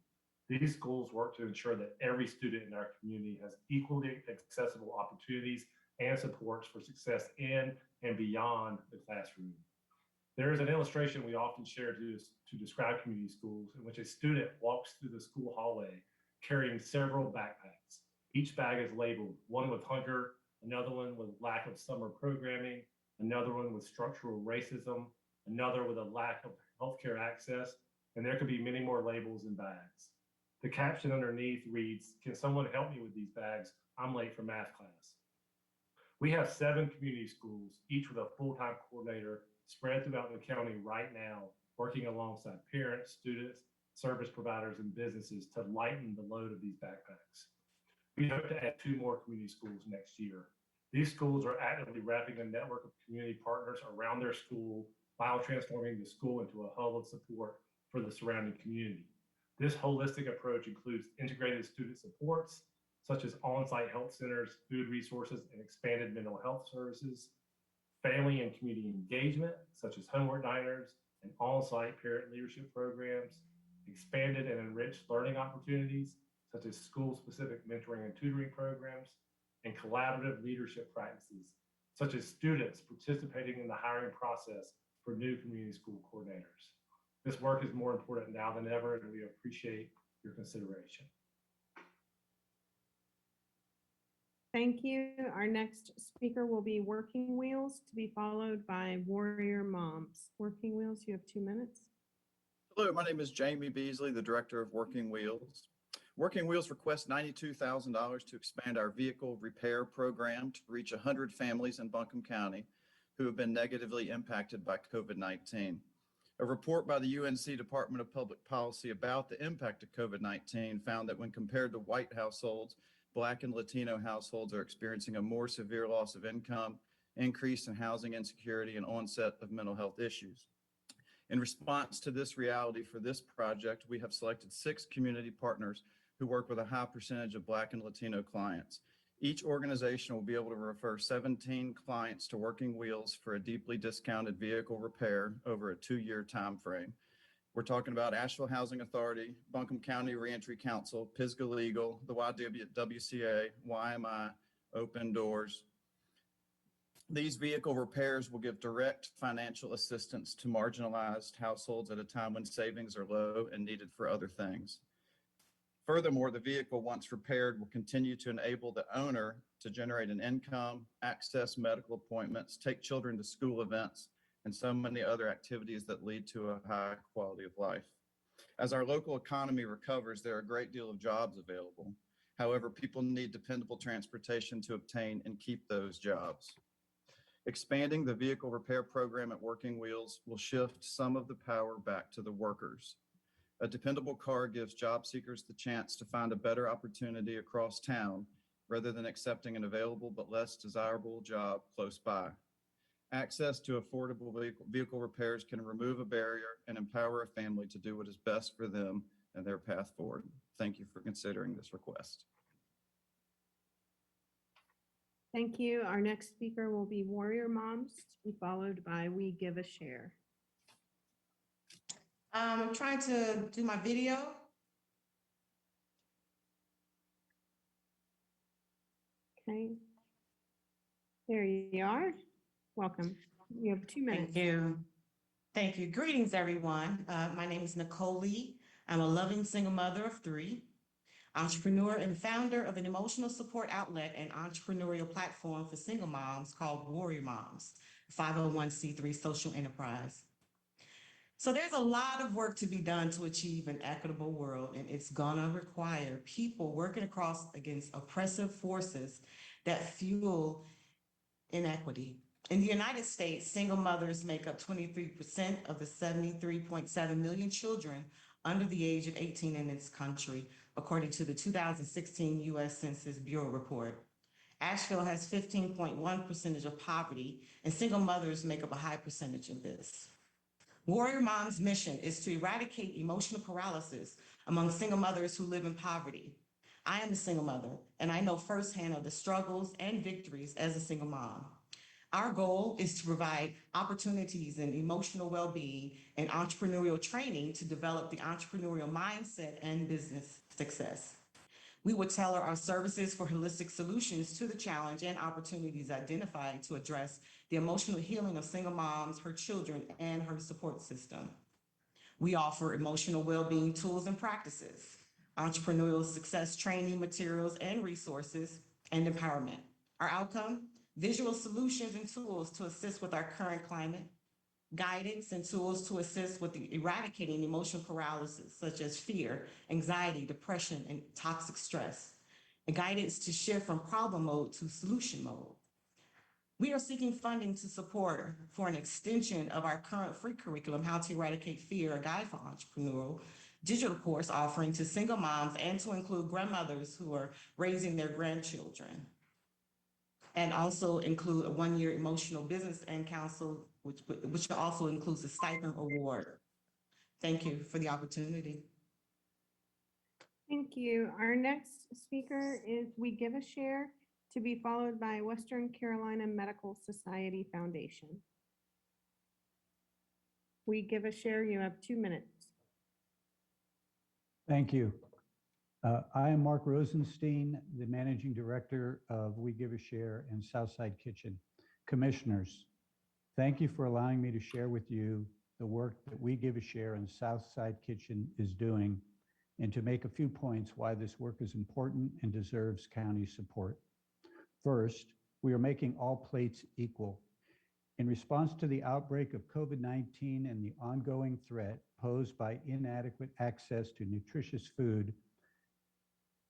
Speaker 3: These schools work to ensure that every student in our community has equally accessible opportunities and supports for success in and beyond the classroom. There is an illustration we often share to describe community schools in which a student walks through the school hallway carrying several backpacks. Each bag is labeled, one with hunger, another one with lack of summer programming, another one with structural racism, another with a lack of healthcare access, and there could be many more labels and bags. The caption underneath reads, "Can someone help me with these bags? I'm late for math class." We have 7 community schools, each with a full-time coordinator spread throughout the county right now, working alongside parents, students, service providers, and businesses to lighten the load of these backpacks. We hope to add 2 more community schools next year. These schools are actively wrapping a network of community partners around their school while transforming the school into a hub of support for the surrounding community. This holistic approach includes integrated student supports, such as on-site health centers, food resources, and expanded mental health services, family and community engagement, such as homework diners and on-site parent leadership programs, expanded and enriched learning opportunities, such as school-specific mentoring and tutoring programs, and collaborative leadership practices, such as students participating in the hiring process for new community school coordinators. This work is more important now than ever, and we appreciate your consideration.
Speaker 12: Thank you. Our next speaker will be Working Wheels, to be followed by Warrior Moms. Working Wheels, you have 2 minutes.
Speaker 6: Hello, my name is Jamie Beasley, the Director of Working Wheels. Working Wheels requests $92,000 to expand our vehicle repair program to reach 100 families in Buncombe County who have been negatively impacted by COVID-19. A report by the UNC Department of Public Policy about the impact of COVID-19 found that when compared to white households, Black and Latino households are experiencing a more severe loss of income, increase in housing insecurity, and onset of mental health issues. In response to this reality for this project, we have selected 6 community partners who work with a high percentage of Black and Latino clients. Each organization will be able to refer 17 clients to Working Wheels for a deeply discounted vehicle repair over a 2-year time frame. We're talking about Asheville Housing Authority, Buncombe County Reentry Council, Pisgah Legal, the YWCA, Ymca, Open Doors. These vehicle repairs will give direct financial assistance to marginalized households at a time when savings are low and needed for other things. Furthermore, the vehicle, once repaired, will continue to enable the owner to generate an income, access medical appointments, take children to school events, and so many other activities that lead to a high quality of life. As our local economy recovers, there are a great deal of jobs available. However, people need dependable transportation to obtain and keep those jobs. Expanding the vehicle repair program at Working Wheels will shift some of the power back to the workers. A dependable car gives job seekers the chance to find a better opportunity across town rather than accepting an available but less desirable job close by. Access to affordable vehicle repairs can remove a barrier and empower a family to do what is best for them and their path forward. Thank you for considering this request.
Speaker 12: Thank you. Our next speaker will be Warrior Moms, to be followed by We Give a Share.
Speaker 2: I'm trying to do my video.
Speaker 12: Okay. There you are. Welcome. You have 2 minutes.
Speaker 2: Thank you. Thank you. Greetings, everyone. My name is Nicole Lee. I'm a loving single mother of 3, entrepreneur and founder of an emotional support outlet and entrepreneurial platform for single moms called Warrior Moms, 501c3 social enterprise. So there's a lot of work to be done to achieve an equitable world, and it's gonna require people working across against oppressive forces that fuel inequity. In the United States, single mothers make up 23% of the 73.7 million children under the age of 18 in this country, according to the 2016 U.S. Census Bureau report. Asheville has 15.1% of poverty, and single mothers make up a high percentage of this. Warrior Mom's mission is to eradicate emotional paralysis among single mothers who live in poverty. I am a single mother, and I know firsthand of the struggles and victories as a single mom. Our goal is to provide opportunities in emotional well-being and entrepreneurial training to develop the entrepreneurial mindset and business success. We will tailor our services for holistic solutions to the challenge and opportunities identified to address the emotional healing of single moms, her children, and her support system. We offer emotional well-being tools and practices, entrepreneurial success training materials and resources, and empowerment. Our outcome? Visual solutions and tools to assist with our current climate, guidance and tools to assist with eradicating emotional paralysis, such as fear, anxiety, depression, and toxic stress, and guidance to shift from problem mode to solution mode. We are seeking funding to support for an extension of our current free curriculum, How to Eradicate Fear, a Guide for Entrepreneurial, digital course offering to single moms and to include grandmothers who are raising their grandchildren, and also include a 1-year emotional business and counsel, which also includes a stipend award. Thank you for the opportunity.
Speaker 12: Thank you. Our next speaker is We Give a Share, to be followed by Western Carolina Medical Society Foundation. We Give a Share, you have 2 minutes.
Speaker 7: Thank you. I am Mark Rosenstein, the Managing Director of We Give a Share and Southside Kitchen. Commissioners, thank you for allowing me to share with you the work that We Give a Share and Southside Kitchen is doing, and to make a few points why this work is important and deserves county support. First, we are making all plates equal. In response to the outbreak of COVID-19 and the ongoing threat posed by inadequate access to nutritious food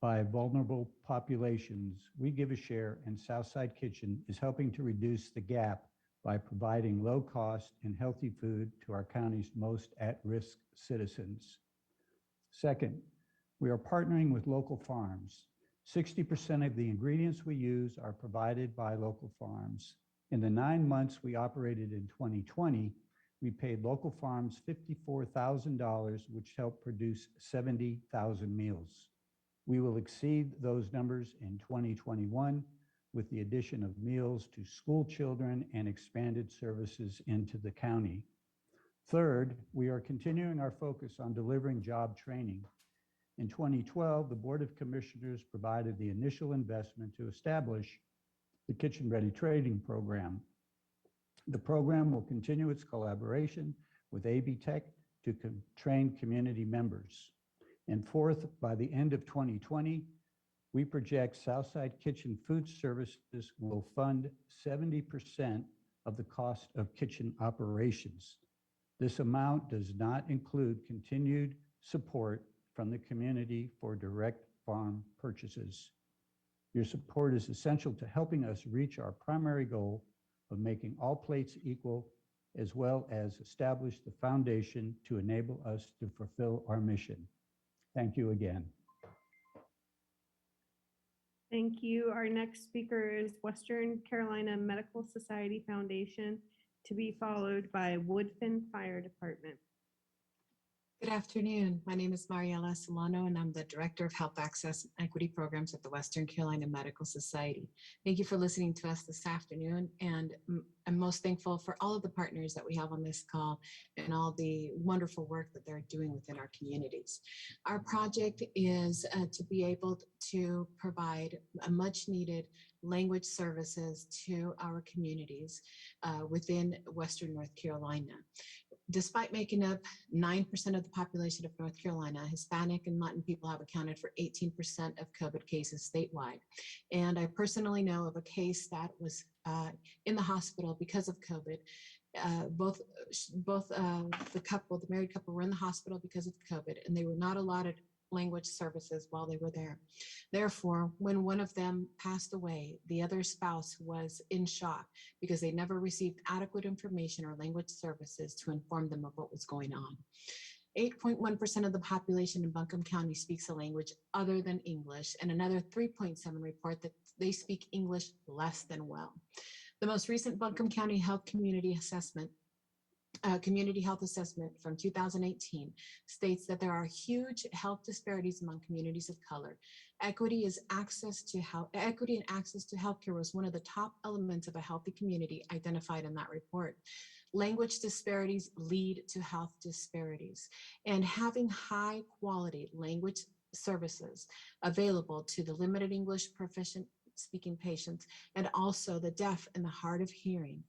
Speaker 7: by vulnerable populations, We Give a Share and Southside Kitchen is helping to reduce the gap by providing low-cost and healthy food to our county's most at-risk citizens. Second, we are partnering with local farms. 60% of the ingredients we use are provided by local farms. In the 9 months we operated in 2020, we paid local farms $54,000, which helped produce 70,000 meals. We will exceed those numbers in 2021 with the addition of meals to school children and expanded services into the county. Third, we are continuing our focus on delivering job training. In 2012, the Board of Commissioners provided the initial investment to establish the Kitchen Ready Training Program. The program will continue its collaboration with AB Tech to train community members. And fourth, by the end of 2020, we project Southside Kitchen Food Services will fund 70% of the cost of kitchen operations. This amount does not include continued support from the community for direct farm purchases. Your support is essential to helping us reach our primary goal of making all plates equal, as well as establish the foundation to enable us to fulfill our mission. Thank you again.
Speaker 12: Thank you. Our next speaker is Western Carolina Medical Society Foundation, to be followed by Woodland Fire Department.
Speaker 8: Good afternoon. My name is Mariela Solano, and I'm the Director of Health Access and Equity Programs at the Western Carolina Medical Society. Thank you for listening to us this afternoon, and I'm most thankful for all of the partners that we have on this call and all the wonderful work that they're doing within our communities. Our project is to be able to provide a much needed language services to our communities within Western North Carolina. Despite making up 9% of the population of North Carolina, Hispanic and Latin people have accounted for 18% of COVID cases statewide. And I personally know of a case that was in the hospital because of COVID. Both the married couple were in the hospital because of COVID, and they were not allotted language services while they were there. Therefore, when one of them passed away, the other spouse was in shock because they never received adequate information or language services to inform them of what was going on. 8.1% of the population in Buncombe County speaks a language other than English, and another 3.7 report that they speak English less than well. The most recent Buncombe County Health Community Health Assessment from 2018 states that there are huge health disparities among communities of color. Equity and access to healthcare was one of the top elements of a healthy community identified in that report. Language disparities lead to health disparities, and having high quality language services available to the limited English proficient speaking patients and also the deaf and the hard of hearing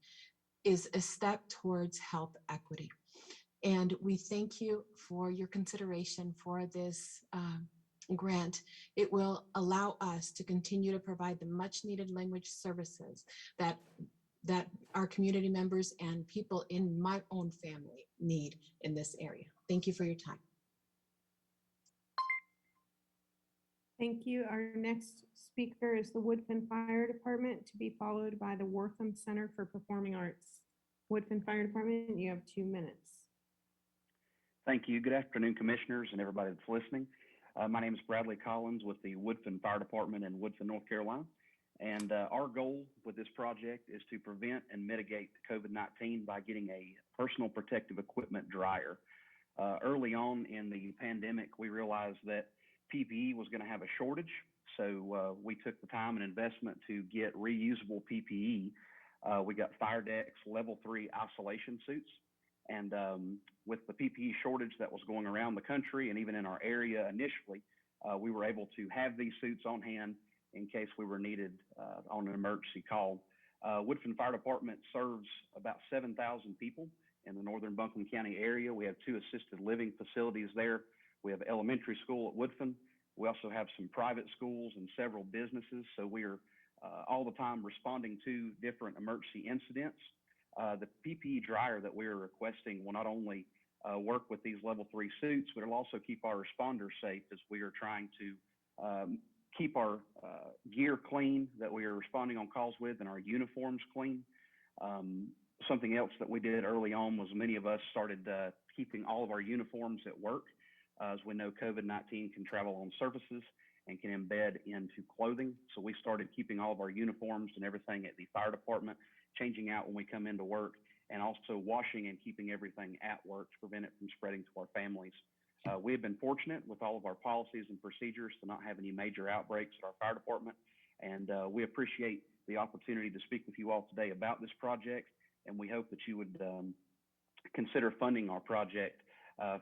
Speaker 8: is a step towards health equity. And we thank you for your consideration for this grant. It will allow us to continue to provide the much needed language services that our community members and people in my own family need in this area. Thank you for your time.
Speaker 12: Thank you. Our next speaker is the Woodland Fire Department, to be followed by the Wortham Center for Performing Arts. Woodland Fire Department, you have 2 minutes.
Speaker 9: Thank you. Good afternoon, commissioners and everybody that's listening. My name is Bradley Collins with the Woodland Fire Department in Woodland, North Carolina. And our goal with this project is to prevent and mitigate COVID-19 by getting a personal protective equipment dryer. Early on in the pandemic, we realized that PPE was going to have a shortage. So we took the time and investment to get reusable PPE. We got Fire Decks Level 3 isolation suits. And with the PPE shortage that was going around the country and even in our area initially, we were able to have these suits on hand in case we were needed on an emergency call. Woodland Fire Department serves about 7,000 people in the northern Buncombe County area. We have 2 assisted living facilities there. We have elementary school at Woodland. We also have some private schools and several businesses. So we are all the time responding to different emergency incidents. The PPE dryer that we are requesting will not only work with these level 3 suits, but it'll also keep our responders safe as we are trying to keep our gear clean that we are responding on calls with and our uniforms clean. Something else that we did early on was many of us started keeping all of our uniforms at work. As we know, COVID-19 can travel on surfaces and can embed into clothing. So we started keeping all of our uniforms and everything at the fire department, changing out when we come into work, and also washing and keeping everything at work to prevent it from spreading to our families. We have been fortunate with all of our policies and procedures to not have any major outbreaks at our fire department. And we appreciate the opportunity to speak with you all today about this project. And we hope that you would consider funding our project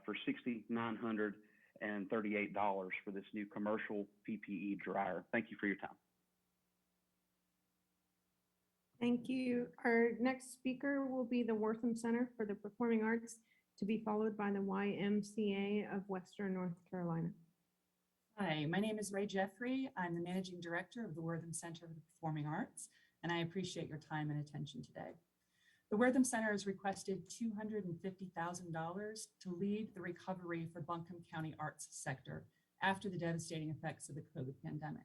Speaker 9: for $6,938 for this new commercial PPE dryer. Thank you for your time.
Speaker 12: Thank you. Our next speaker will be the Wortham Center for the Performing Arts, to be followed by the YMCA of Western North Carolina.
Speaker 10: Hi, my name is Ray Jeffrey. I'm the Managing Director of the Wortham Center for the Performing Arts, and I appreciate your time and attention today. The Wortham Center has requested $250,000 to lead the recovery for Buncombe County arts sector after the devastating effects of the COVID pandemic.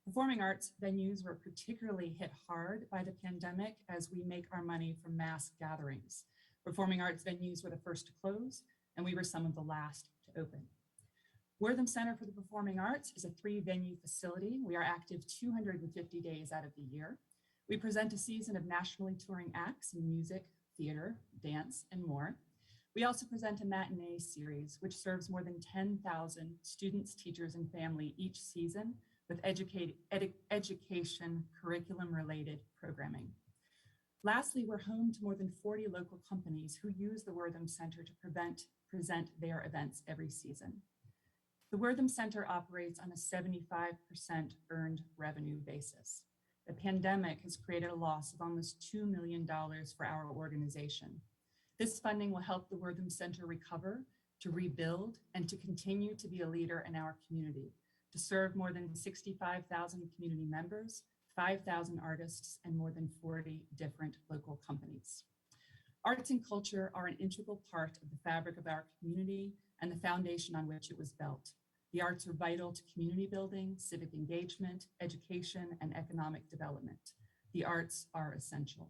Speaker 10: Performing arts venues were particularly hit hard by the pandemic as we make our money from mass gatherings. Performing arts venues were the first to close, and we were some of the last to open. Wortham Center for the Performing Arts is a 3-venue facility. We are active 250 days out of the year. We present a season of nationally touring acts in music, theater, dance, and more. We also present a matinee series, which serves more than 10,000 students, teachers, and family each season with education curriculum-related programming. Lastly, we're home to more than 40 local companies who use the Wortham Center to present their events every season. The Wortham Center operates on a 75% earned revenue basis. The pandemic has created a loss of almost $2 million for our organization. This funding will help the Wortham Center recover, to rebuild, and to continue to be a leader in our community, to serve more than 65,000 community members, 5,000 artists, and more than 40 different local companies. Arts and culture are an integral part of the fabric of our community and the foundation on which it was built. The arts are vital to community building, civic engagement, education, and economic development. The arts are essential.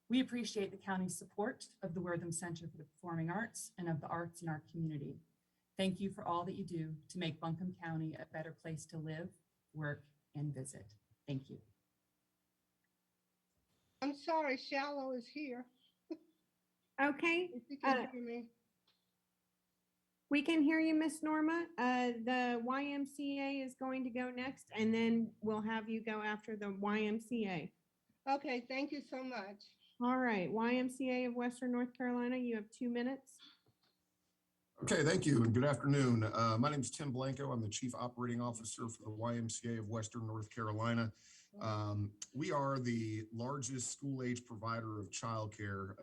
Speaker 10: We appreciate the county's support of the Wortham Center for the Performing Arts and of the arts in our community. Thank you for all that you do to make Buncombe County a better place to live, work, and visit. Thank you.
Speaker 1: I'm sorry, Shiloh is here.
Speaker 12: Okay.
Speaker 1: If you can hear me.
Speaker 12: We can hear you, Miss Norma. The YMCA is going to go next, and then we'll have you go after the YMCA.
Speaker 1: Okay, thank you so much.
Speaker 12: All right, YMCA of Western North Carolina, you have 2 minutes.
Speaker 11: Okay, thank you and good afternoon. My name is Tim Blanco. I'm the Chief Operating Officer for the YMCA of Western North Carolina. We are the largest school-age provider of childcare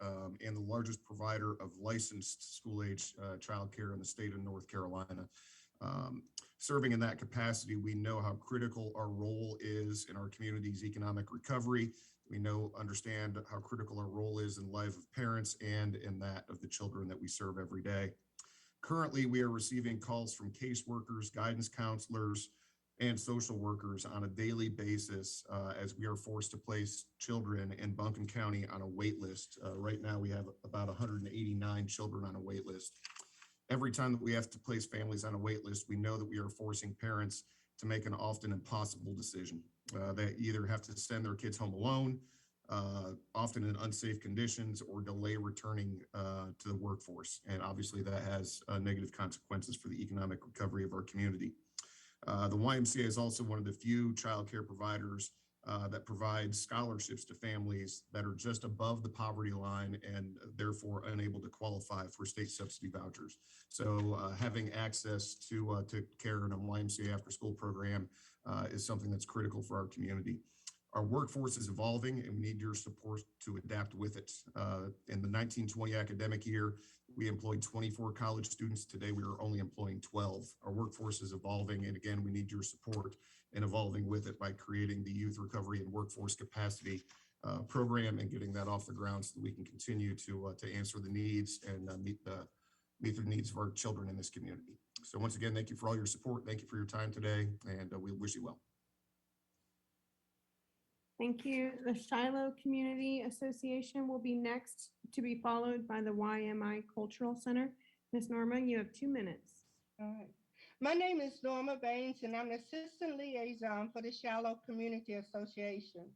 Speaker 11: and the largest provider of licensed school-age childcare in the state of North Carolina. Serving in that capacity, we know how critical our role is in our community's economic recovery. We understand how critical our role is in the life of parents and in that of the children that we serve every day. Currently, we are receiving calls from caseworkers, guidance counselors, and social workers on a daily basis as we are forced to place children in Buncombe County on a wait list. Right now, we have about 189 children on a wait list. Every time that we have to place families on a wait list, we know that we are forcing parents to make an often impossible decision. They either have to send their kids home alone, often in unsafe conditions, or delay returning to the workforce. And obviously that has negative consequences for the economic recovery of our community. The YMCA is also one of the few childcare providers that provides scholarships to families that are just above the poverty line and therefore unable to qualify for state subsidy vouchers. So having access to care in a YMCA after school program is something that's critical for our community. Our workforce is evolving and we need your support to adapt with it. In the 1920 academic year, we employed 24 college students. Today, we are only employing 12. Our workforce is evolving, and again, we need your support in evolving with it by creating the Youth Recovery and Workforce Capacity program and getting that off the ground so that we can continue to answer the needs and meet the needs of our children in this community. So once again, thank you for all your support. Thank you for your time today, and we wish you well.
Speaker 12: Thank you. The Shiloh Community Association will be next, to be followed by the YMI Cultural Center. Ms. Norma, you have 2 minutes.
Speaker 1: All right. My name is Norma Baines, and I'm the Assistant Liaison for the Shiloh Community Association.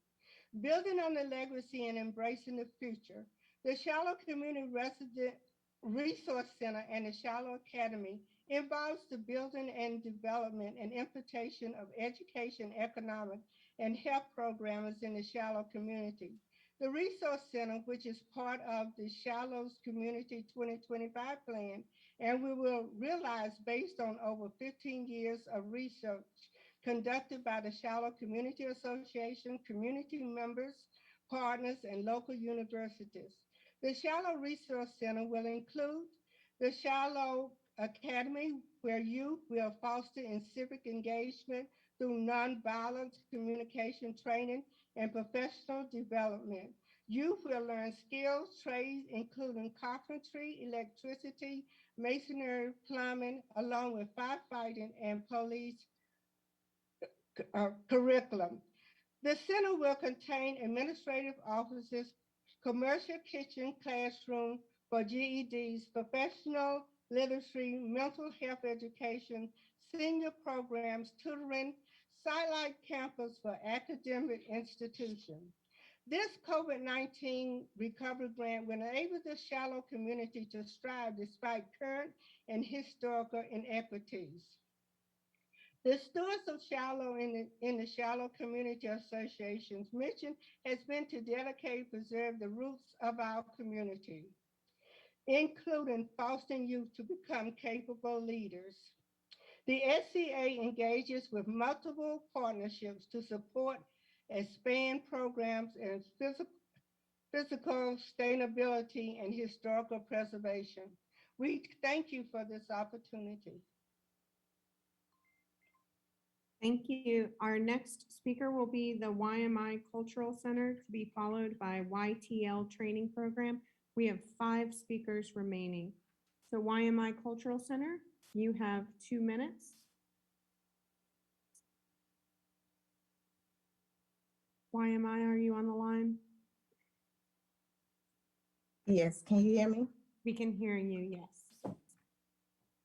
Speaker 1: Building on the legacy and embracing the future, the Shiloh Community Resident Resource Center and the Shiloh Academy involves the building and development and implementation of education, economic, and health programs in the Shiloh community. The Resource Center, which is part of the Shiloh's Community 2025 plan, and we will realize based on over 15 years of research conducted by the Shiloh Community Association, community members, partners, and local universities. The Shiloh Resource Center will include the Shiloh Academy, where youth will foster in civic engagement through nonviolent communication training and professional development. Youth will learn skills, trades, including carpentry, electricity, masonry, plumbing, along with firefighting and police curriculum. The center will contain administrative offices, commercial kitchen, classroom for GEDs, professional literacy, mental health education, senior programs, tutoring, satellite campus for academic institutions. This COVID-19 recovery grant will enable the Shiloh community to strive despite current and historical inequities. The Stewards of Shiloh in the Shiloh Community Association's mission has been to dedicate and preserve the roots of our community, including fostering youth to become capable leaders. The SCA engages with multiple partnerships to support, expand programs in physical sustainability and historical preservation. We thank you for this opportunity.
Speaker 12: Thank you. Our next speaker will be the YMI Cultural Center, to be followed by YTL Training Program. We have 5 speakers remaining. So YMI Cultural Center, you have 2 minutes. YMI, are you on the line?
Speaker 13: Yes, can you hear me?
Speaker 12: We can hear you, yes.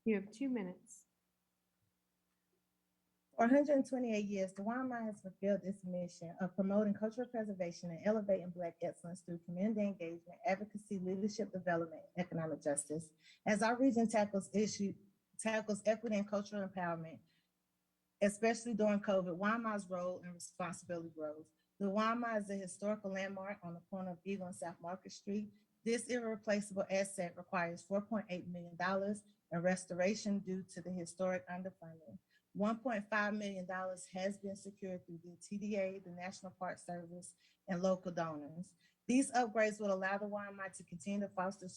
Speaker 12: You have 2 minutes.
Speaker 13: For 128 years, the YMI has fulfilled its mission of promoting cultural preservation and elevating Black excellence through community engagement, advocacy, leadership development, and economic justice. As our region tackles equity and cultural empowerment, especially during COVID, YMI's role and responsibility grows. The YMI is a historical landmark on the corner of Eagle and South Market Street. This irreplaceable asset requires $4.8 million in restoration due to the historic underfunding. $1.5 million has been secured through the TDA, the National Park Service, and local donors. These upgrades will allow the YMI to continue to foster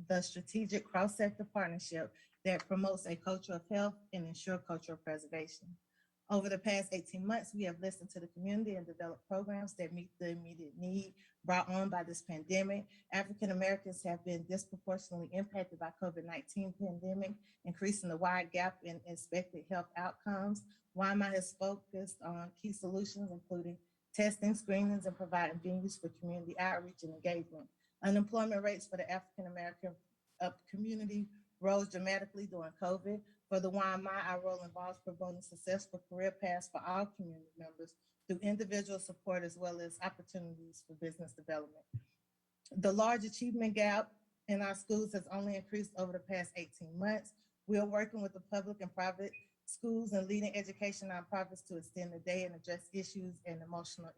Speaker 13: the strategic cross-sector partnership that promotes a culture of health and ensure cultural preservation. Over the past 18 months, we have listened to the community and developed programs that meet the immediate need brought on by this pandemic. African Americans have been disproportionately impacted by COVID-19 pandemic, increasing the wide gap in expected health outcomes. YMI has focused on key solutions, including testing, screenings, and providing venues for community outreach and engagement. Unemployment rates for the African American community rose dramatically during COVID. For the YMI, our role involves promoting successful career paths for all community members through individual support as well as opportunities for business development. The large achievement gap in our schools has only increased over the past 18 months. We are working with the public and private schools and leading education nonprofits to extend the day and address educational and emotional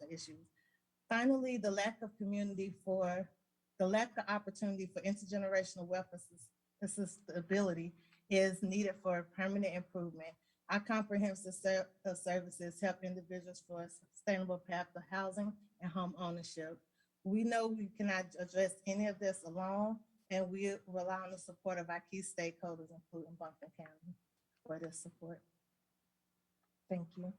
Speaker 13: issues. Finally, the lack of opportunity for intergenerational wealth sustainability is needed for permanent improvement. Our comprehensive services help individuals for a sustainable path to housing and home ownership. We know we cannot address any of this alone, and we rely on the support of our key stakeholders, including Buncombe County, for this support. Thank you.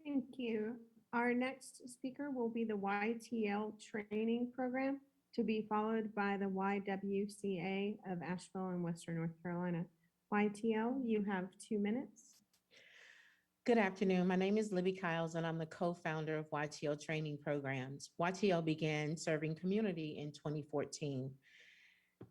Speaker 12: Thank you. Our next speaker will be the YTL Training Program, to be followed by the YWCA of Asheville and Western North Carolina. YTL, you have 2 minutes.
Speaker 2: Good afternoon. My name is Libby Kyles, and I'm the co-founder of YTL Training Programs. YTL began serving community in 2014.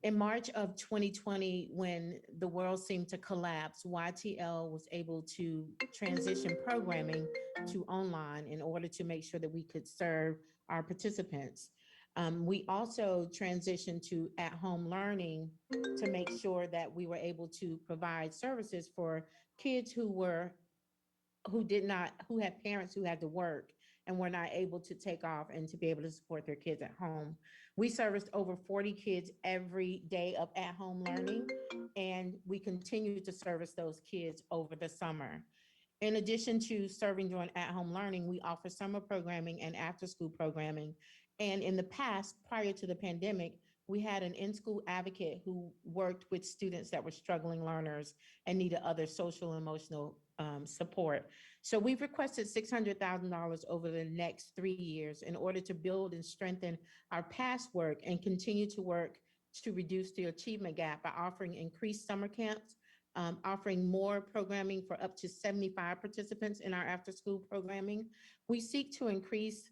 Speaker 2: In March of 2020, when the world seemed to collapse, YTL was able to transition programming to online in order to make sure that we could serve our participants. We also transitioned to at-home learning to make sure that we were able to provide services for kids who had parents who had to work and were not able to take off and to be able to support their kids at home. We serviced over 40 kids every day of at-home learning, and we continue to service those kids over the summer. In addition to serving during at-home learning, we offer summer programming and after-school programming. And in the past, prior to the pandemic, we had an in-school advocate who worked with students that were struggling learners and needed other social and emotional support. So we've requested $600,000 over the next 3 years in order to build and strengthen our past work and continue to work to reduce the achievement gap by offering increased summer camps, offering more programming for up to 75 participants in our after-school programming. We seek to increase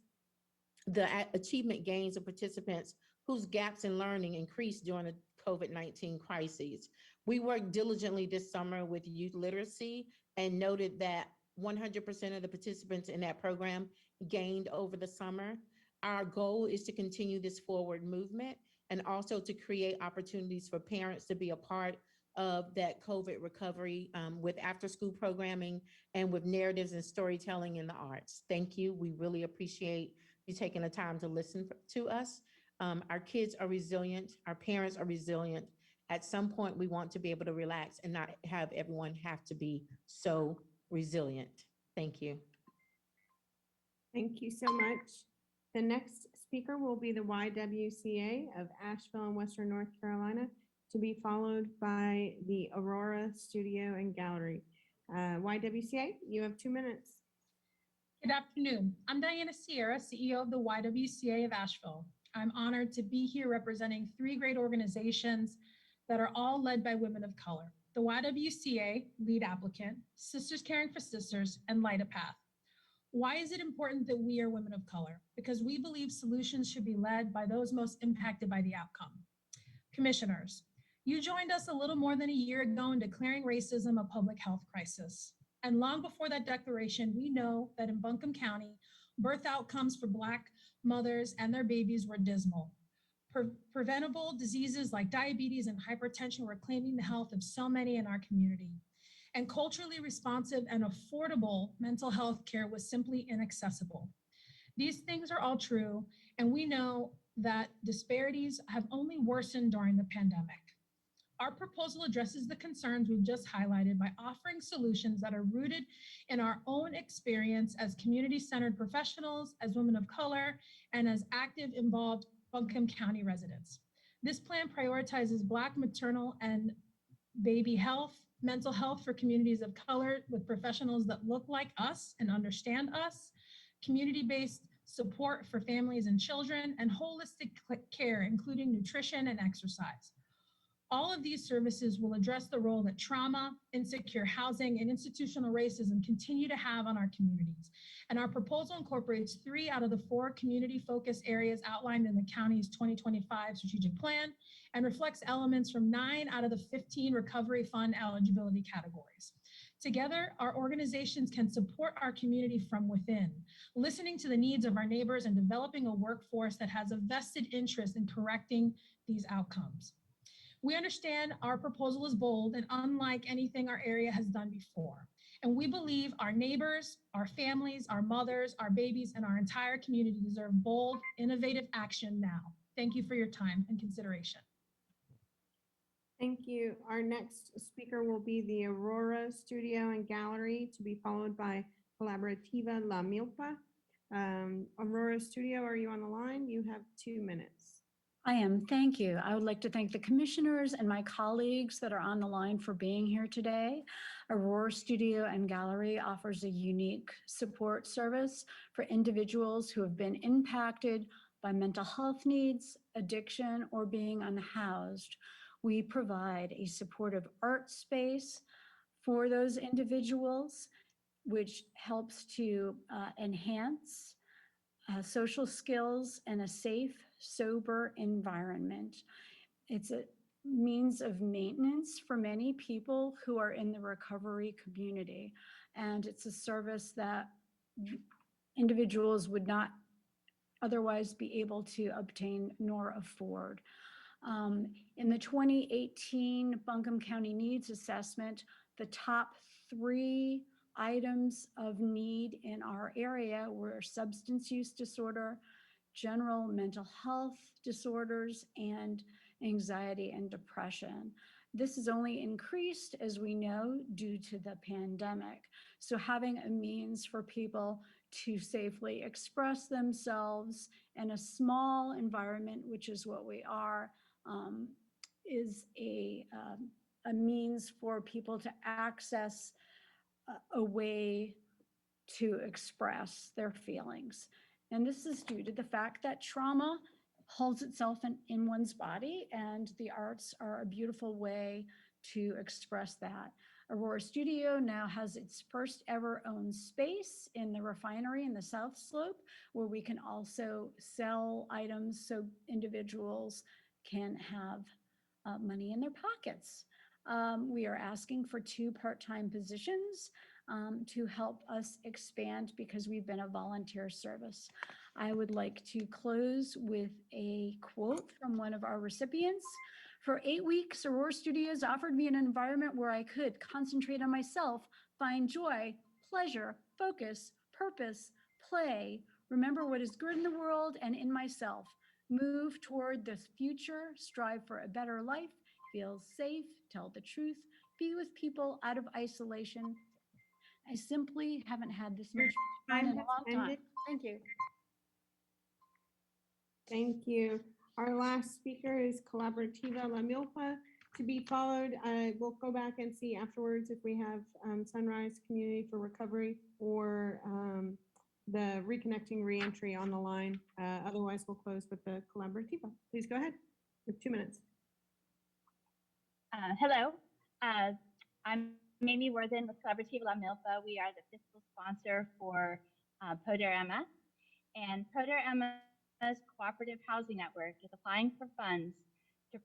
Speaker 2: the achievement gains of participants whose gaps in learning increased during the COVID-19 crises. We worked diligently this summer with youth literacy and noted that 100% of the participants in that program gained over the summer. Our goal is to continue this forward movement and also to create opportunities for parents to be a part of that COVID recovery with after-school programming and with narratives and storytelling in the arts. Thank you. We really appreciate you taking the time to listen to us. Our kids are resilient. Our parents are resilient. At some point, we want to be able to relax and not have everyone have to be so resilient. Thank you.
Speaker 12: Thank you so much. The next speaker will be the YWCA of Asheville and Western North Carolina, to be followed by the Aurora Studio and Gallery. YWCA, you have 2 minutes.
Speaker 14: Good afternoon. I'm Diana Sierra, CEO of the YWCA of Asheville. I'm honored to be here representing 3 great organizations that are all led by women of color. The YWCA, lead applicant, Sisters Caring for Sisters, and Light a Path. Why is it important that we are women of color? Because we believe solutions should be led by those most impacted by the outcome. Commissioners, you joined us a little more than a year ago in declaring racism a public health crisis. And long before that declaration, we know that in Buncombe County, birth outcomes for Black mothers and their babies were dismal. Preventable diseases like diabetes and hypertension were claiming the health of so many in our community. And culturally responsive and affordable mental health care was simply inaccessible. These things are all true, and we know that disparities have only worsened during the pandemic. Our proposal addresses the concerns we've just highlighted by offering solutions that are rooted in our own experience as community-centered professionals, as women of color, and as active, involved Buncombe County residents. This plan prioritizes Black maternal and baby health, mental health for communities of color with professionals that look like us and understand us, community-based support for families and children, and holistic care, including nutrition and exercise. All of these services will address the role that trauma, insecure housing, and institutional racism continue to have on our communities. And our proposal incorporates 3 out of the 4 community focus areas outlined in the county's 2025 strategic plan and reflects elements from 9 out of the 15 recovery fund eligibility categories. Together, our organizations can support our community from within, listening to the needs of our neighbors and developing a workforce that has a vested interest in correcting these outcomes. We understand our proposal is bold and unlike anything our area has done before. And we believe our neighbors, our families, our mothers, our babies, and our entire community deserve bold, innovative action now. Thank you for your time and consideration.
Speaker 12: Thank you. Our next speaker will be the Aurora Studio and Gallery, to be followed by Collaborativa La Milpa. Aurora Studio, are you on the line? You have 2 minutes.
Speaker 15: I am. Thank you. I would like to thank the commissioners and my colleagues that are on the line for being here today. Aurora Studio and Gallery offers a unique support service for individuals who have been impacted by mental health needs, addiction, or being unhoused. We provide a supportive art space for those individuals, which helps to enhance social skills and a safe, sober environment. It's a means of maintenance for many people who are in the recovery community. And it's a service that individuals would not otherwise be able to obtain nor afford. In the 2018 Buncombe County Needs Assessment, the top 3 items of need in our area were substance use disorder, general mental health disorders, and anxiety and depression. This has only increased, as we know, due to the pandemic. So having a means for people to safely express themselves in a small environment, which is what we are, is a means for people to access a way to express their feelings. And this is due to the fact that trauma holds itself in one's body, and the arts are a beautiful way to express that. Aurora Studio now has its first ever own space in the refinery in the South Slope, where we can also sell items so individuals can have money in their pockets. We are asking for 2 part-time positions to help us expand because we've been a volunteer service. I would like to close with a quote from one of our recipients. For 8 weeks, Aurora Studios offered me an environment where I could concentrate on myself, find joy, pleasure, focus, purpose, play, remember what is good in the world and in myself, move toward this future, strive for a better life, feel safe, tell the truth, be with people out of isolation. I simply haven't had this much fun in a long time. Thank you.
Speaker 12: Thank you. Our last speaker is Collaborativa La Milpa, to be followed. We'll go back and see afterwards if we have Sunrise Community for Recovery or the Reconnecting Reentry on the line. Otherwise, we'll close with the Collaborativa. Please go ahead. You have 2 minutes.
Speaker 16: Hello, I'm Mamie Worthen with Collaborativa La Milpa. We are the fiscal sponsor for Poder Ymca, and Poder Ymca's cooperative housing network is applying for funds to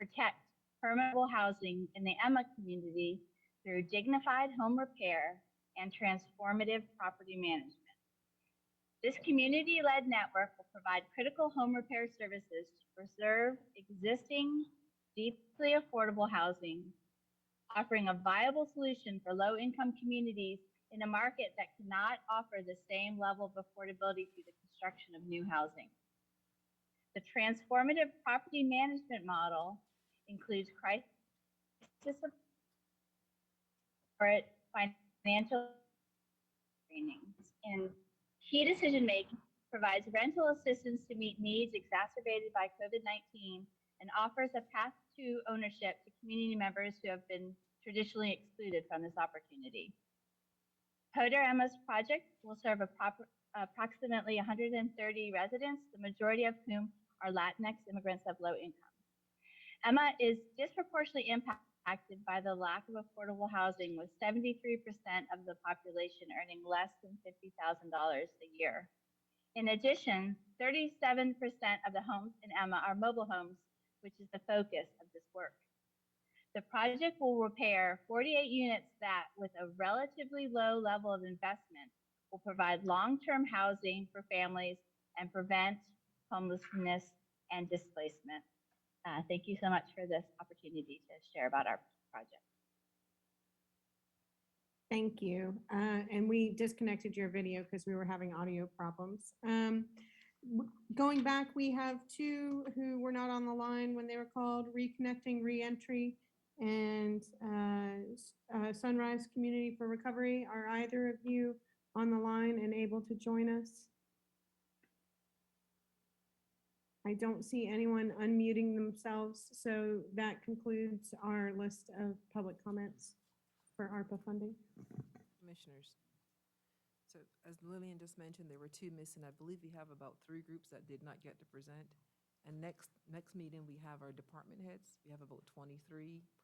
Speaker 16: protect permanent housing in the Ymca community through dignified home repair and transformative property management. This community-led network will provide critical home repair services to preserve existing, deeply affordable housing, offering a viable solution for low-income communities in a market that cannot offer the same level of affordability through the construction of new housing. The transformative property management model includes crisis support, financial training, and key decision-making, provides rental assistance to meet needs exacerbated by COVID-19, and offers a path to ownership to community members who have been traditionally excluded from this opportunity. Poder Ymca's project will serve approximately 130 residents, the majority of whom are Latinx immigrants of low income. Ymca is disproportionately impacted by the lack of affordable housing, with 73% of the population earning less than $50,000 a year. In addition, 37% of the homes in Ymca are mobile homes, which is the focus of this work. The project will repair 48 units that, with a relatively low level of investment, will provide long-term housing for families and prevent homelessness and displacement. Thank you so much for this opportunity to share about our project.
Speaker 12: Thank you. And we disconnected your video because we were having audio problems. Going back, we have 2 who were not on the line when they were called: Reconnecting Reentry and Sunrise Community for Recovery. Are either of you on the line and able to join us? I don't see anyone unmuting themselves, so that concludes our list of public comments for ARPA funding.
Speaker 17: Commissioners. So as Lillian just mentioned, there were 2 missing. I believe we have about 3 groups that did not get to present. And next meeting, we have our department heads. We have about 23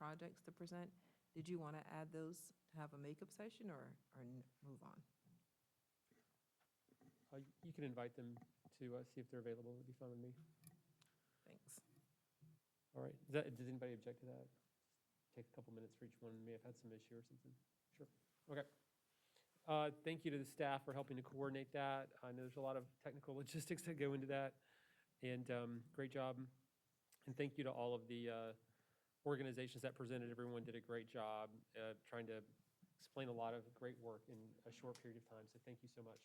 Speaker 17: projects to present. Did you want to add those to have a makeup session or move on?
Speaker 23: You can invite them to see if they're available. It would be fun with me.
Speaker 17: Thanks.
Speaker 23: All right. Does anybody object to that? Take a couple minutes for each one. May have had some issue or something. Sure. Okay. Thank you to the staff for helping to coordinate that. I know there's a lot of technical logistics that go into that. And great job. And thank you to all of the organizations that presented. Everyone did a great job trying to explain a lot of great work in a short period of time. So thank you so much.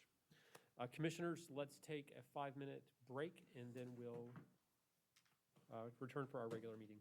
Speaker 23: Commissioners, let's take a 5-minute break and then we'll return for our regular meeting.